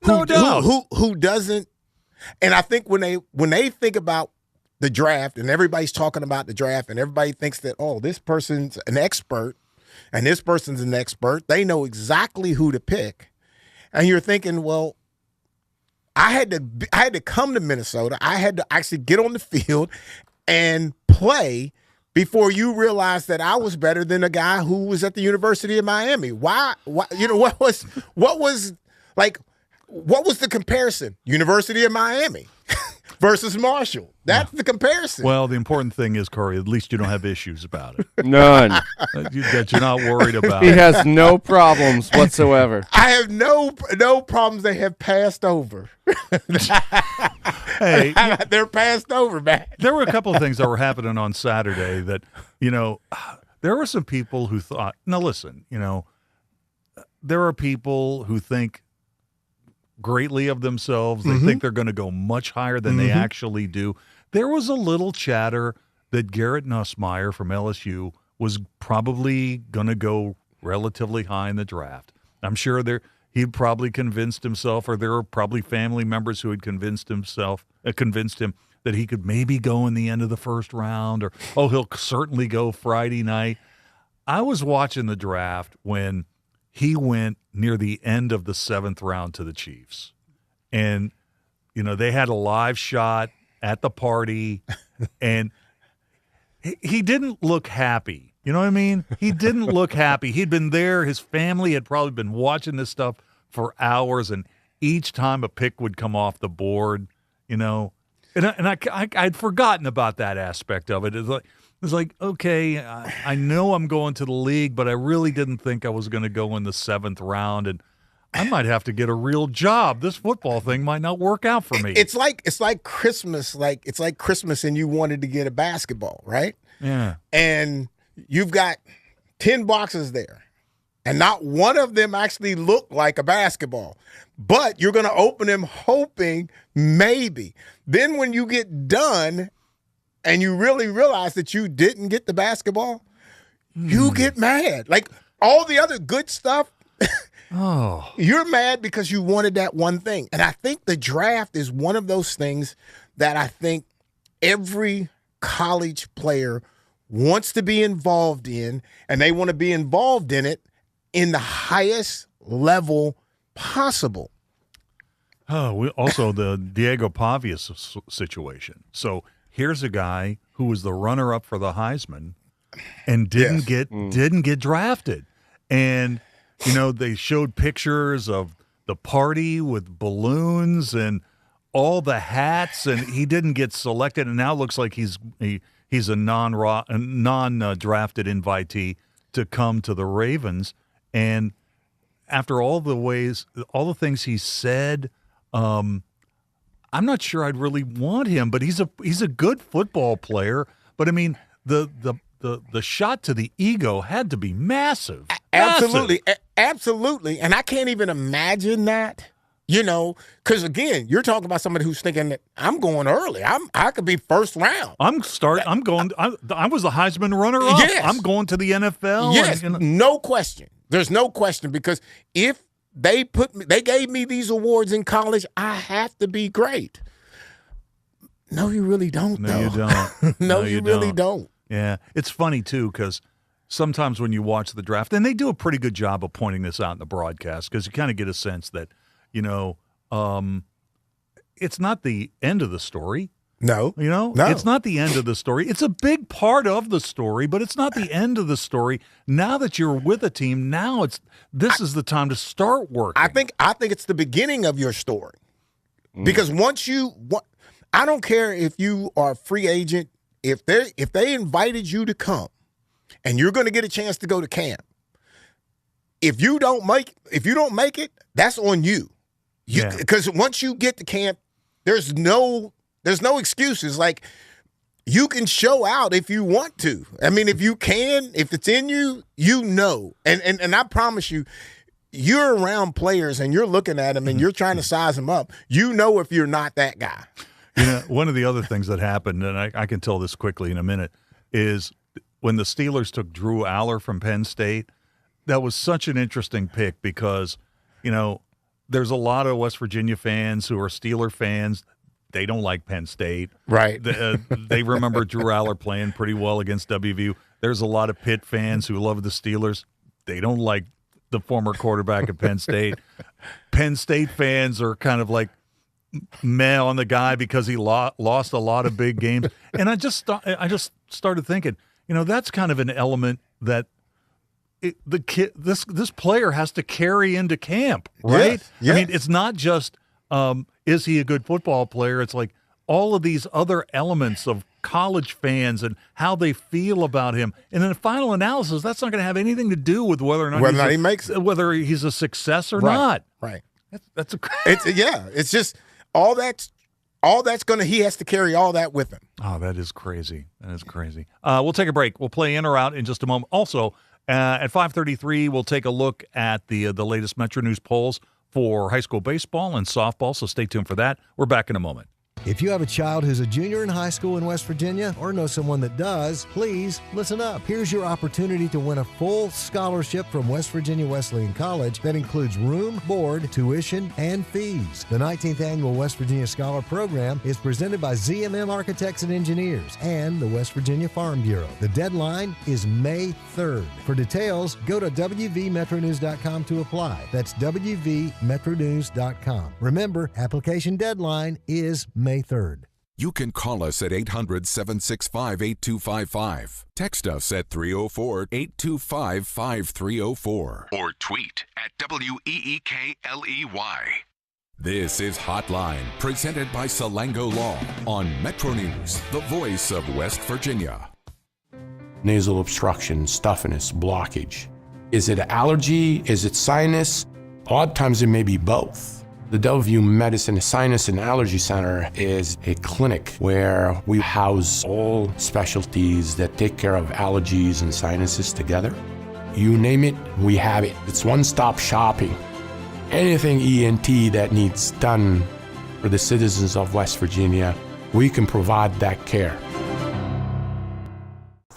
No doubt. Who doesn't? And I think when they think about the draft and everybody's talking about the draft and everybody thinks that, oh, this person's an expert and this person's an expert, they know exactly who to pick. And you're thinking, well, I had to come to Minnesota. I had to actually get on the field and play before you realized that I was better than a guy who was at the University of Miami. Why what was the comparison? University of Miami versus Marshall. That's the comparison. Well, the important thing is, Corey, at least you don't have issues about it. None. That you're not worried about. He has no problems whatsoever. I have no problems. They have passed over. Hey, they're passed over, man. There were a couple of things that were happening on Saturday that, there were some people who thought, now listen, there are people who think greatly of themselves. They think they're going to go much higher than they actually do. There was a little chatter that Garrett Nussmeier from LSU was probably going to go relatively high in the draft. I'm sure he probably convinced himself, or there were probably family members who had convinced him that he could maybe go in the end of the first round, or, he'll certainly go Friday night. I was watching the draft when he went near the end of the 7th round to the Chiefs. And, they had a live shot at the party, and he didn't look happy. You know what I mean? He didn't look happy. He'd been there. His family had probably been watching this stuff for hours, and each time a pick would come off the board, and I'd forgotten about that aspect of it. It was like, okay, I know I'm going to the league, but I really didn't think I was going to go in the 7th round, and I might have to get a real job. This football thing might not work out for me. It's like Christmas, it's like Christmas, and you wanted to get a basketball, right? Yeah. And you've got 10 boxes there, and not one of them actually look like a basketball. But you're going to open them hoping maybe. Then when you get done and you really realize that you didn't get the basketball, you get mad. Like all the other good stuff, you're mad because you wanted that one thing. And I think the draft is one of those things that I think every college player wants to be involved in, and they want to be involved in it in the highest level possible. Also the Diego Pavia situation. So here's a guy who was the runner-up for the Heisman and didn't get drafted. And, they showed pictures of the party with balloons and all the hats, and he didn't get selected. And now it looks like he's a non-drafted invitee to come to the Ravens. And after all the things he said, I'm not sure I'd really want him, but he's a good football player. But I mean, the shot to the ego had to be massive. Absolutely. And I can't even imagine that, because again, you're talking about somebody who's thinking that I'm going early. I could be first round. I was the Heisman runner-up. Yes. I'm going to the NFL. Yes, no question. There's no question, because if they gave me these awards in college, I have to be great. No, you really don't. No, you don't. No, you really don't. Yeah, it's funny too, because sometimes when you watch the draft, and they do a pretty good job of pointing this out in the broadcast, because you kind of get a sense that it's not the end of the story. No. It's not the end of the story. It's a big part of the story, but it's not the end of the story. Now that you're with a team, this is the time to start working. I think it's the beginning of your story. Because I don't care if you are a free agent if they invited you to come and you're going to get a chance to go to camp, if you don't make it, that's on you. Because once you get to camp, there's no excuses. Like, you can show out if you want to. I mean, if you can, if it's in you, and I promise you, you're around players and you're looking at them and you're trying to size them up. You know if you're not that guy. One of the other things that happened, and I can tell this quickly in a minute, is when the Steelers took Drew Aller from Penn State. That was such an interesting pick because, there's a lot of West Virginia fans who are Steeler fans. They don't like Penn State. Right. They remember Drew Aller playing pretty well against WVU. There's a lot of Pitt fans who love the Steelers. They don't like the former quarterback at Penn State. Penn State fans are kind of like meh on the guy because he lost a lot of big games. And I just started thinking, that's kind of an element that this player has to carry into camp, right? Yes. I mean, it's not just is he a good football player? It's like all of these other elements of college fans and how they feel about him. And in the final analysis, that's not going to have anything to do with whether or not he makes it, whether he's a success or right. not. Right. That's it's just all that's going to, he has to carry all that with him. Oh, that is crazy. That is crazy. We'll take a break. We'll play in or out in just a moment. Also, at 5:33, we'll take a look at the latest Metro News polls for high school baseball and softball, so stay tuned for that. We're back in a moment. If you have a child who's a junior in high school in West Virginia or know someone that does, please listen up. Here's your opportunity to win a full scholarship from West Virginia Wesleyan College that includes room, board, tuition, and fees. The 19th Annual West Virginia Scholar Program is presented by ZMM Architects and Engineers and the West Virginia Farm Bureau. The deadline is May 3rd. For details, go to wvmetronews.com to apply. That's wvmetronews.com. Remember, application deadline is May 3rd. You can call us at 800-765-8255. Text us at 304-825-5304. Or tweet at WEEKLEY. This is Hotline, presented by Salango Law on Metro News, the voice of West Virginia. Nasal obstruction, stuffiness, blockage. Is it allergy? Is it sinus? Odd times it may be both. The Delview Medicine Sinus and Allergy Center is a clinic where we house all specialties that take care of allergies and sinuses together. You name it, we have it. It's one-stop shopping. Anything ENT that needs done for the citizens of West Virginia, we can provide that care.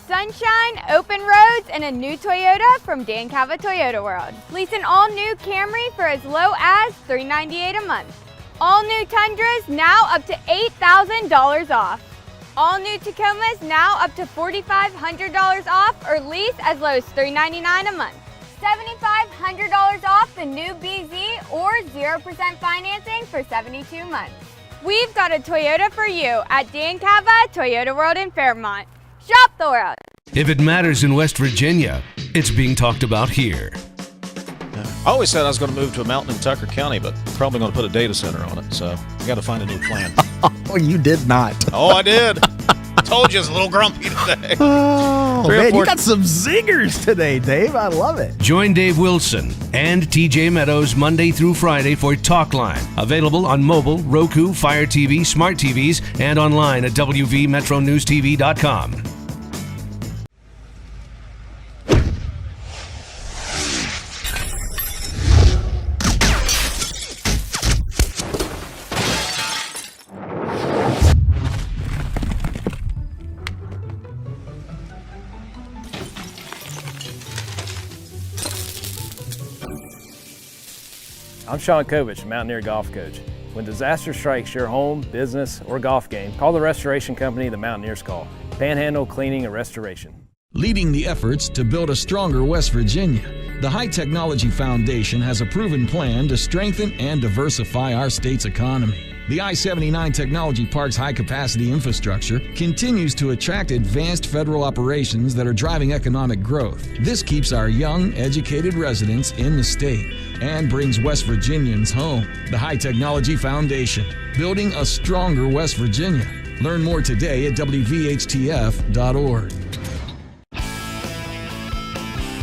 Sunshine, open roads, and a new Toyota from Dan Cava Toyota World. Lease an all-new Camry for as low as $398 a month. All new Tundras now up to $8,000 off. All new Tacomas now up to $4,500 off or lease as low as $399 a month. $7,500 off the new BZ or 0% financing for 72 months. We've got a Toyota for you at Dan Cava Toyota World in Fairmont. Shop the world. If it matters in West Virginia, it's being talked about here. I always said I was going to move to a mountain in Tucker County, but probably going to put a data center on it, so I got to find a new plan. Oh, you did not. Oh, I did. Told you I was a little grumpy today. Oh, man, you got some zingers today, Dave. I love it. Join Dave Wilson and TJ Meadows Monday through Friday for Talkline. Available on mobile, Roku, Fire TV, smart TVs, and online at WVMetroNewsTV.com. I'm Sean Kovich, Mountaineer Golf Coach. When disaster strikes your home, business, or golf game, call the restoration company the Mountaineers call. Panhandle Cleaning and Restoration. Leading the efforts to build a stronger West Virginia, the High Technology Foundation has a proven plan to strengthen and diversify our state's economy. The I-79 Technology Park's high-capacity infrastructure continues to attract advanced federal operations that are driving economic growth. This keeps our young, educated residents in the state and brings West Virginians home. The High Technology Foundation, building a stronger West Virginia. Learn more today at WVHTF.org.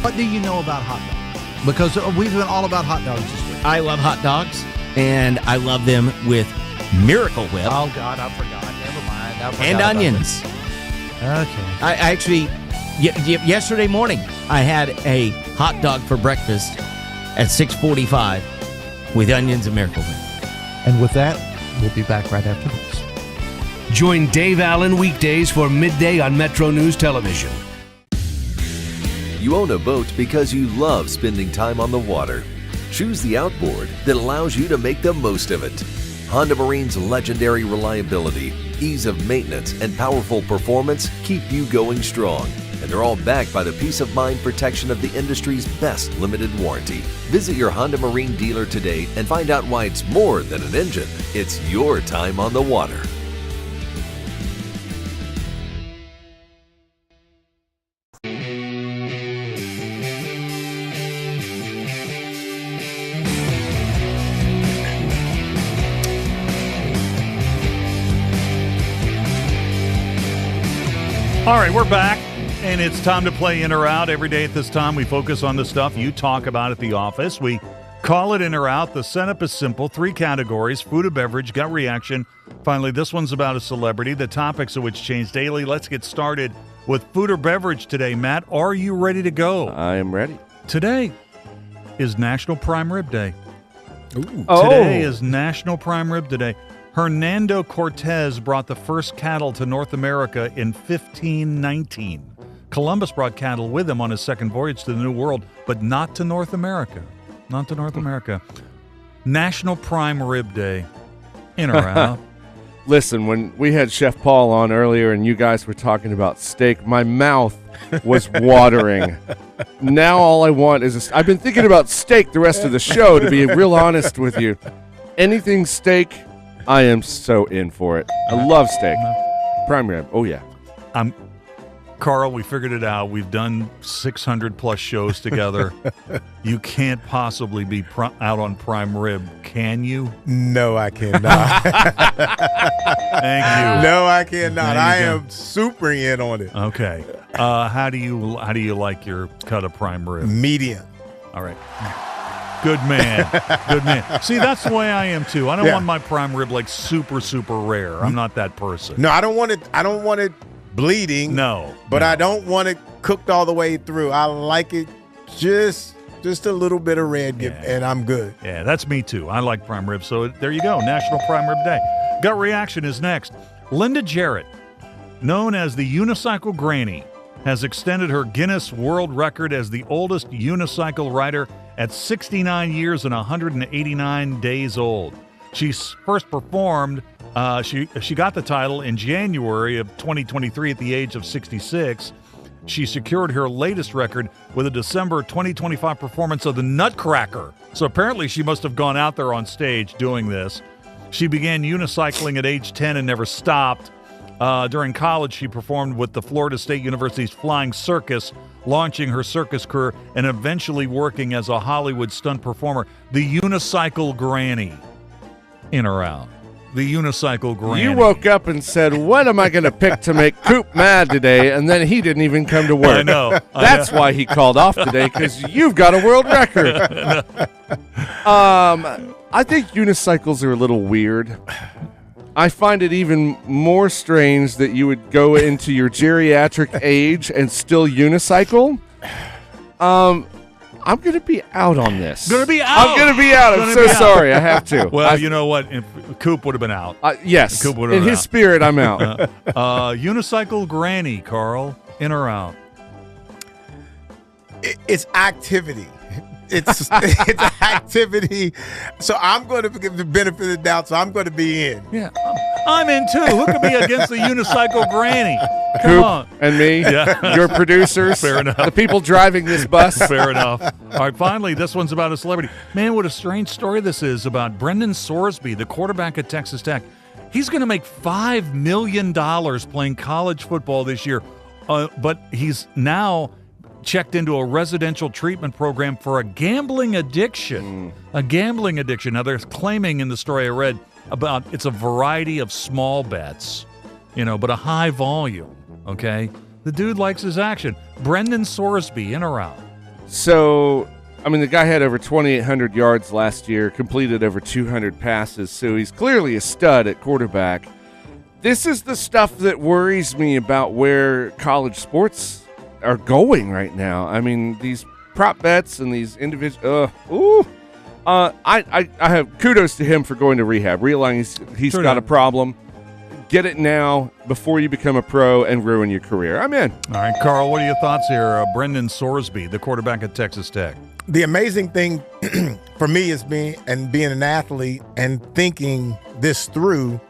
What do you know about hot dogs? Because we've been all about hot dogs this week. I love hot dogs, and I love them with Miracle Whip. Oh, God, I forgot. Never mind. And onions. Okay. I actually, yesterday morning, I had a hot dog for breakfast at 6:45 with onions and Miracle Whip. And with that, we'll be back right after this. Join Dave Allen weekdays for midday on Metro News Television. You own a boat because you love spending time on the water. Choose the outboard that allows you to make the most of it. Honda Marine's legendary reliability, ease of maintenance, and powerful performance keep you going strong. And they're all backed by the peace of mind protection of the industry's best limited warranty. Visit your Honda Marine dealer today and find out why it's more than an engine. It's your time on the water. All right, we're back, and it's time to play in or out. Every day at this time, we focus on the stuff you talk about at the office. We call it in or out. The setup is simple. 3 categories: food or beverage, gut reaction. Finally, this one's about a celebrity, the topics of which change daily. Let's get started with food or beverage today. Matt, are you ready to go? I am ready. Today is National Prime Rib Day. Ooh. Today is National Prime Rib Day. Hernando Cortez brought the first cattle to North America in 1519. Columbus brought cattle with him on his second voyage to the New World, but not to North America. Not to North America. National Prime Rib Day. In or out? Listen, when we had Chef Paul on earlier and you guys were talking about steak, my mouth was watering. Now all I want is I've been thinking about steak the rest of the show, to be real honest with you. Anything steak, I am so in for it. I love steak. Prime rib. Oh, yeah. Carl, we figured it out. We've done 600 plus shows together. You can't possibly be out on prime rib, can you? No, I cannot. Thank you. No, I cannot. I am super in on it. Okay. How do you like your cut of prime rib? Medium. All right. Good man. Good man. See, that's the way I am too. I don't want my prime rib like super, super rare. I'm not that person. No, I don't want it bleeding. No. But I don't want it cooked all the way through. I like it just a little bit of red, and I'm good. Yeah, that's me too. I like prime rib. So there you go. National Prime Rib Day. Gut reaction is next. Linda Jarrett, known as the Unicycle Granny, has extended her Guinness World Record as the oldest unicycle rider at 69 years and 189 days old. She first performed, she got the title in January of 2023 at the age of 66. She secured her latest record with a December 2025 performance of the Nutcracker. So apparently she must have gone out there on stage doing this. She began unicycling at age 10 and never stopped. During college, she performed with the Florida State University's Flying Circus, launching her circus career and eventually working as a Hollywood stunt performer. The Unicycle Granny. In or out? The Unicycle Granny. You woke up and said, what am I going to pick to make Coop mad today? And then he didn't even come to work. I know. That's why he called off today, because you've got a world record. I think unicycles are a little weird. I find it even more strange that you would go into your geriatric age and still unicycle. I'm going to be out on this. Going to be out. I'm going to be out. I'm so sorry. I have to. Well, you know what? Coop would have been out. Yes. Coop would have in been his out. spirit, I'm out. Unicycle Granny, Carl. In or out? It's activity. It's activity. So I'm going to give the benefit of the doubt. So I'm going to be in. Yeah, I'm in too. Who could be against the Unicycle Granny? Come Coop on. and me, your producers, Fair enough. the people driving this bus. Fair enough. All right, finally, this one's about a celebrity. Man, what a strange story this is about Brendan Sorsby, the quarterback at Texas Tech. He's going to make $5 million playing college football this year, but he's now checked into a residential treatment program for a gambling addiction. A gambling addiction. Now, they're claiming in the story I read about it's a variety of small bets. but a high volume, okay? The dude likes his action. Brendan Sorsby, in or out? So, the guy had over 2,800 yards last year, completed over 200 passes, so he's clearly a stud at quarterback. This is the stuff that worries me about where college sports are going right now. These prop bets and these individual. I have kudos to him for going to rehab, realizing he's got a problem. Get it now before you become a pro and ruin your career. I'm in. All right, Carl, what are your thoughts here? Brendan Sorsby, the quarterback at Texas Tech. The amazing thing for me is being an athlete and thinking this through.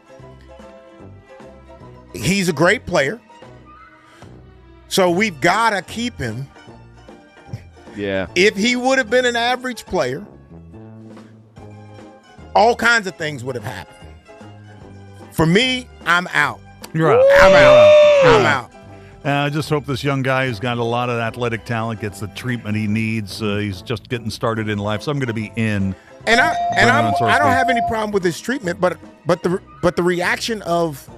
He's a great player, so we've got to keep him. Yeah. If he would have been an average player, all kinds of things would have happened. For me, I'm out. You're out. I'm out. I just hope this young guy who's got a lot of athletic talent gets the treatment he needs. He's just getting started in life, so I'm going to be in. And I don't have any problem with his treatment, but the reaction of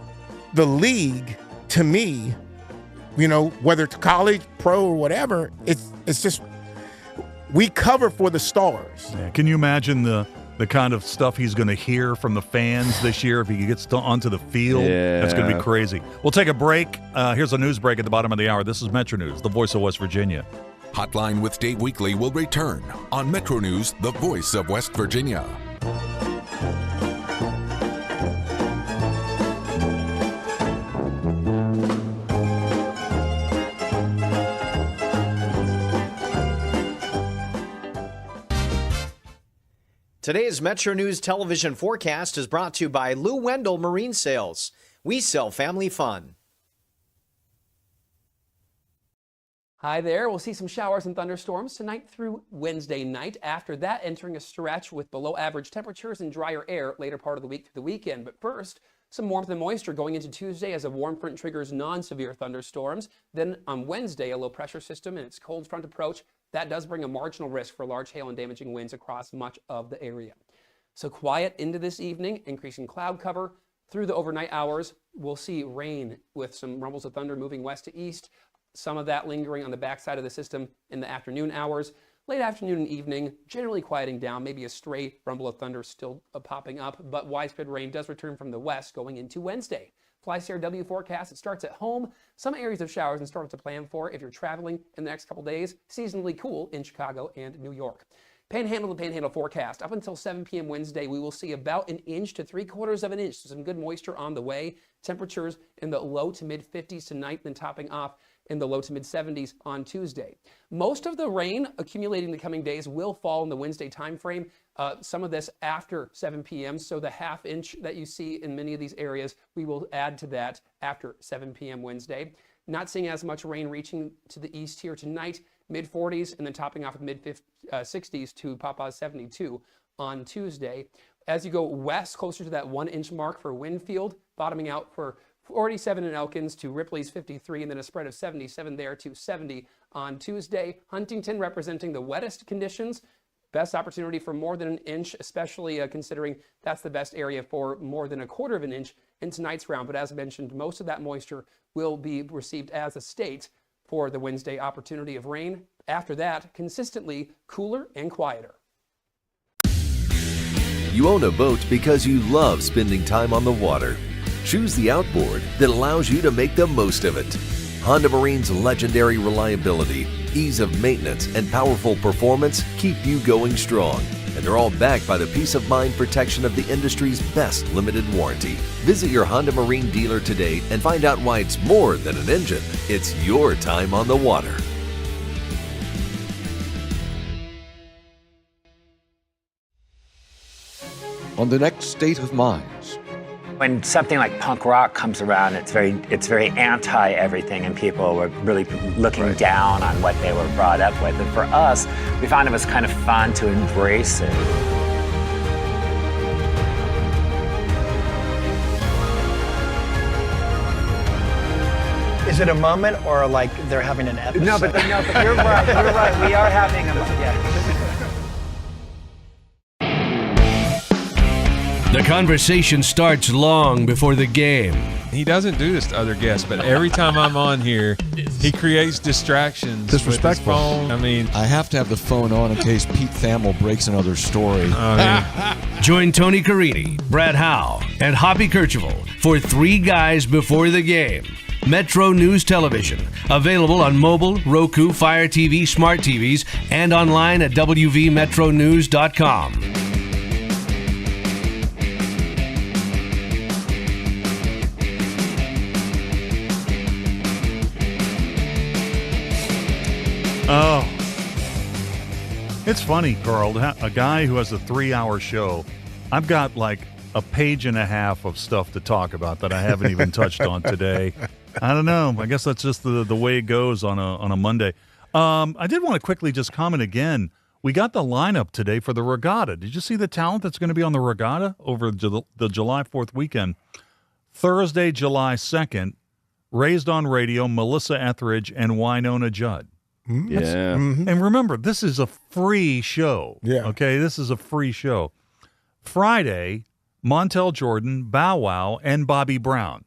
the league to me, whether it's college, pro, or whatever, it's just we cover for the stars. Yeah. Can you imagine the kind of stuff he's going to hear from the fans this year if he gets onto the field? Yeah. That's going to be crazy. We'll take a break. Here's a news break at the bottom of the hour. This is Metro News, the voice of West Virginia. Hotline with Dave Weekly will return on Metro News, the voice of West Virginia. Today's Metro News television forecast is brought to you by Lou Wendell Marine Sales. We sell family fun. Hi there. We'll see some showers and thunderstorms tonight through Wednesday night. After that, entering a stretch with below average temperatures and drier air later part of the week through the weekend. But first, some warmth and moisture going into Tuesday as a warm front triggers non-severe thunderstorms. Then on Wednesday, a low pressure system and its cold front approach. That does bring a marginal risk for large hail and damaging winds across much of the area. So quiet into this evening, increasing cloud cover. Through the overnight hours, we'll see rain with some rumbles of thunder moving west to east. Some of that lingering on the backside of the system in the afternoon hours. Late afternoon and evening, generally quieting down, maybe a stray rumble of thunder still popping up, but widespread rain does return from the west going into Wednesday. FlyCRW forecast, it starts at home. Some areas of showers and storms to plan for if you're traveling in the next couple days. Seasonally cool in Chicago and New York. Panhandle to Panhandle forecast. Up until 7 p.m. Wednesday, we will see about 1 inch to 3/4 of an inch. So some good moisture on the way. Temperatures in the low to mid 50s tonight, then topping off in the low to mid 70s on Tuesday. Most of the rain accumulating the coming days will fall in the Wednesday timeframe. Some of this after 7 p.m. So the 1/2 inch that you see in many of these areas, we will add to that after 7 p.m. Wednesday. Not seeing as much rain reaching to the east here tonight, mid 40s, and then topping off at mid 60s to Papa's 72 on Tuesday. As you go west, closer to that 1 inch mark for Winfield, bottoming out for 47 in Elkins to Ripley's 53, and then a spread of 77 there to 70 on Tuesday. Huntington representing the wettest conditions. Best opportunity for more than 1 inch, especially considering that's the best area for more than 1/4 of an inch in tonight's round. But as mentioned, most of that moisture will be received as a state for the Wednesday opportunity of rain. After that, consistently cooler and quieter. You own a boat because you love spending time on the water. Choose the outboard that allows you to make the most of it. Honda Marine's legendary reliability, ease of maintenance, and powerful performance keep you going strong. And they're all backed by the peace of mind protection of the industry's best limited warranty. Visit your Honda Marine dealer today and find out why it's more than an engine. It's your time on the water. On the next State of Minds. When something like punk rock comes around, it's very anti everything, and people were really looking down on what they were brought up with. And for us, we found it was kind of fun to embrace it. Is it a moment or like they're having an episode? No, but you're right. You're right. We are having a moment. Yeah. The conversation starts long before the game. He doesn't do this to other guests, but every time I'm on here, he creates distractions. Disrespectful. With his phone. I mean, I have to have the phone on in case Pete Thamel breaks another story. Join Tony Carini, Brad Howe, and Hoppy Kercheval for Three Guys Before the Game. Metro News Television. Available on mobile, Roku, Fire TV, smart TVs, and online at wvmetronews.com. Oh, it's funny, Carl. A guy who has a 3-hour show, I've got like a page and a half of stuff to talk about that I haven't even touched on today. I don't know. I guess that's just the way it goes on a Monday. I did want to quickly just comment again. We got the lineup today for the regatta. Did you see the talent that's going to be on the regatta over the July 4th weekend? Thursday, July 2nd, Raised on Radio, Melissa Etheridge, and Winona Judd. Yeah. And remember, this is a free show. Yeah. Okay, this is a free show. Friday, Montel Jordan, Bow Wow, and Bobby Brown.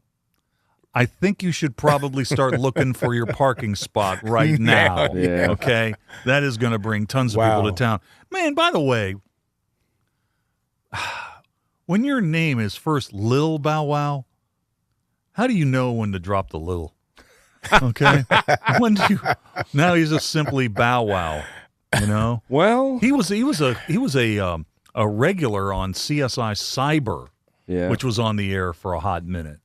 I think you should probably start looking for your parking spot right now. Yeah. Okay? That is going to bring tons of people to town. Man, by the way, when your name is first Lil Bow Wow, how do you know when to drop the Lil? Okay? When do you? Now he's just simply Bow Wow, you know? Well, he was a regular on CSI Cyber, which was on the air for a hot minute,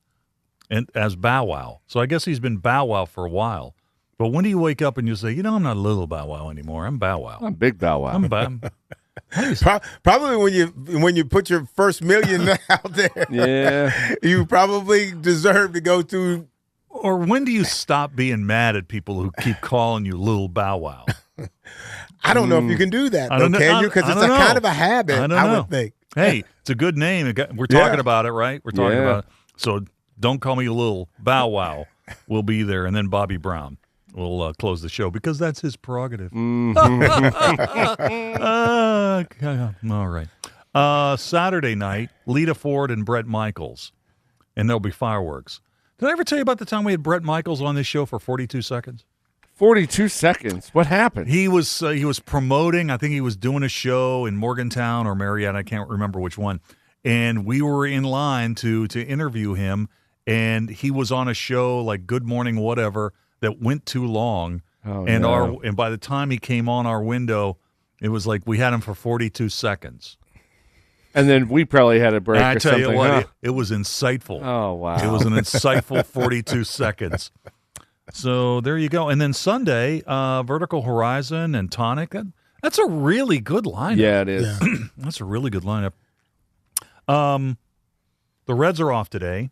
and as Bow Wow. So I guess he's been Bow Wow for a while. But when do you wake up and you say, you know, I'm not Little Bow Wow anymore. I'm Bow Wow. I'm Big Bow Wow. Probably when you put your first million out there. Yeah. You probably deserve to go to. Or when do you stop being mad at people who keep calling you Little Bow Wow? I don't know if you can do that, I don't though, know. can you? Because it's a kind of a habit, I would think. Hey, it's a good name. We're talking about it, right? We're talking about it. So don't call me Little Bow Wow. We'll be there. And then Bobby Brown will close the show because that's his prerogative. All right. Saturday night, Lita Ford and Bret Michaels. And there'll be fireworks. Did I ever tell you about the time we had Bret Michaels on this show for 42 seconds? 42 seconds. What happened? He was promoting. I think he was doing a show in Morgantown or Marietta. I can't remember which one. And we were in line to interview him. And he was on a show like Good Morning Whatever that went too long. And by the time he came on our window, it was like we had him for 42 seconds. And then we probably had a break and or something. I tell you what, it was insightful. Oh, wow. It was an insightful 42 seconds. So there you go. And then Sunday, Vertical Horizon and Tonic. That's a really good lineup. Yeah, it is. Yeah. That's a really good lineup. The Reds are off today.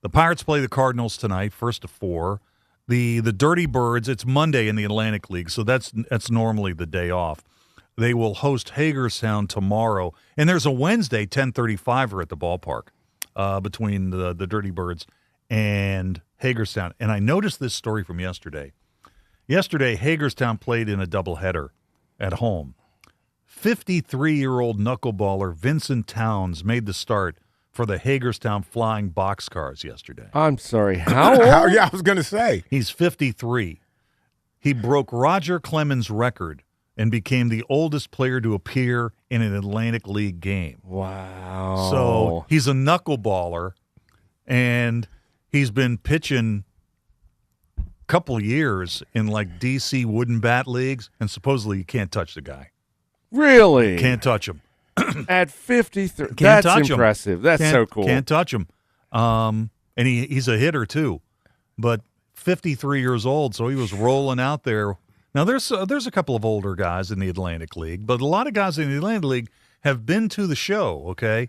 The Pirates play the Cardinals tonight, 1 to 4. The Dirty Birds, it's Monday in the Atlantic League, so that's normally the day off. They will host Hagerstown tomorrow. And there's a Wednesday 10:35 at the ballpark between the Dirty Birds and Hagerstown. And I noticed this story from yesterday. Yesterday, Hagerstown played in a doubleheader at home. 53-year-old knuckleballer Vincent Towns made the start for the Hagerstown Flying Boxcars yesterday. I'm sorry. How old? Yeah, I was going to say. He's 53. He broke Roger Clemens' record and became the oldest player to appear in an Atlantic League game. Wow. So he's a knuckleballer, and he's been pitching a couple years in like D.C. wooden bat leagues, and supposedly you can't touch the guy. Really? Can't touch him. At 53. Can't That's touch impressive. him. That's so cool. Can't touch him. And he's a hitter, too. But 53 years old, so he was rolling out there. Now, there's a couple of older guys in the Atlantic League, but a lot of guys in the Atlantic League have been to the show, okay?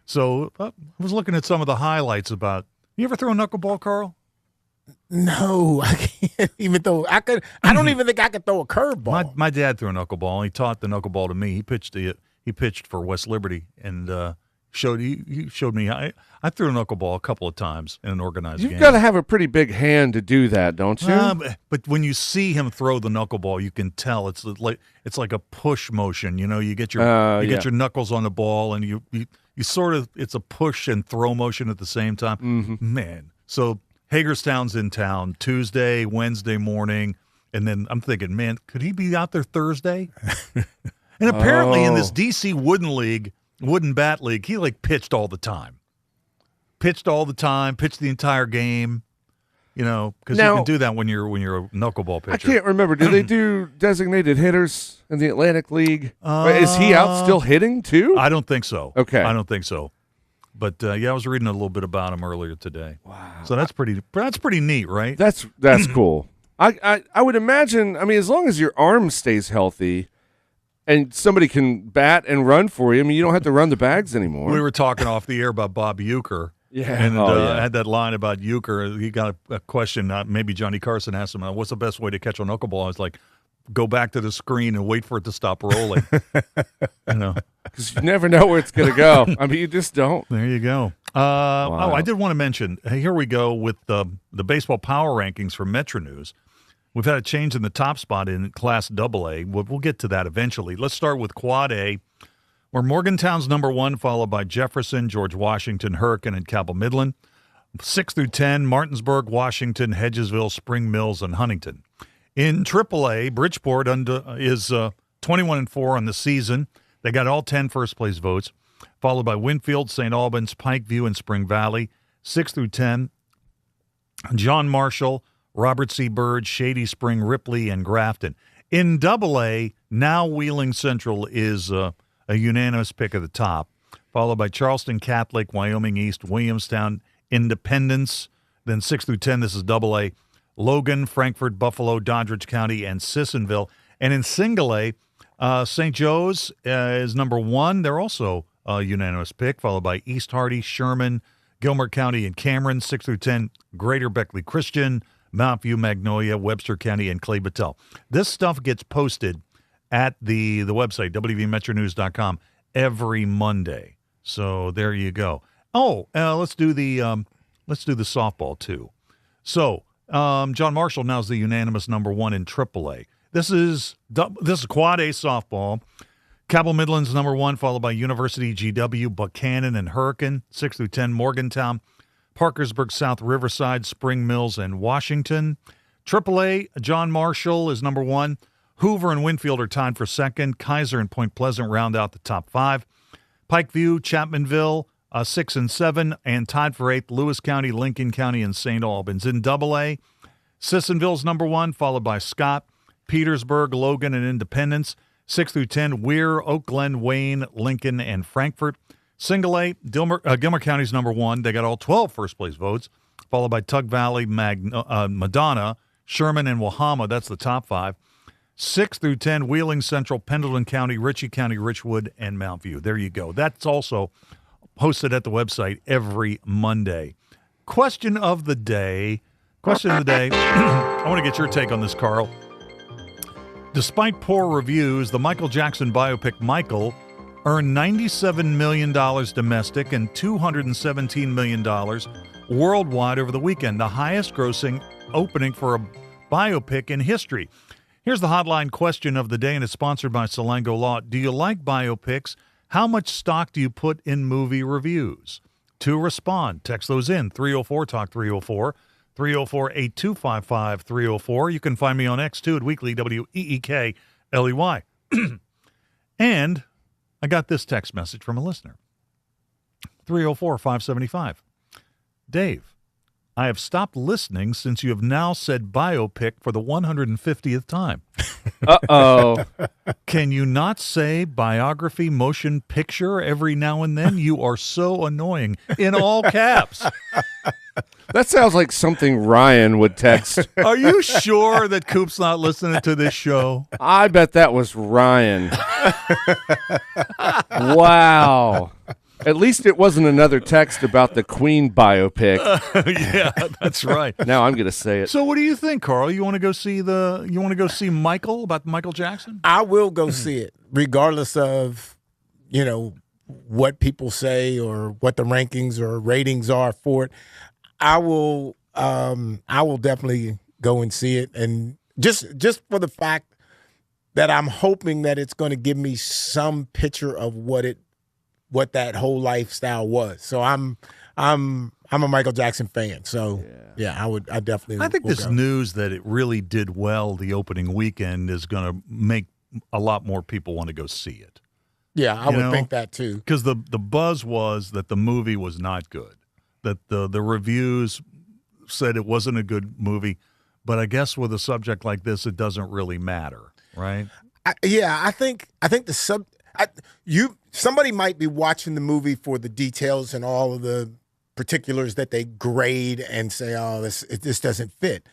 So I was looking at some of the highlights about – you ever throw a knuckleball, Carl? No, I can't even throw. I don't even think I could throw a curveball. My dad threw a knuckleball. He taught the knuckleball to me. He pitched for West Liberty and showed me. I threw a knuckleball a couple of times in an organized game. You've got to have a pretty big hand to do that, don't you? But when you see him throw the knuckleball, you can tell it's like a push motion. You know, you get your get your knuckles on the ball and you it's a push and throw motion at the same time. Man. So Hagerstown's in town Tuesday, Wednesday morning. And then I'm thinking, man, could he be out there Thursday? And apparently in this DC Wooden Bat League, he like pitched all the time. Pitched the entire game. You know, because you can do that when you're a knuckleball pitcher. I can't remember. Do they do designated hitters in the Atlantic League? Is he out still hitting too? I don't think so. Okay, I don't think so. But I was reading a little bit about him earlier today. Wow, so that's pretty neat, right? That's cool. I would imagine. I mean, as long as your arm stays healthy, and somebody can bat and run for you, I mean, you don't have to run the bags anymore. We were talking off the air about Bob Uecker. Yeah, and I had that line about Uecker. He got a question. Maybe Johnny Carson asked him, "What's the best way to catch a knuckleball?" I was like, "Go back to the screen and wait for it to stop rolling." You know, because you never know where it's going to go. I mean, you just don't. There you go. Wow. Oh, I did want to mention. Here we go with the baseball power rankings for Metro News. We've had a change in the top spot in Class AA. We'll get to that eventually. Let's start with Quad A, where Morgantown's number 1, followed by Jefferson, George Washington, Hurricane, and Cabell Midland. 6 through 10, Martinsburg, Washington, Hedgesville, Spring Mills, and Huntington. In AAA, Bridgeport is 21-4 on the season. They got all 10 first-place votes, followed by Winfield, St. Albans, Pikeview, and Spring Valley. 6 through 10, John Marshall, Robert C. Byrd, Shady Spring, Ripley, and Grafton. In AA, now Wheeling Central is a unanimous pick at the top, followed by Charleston Catholic, Wyoming East, Williamstown, Independence. Then 6 through 10, this is AA, Logan, Frankfort, Buffalo, Doddridge County, and Sissonville. And in Single A, St. Joe's is number 1. They're also a unanimous pick, followed by East Hardy, Sherman, Gilmer County, and Cameron. 6 through 10, Greater Beckley Christian, Mount View, Magnolia, Webster County, and Clay Battelle. This stuff gets posted at the website, wvmetronews.com, every Monday. So there you go. Oh, let's do the softball too. So John Marshall now is the unanimous number 1 in AAA. This is Quad A softball. Cabell Midland's number 1, followed by University, GW, Buchanan, and Hurricane. 6 through 10, Morgantown, Parkersburg, South Riverside, Spring Mills, and Washington. AAA, John Marshall is number 1. Hoover and Winfield are tied for 2nd. Kaiser and Point Pleasant round out the top 5. Pikeview, Chapmanville, 6 and 7, and tied for 8th. Lewis County, Lincoln County, and St. Albans. In AA, Sissonville's number 1, followed by Scott, Petersburg, Logan, and Independence. 6 through 10, Weir, Oak Glen, Wayne, Lincoln, and Frankfort. Single A, Gilmer County's number 1. They got all 12 first-place votes, followed by Tug Valley, Madonna, Sherman, and Wahama. That's the top 5. 6 through 10, Wheeling Central, Pendleton County, Ritchie County, Richwood, and Mount View. There you go. That's also posted at the website every Monday. Question of the day. I want to get your take on this, Carl. Despite poor reviews, the Michael Jackson biopic Michael earned $97 million domestic and $217 million worldwide over the weekend, the highest grossing opening for a biopic in history. Here's the hotline question of the day, and it's sponsored by Salango Law. Do you like biopics? How much stock do you put in movie reviews? To respond, text those in, 304-TALK 304, 304-8255 304. You can find me on X too at Weekly, WEEKLEY. And I got this text message from a listener. 304-575. Dave, I have stopped listening since you have now said biopic for the 150th time. Uh-oh. Can you not say biography motion picture every now and then? You are so annoying. In all caps. That sounds like something Ryan would text. Are you sure that Coop's not listening to this show? I bet that was Ryan. Wow. At least it wasn't another text about the Queen biopic. Yeah, that's right. Now I'm going to say it. So what do you think, Carl? You want to go see Michael, about Michael Jackson? I will go see it, regardless of, what people say or what the rankings or ratings are for it. I will definitely go and see it, and just for the fact that I'm hoping that it's going to give me some picture of what it what that whole lifestyle was. So I'm a Michael Jackson fan. So I definitely. I think this news that it really did well the opening weekend is going to make a lot more people want to go see it. Yeah, I would think that too. Because the buzz was that the movie was not good, that the reviews said it wasn't a good movie, but I guess with a subject like this, it doesn't really matter, right? I think somebody might be watching the movie for the details and all of the particulars that they grade and say, oh, this doesn't fit.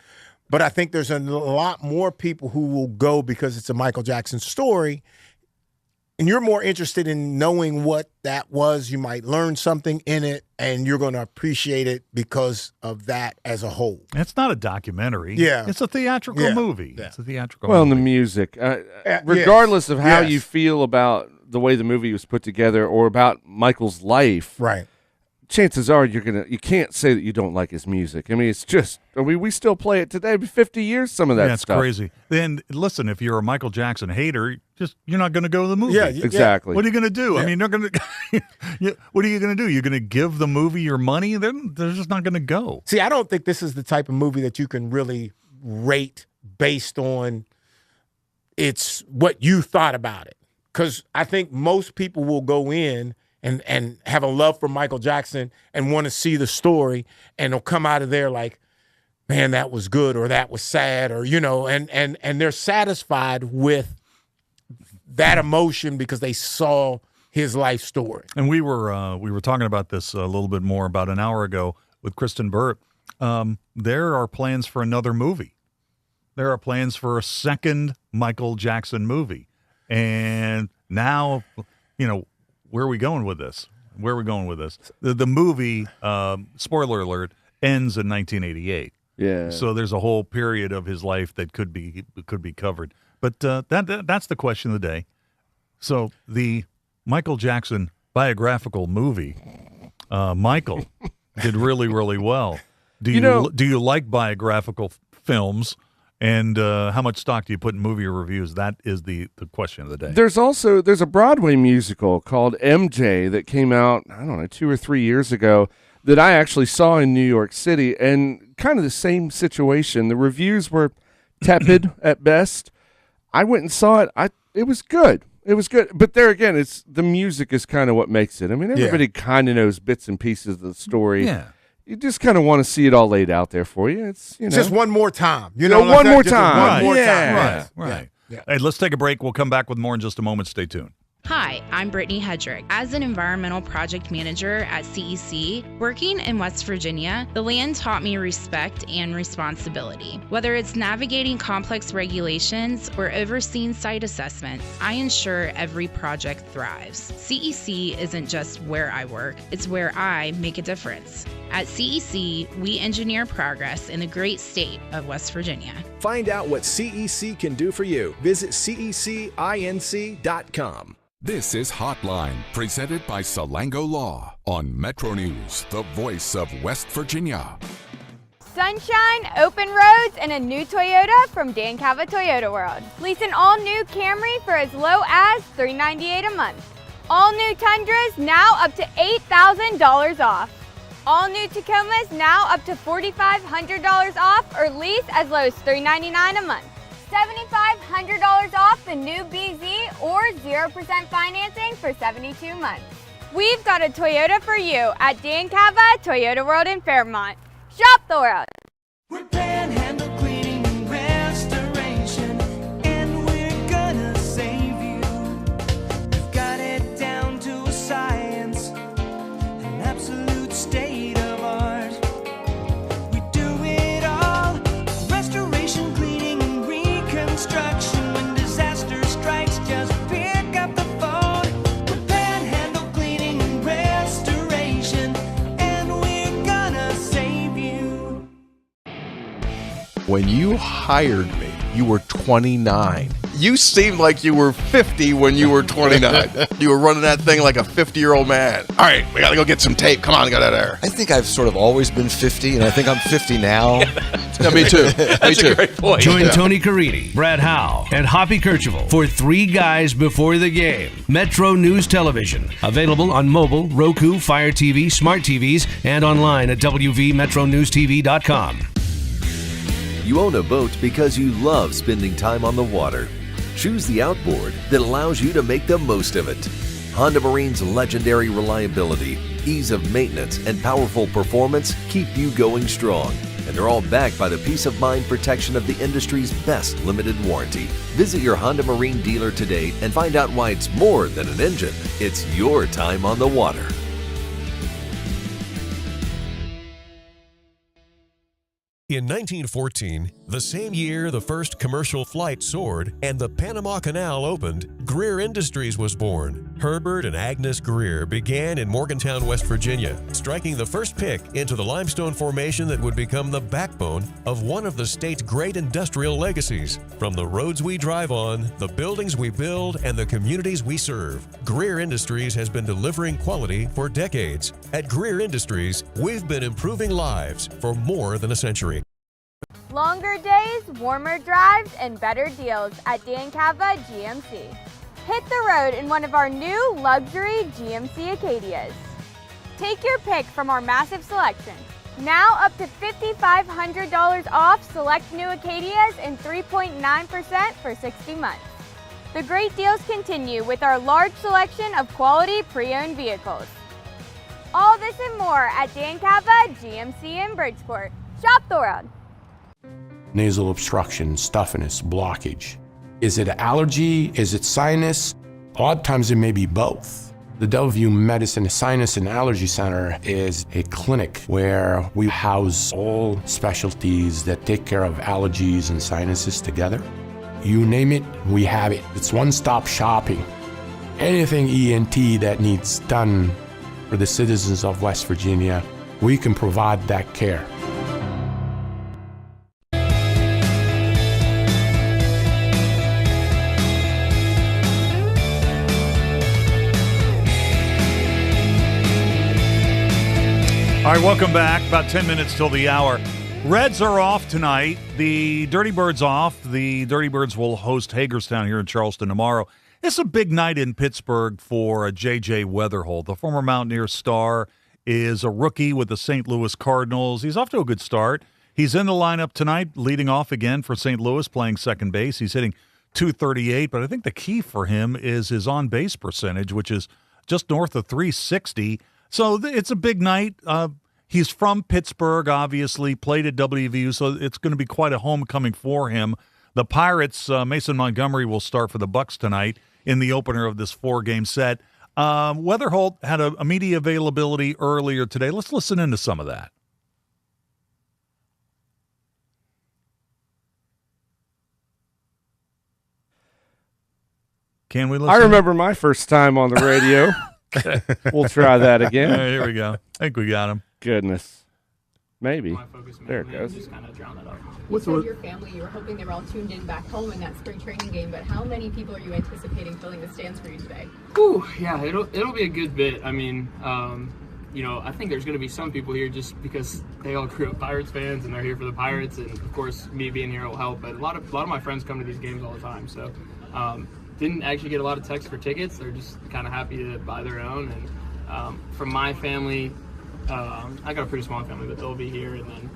But I think there's a lot more people who will go because it's a Michael Jackson story. And you're more interested in knowing what that was. You might learn something in it, and you're going to appreciate it because of that as a whole. It's not a documentary. Yeah. It's a theatrical movie. Yeah. It's a theatrical movie. Well, and the music. Regardless of how you feel about the way the movie was put together or about Michael's life, right? Chances are you can't say that you don't like his music. I mean, it's just, we still play it today. 50 years, some of that it's stuff. Crazy. Then listen, if you're a Michael Jackson hater, you're not going to go to the movie. Yeah, exactly. What are you going to do? Yeah. I mean, they're going to. What are you going to do? You're going to give the movie your money? They're just not going to go. See, I don't think this is the type of movie that you can really rate based on it's what you thought about it. Because I think most people will go in and have a love for Michael Jackson and want to see the story, and they'll come out of there like, man, that was good, or that was sad, or, and they're satisfied with that emotion because they saw his life story. And we were talking about this a little bit more about an hour ago with Kristyn Burtt. There are plans for another movie. There are plans for a second Michael Jackson movie. And now, where are we going with this? The movie, spoiler alert, ends in 1988. Yeah. So there's a whole period of his life that could be covered. But that's the question of the day. So the Michael Jackson biographical movie, Michael, did really, really well. Do you like biographical films? And how much stock do you put in movie reviews? That is the question of the day. There's a Broadway musical called MJ that came out, I don't know, 2 or 3 years ago that I actually saw in New York City, and kind of the same situation. The reviews were tepid at best. I went and saw it. It was good. It was good. But there again, it's the music is kind of what makes it. I mean, everybody kind of knows bits and pieces of the story. Yeah. You just kind of want to see it all laid out there for you. It's just one more time. One more time. One more time. Right. Yeah. Hey, let's take a break. We'll come back with more in just a moment. Stay tuned. Hi, I'm Brittany Hedrick. As an environmental project manager at CEC, working in West Virginia, the land taught me respect and responsibility. Whether it's navigating complex regulations or overseeing site assessments, I ensure every project thrives. CEC isn't just where I work, it's where I make a difference. At CEC, we engineer progress in the great state of West Virginia. Find out what CEC can do for you. Visit cecinc.com. This is Hotline, presented by Salango Law on Metro News, the voice of West Virginia. Sunshine, open roads, and a new Toyota from Dan Cava Toyota World. Lease an all-new Camry for as low as $398 a month. All new Tundras now up to $8,000 off. All new Tacomas now up to $4,500 off, or lease as low as $399 a month. $7,500 off the new BZ or 0% financing for 72 months. We've got a Toyota for you at Dan Cava Toyota World in Fairmont. Shop the world. We're Panhandle Cleaning and Restoration, and we're gonna save you. We've got it down to a science, an absolute state of art. We do it all, restoration, cleaning, and reconstruction. When disaster strikes, just pick up the phone. We're Panhandle Cleaning and Restoration, and we're gonna save you. When you hired me, you were 29. You seemed like you were 50 when you were 29. You were running that thing like a 50-year-old man. All right, we got to go get some tape. Come on, get out of there. I think I've sort of always been 50, and I think I'm 50 now. Yeah, me too. That's a great point. Join Tony Carini, Brad Howe, and Hoppy Kercheval for Three Guys Before the Game. Metro News Television. Available on mobile, Roku, Fire TV, smart TVs, and online at wvmetronewstv.com. You own a boat because you love spending time on the water. Choose the outboard that allows you to make the most of it. Honda Marine's legendary reliability, ease of maintenance, and powerful performance keep you going strong. And they're all backed by the peace of mind protection of the industry's best limited warranty. Visit your Honda Marine dealer today and find out why it's more than an engine. It's your time on the water. In 1914, the same year the first commercial flight soared and the Panama Canal opened, Greer Industries was born. Herbert and Agnes Greer began in Morgantown, West Virginia, striking the first pick into the limestone formation that would become the backbone of one of the state's great industrial legacies. From the roads we drive on, the buildings we build, and the communities we serve, Greer Industries has been delivering quality for decades. At Greer Industries, we've been improving lives for more than a century. Longer days, warmer drives, and better deals at Dan Cava GMC. Hit the road in one of our new luxury GMC Acadias. Take your pick from our massive selection. Now up to $5,500 off select new Acadias and 3.9% for 60 months. The great deals continue with our large selection of quality pre-owned vehicles. All this and more at Dan Cava GMC in Bridgeport. Shop the world. Nasal obstruction, stuffiness, blockage. Is it allergy? Is it sinus? A lot of times it may be both. The Delview Medicine Sinus and Allergy Center is a clinic where we house all specialties that take care of allergies and sinuses together. You name it, we have it. It's one-stop shopping. Anything ENT that needs done for the citizens of West Virginia, we can provide that care. All right, welcome back. About 10 minutes till the hour. Reds are off tonight. The Dirty Birds off. The Dirty Birds will host Hagerstown here in Charleston tomorrow. It's a big night in Pittsburgh for J.J. Weatherholt. The former Mountaineer star is a rookie with the St. Louis Cardinals. He's off to a good start. He's in the lineup tonight, leading off again for St. Louis, playing second base. He's hitting .238, but I think the key for him is his on-base percentage, which is just north of .360. So it's a big night. He's from Pittsburgh, obviously, played at WVU, so it's going to be quite a homecoming for him. The Pirates, Mason Montgomery will start for the Bucks tonight in the opener of this 4-game set. Weatherholt had a media availability earlier today. Let's listen into some of that. Can we listen? I remember my first time on the radio. We'll try that again. Right, here we go. I think we got him. Goodness. Maybe. There it goes. You said your family, you were hoping they were all tuned in back home in that spring training game, but how many people are you anticipating filling the stands for you today? Ooh, yeah, it'll be a good bit. I mean, I think there's going to be some people here just because they all grew up Pirates fans and they're here for the Pirates, and of course me being here will help. But a lot of my friends come to these games all the time, so didn't actually get a lot of texts for tickets. They're just kind of happy to buy their own. And from my family, I got a pretty small family, but they'll be here, and then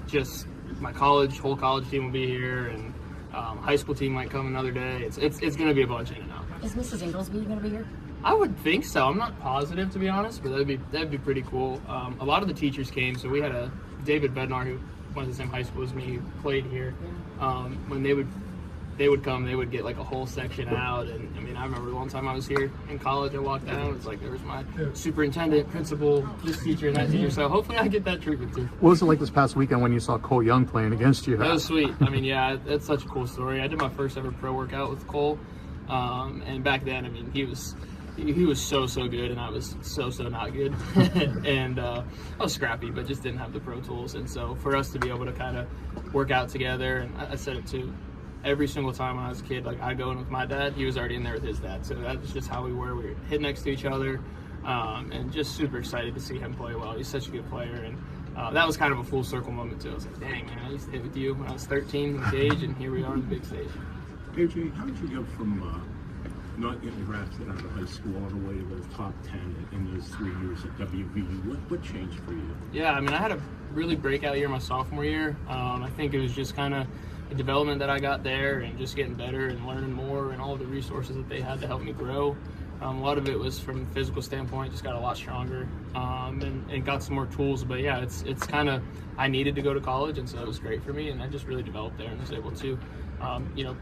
just my whole college team will be here, and high school team might come another day. It's going to be a bunch in and out. Is Mrs. Inglesby going to be here? I would think so. I'm not positive, to be honest, but that'd be pretty cool. A lot of the teachers came, so we had a David Bednar who went to the same high school as me, who played here. When they would come, they would get like a whole section out, and I mean, I remember one time I was here in college, I walked down, it's like there was my superintendent, principal, this teacher, and that teacher, so hopefully I get that treatment too. What was it like this past weekend when you saw Cole Young playing against you? That was sweet. I mean, yeah, that's such a cool story. I did my first ever pro workout with Cole, and back then, I mean, he was he was so good, and I was so not good. And I was scrappy, but just didn't have the pro tools. And so for us to be able to kind of work out together, and I said it too, every single time when I was a kid, like I go in with my dad, he was already in there with his dad. So that was just how we were. We were hid next to each other, and just super excited to see him play well. He's such a good player, and that was kind of a full circle moment too. I was like, dang man, I used to hit with you when I was 13 in the cage, and here we are on the big stage. AJ, how did you go from not getting drafted out of high school all the way to the top 10 in those 3 years at WVU? What changed for you? Yeah, I mean, I had a really breakout year my sophomore year. I think it was just kind of the development that I got there and just getting better and learning more and all the resources that they had to help me grow. A lot of it was from a physical standpoint, just got a lot stronger and got some more tools. But yeah, it's kind of, I needed to go to college, and so it was great for me, and I just really developed there and was able to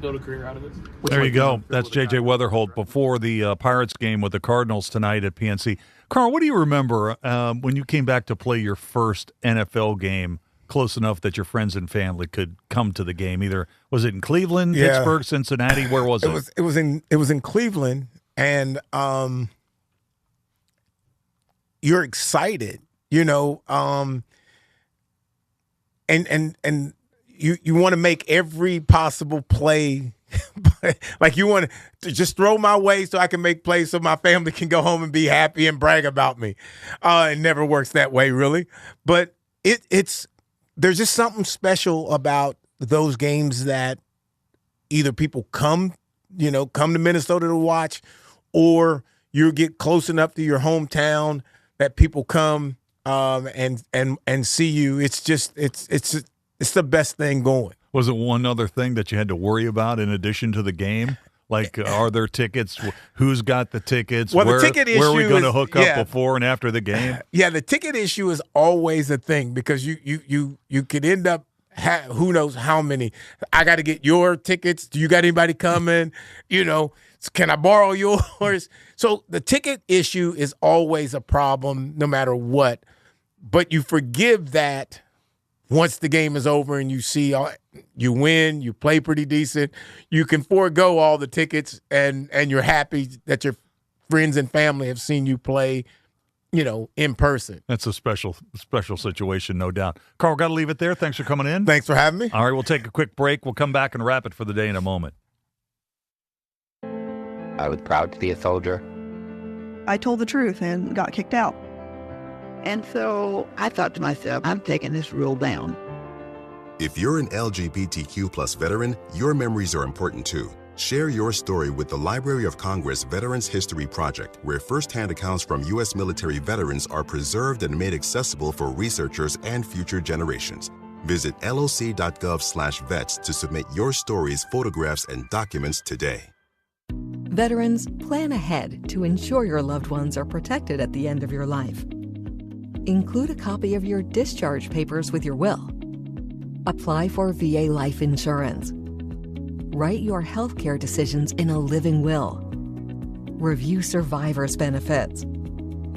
build a career out of it. There you go. That's J.J. Weatherholt before the Pirates game with the Cardinals tonight at PNC. Carl, what do you remember when you came back to play your first NFL game close enough that your friends and family could come to the game? Either was it in Cleveland, Pittsburgh, Cincinnati? Where was it? It was in Cleveland, and you're excited, and you want to make every possible play. Like you want to just throw my way so I can make plays so my family can go home and be happy and brag about me. It never works that way, really. But there's just something special about those games that either people come to Minnesota to watch, or you get close enough to your hometown that people come and see you. It's the best thing going. Was it one other thing that you had to worry about in addition to the game? Like, are there tickets? Who's got the tickets? Well, the ticket issue where are we going to is- hook yeah. up before and after the game? Yeah, the ticket issue is always a thing because you could end up who knows how many. I got to get your tickets. Do you got anybody coming? Can I borrow yours? So the ticket issue is always a problem no matter what. But you forgive that once the game is over and you see you win, you play pretty decent, you can forego all the tickets and you're happy that your friends and family have seen you play, in person. That's a special situation, no doubt. Carl, got to leave it there. Thanks for coming in. Thanks for having me. All right, we'll take a quick break. We'll come back and wrap it for the day in a moment. I was proud to be a soldier. I told the truth and got kicked out. And so I thought to myself, I'm taking this rule down. If you're an LGBTQ+ veteran, your memories are important too. Share your story with the Library of Congress Veterans History Project, where firsthand accounts from U.S. military veterans are preserved and made accessible for researchers and future generations. Visit loc.gov/vets to submit your stories, photographs, and documents today. Veterans, plan ahead to ensure your loved ones are protected at the end of your life. Include a copy of your discharge papers with your will. Apply for VA life insurance. Write your healthcare decisions in a living will. Review survivor's benefits.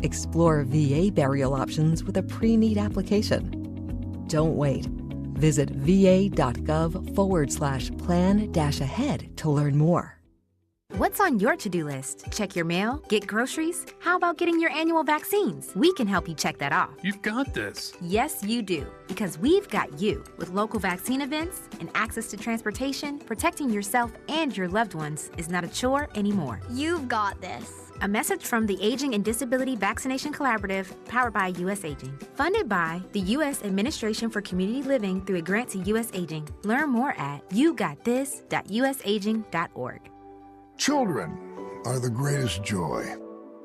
Explore VA burial options with a pre-need application. Don't wait. Visit va.gov/plan-ahead to learn more. What's on your to-do list? Check your mail? Get groceries? How about getting your annual vaccines? We can help you check that off. You've got this. Yes, you do. Because we've got you. With local vaccine events and access to transportation, protecting yourself and your loved ones is not a chore anymore. You've got this. A message from the Aging and Disability Vaccination Collaborative, powered by U.S. Aging. Funded by the U.S. Administration for Community Living through a grant to U.S. Aging. Learn more at yougotthis.usaging.org. Children are the greatest joy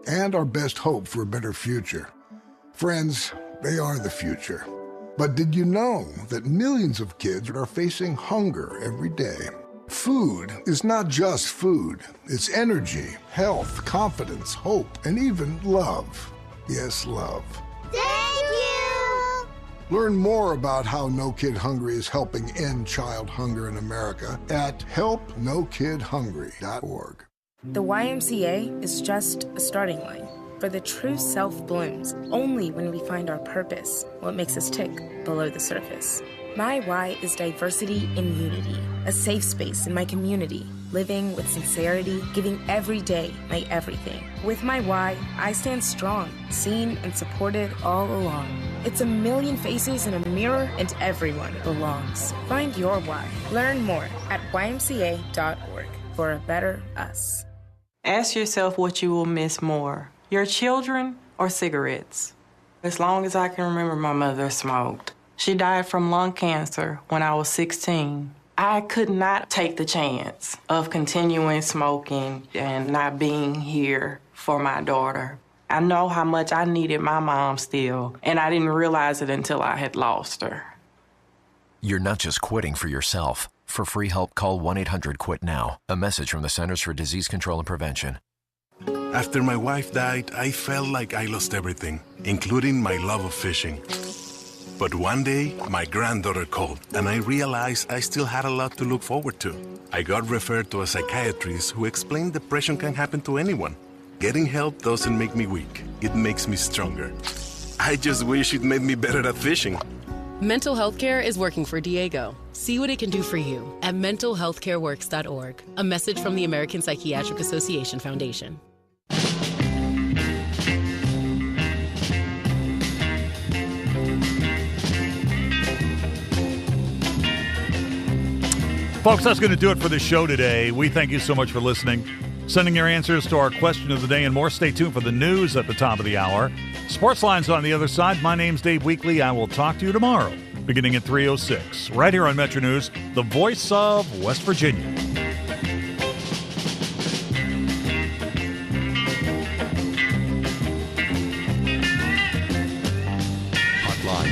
and our best hope for a better future. Friends, they are the future. But did you know that millions of kids are facing hunger every day? Food is not just food. It's energy, health, confidence, hope, and even love. Yes, love. Thank you! Learn more about how No Kid Hungry is helping end child hunger in America at helpnokidhungry.org. The YMCA is just a starting line, for the true self blooms only when we find our purpose, what makes us tick below the surface. My why is diversity and unity, a safe space in my community, living with sincerity, giving every day my everything. With my why, I stand strong, seen and supported all along. It's a million faces in a mirror, and everyone belongs. Find your why. Learn more at ymca.org for a better us. Ask yourself what you will miss more, your children or cigarettes. As long as I can remember, my mother smoked. She died from lung cancer when I was 16. I could not take the chance of continuing smoking and not being here for my daughter. I know how much I needed my mom still, and I didn't realize it until I had lost her. You're not just quitting for yourself. For free help, call 1-800-QUIT-NOW. A message from the Centers for Disease Control and Prevention. After my wife died, I felt like I lost everything, including my love of fishing. But one day, my granddaughter called, and I realized I still had a lot to look forward to. I got referred to a psychiatrist who explained depression can happen to anyone. Getting help doesn't make me weak. It makes me stronger. I just wish it made me better at fishing. Mental health care is working for Diego. See what it can do for you at mentalhealthcareworks.org. A message from the American Psychiatric Association Foundation. Folks, that's going to do it for the show today. We thank you so much for listening, sending your answers to our question of the day and more. Stay tuned for the news at the top of the hour. Sportsline's on the other side. My name's Dave Weekley. I will talk to you tomorrow, beginning at 3:06, right here on Metro News, the voice of West Virginia.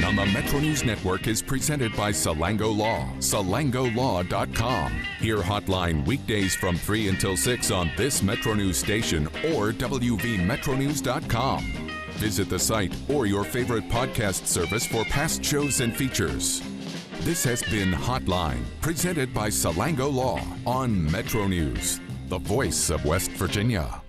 On the Metro News Network is presented by Salango Law, salangolaw.com. Hear Hotline weekdays from 3 until 6 on this Metro News station or wvmetronews.com. Visit the site or your favorite podcast service for past shows and features. This has been Hotline, presented by Salango Law on Metro News, the voice of West Virginia.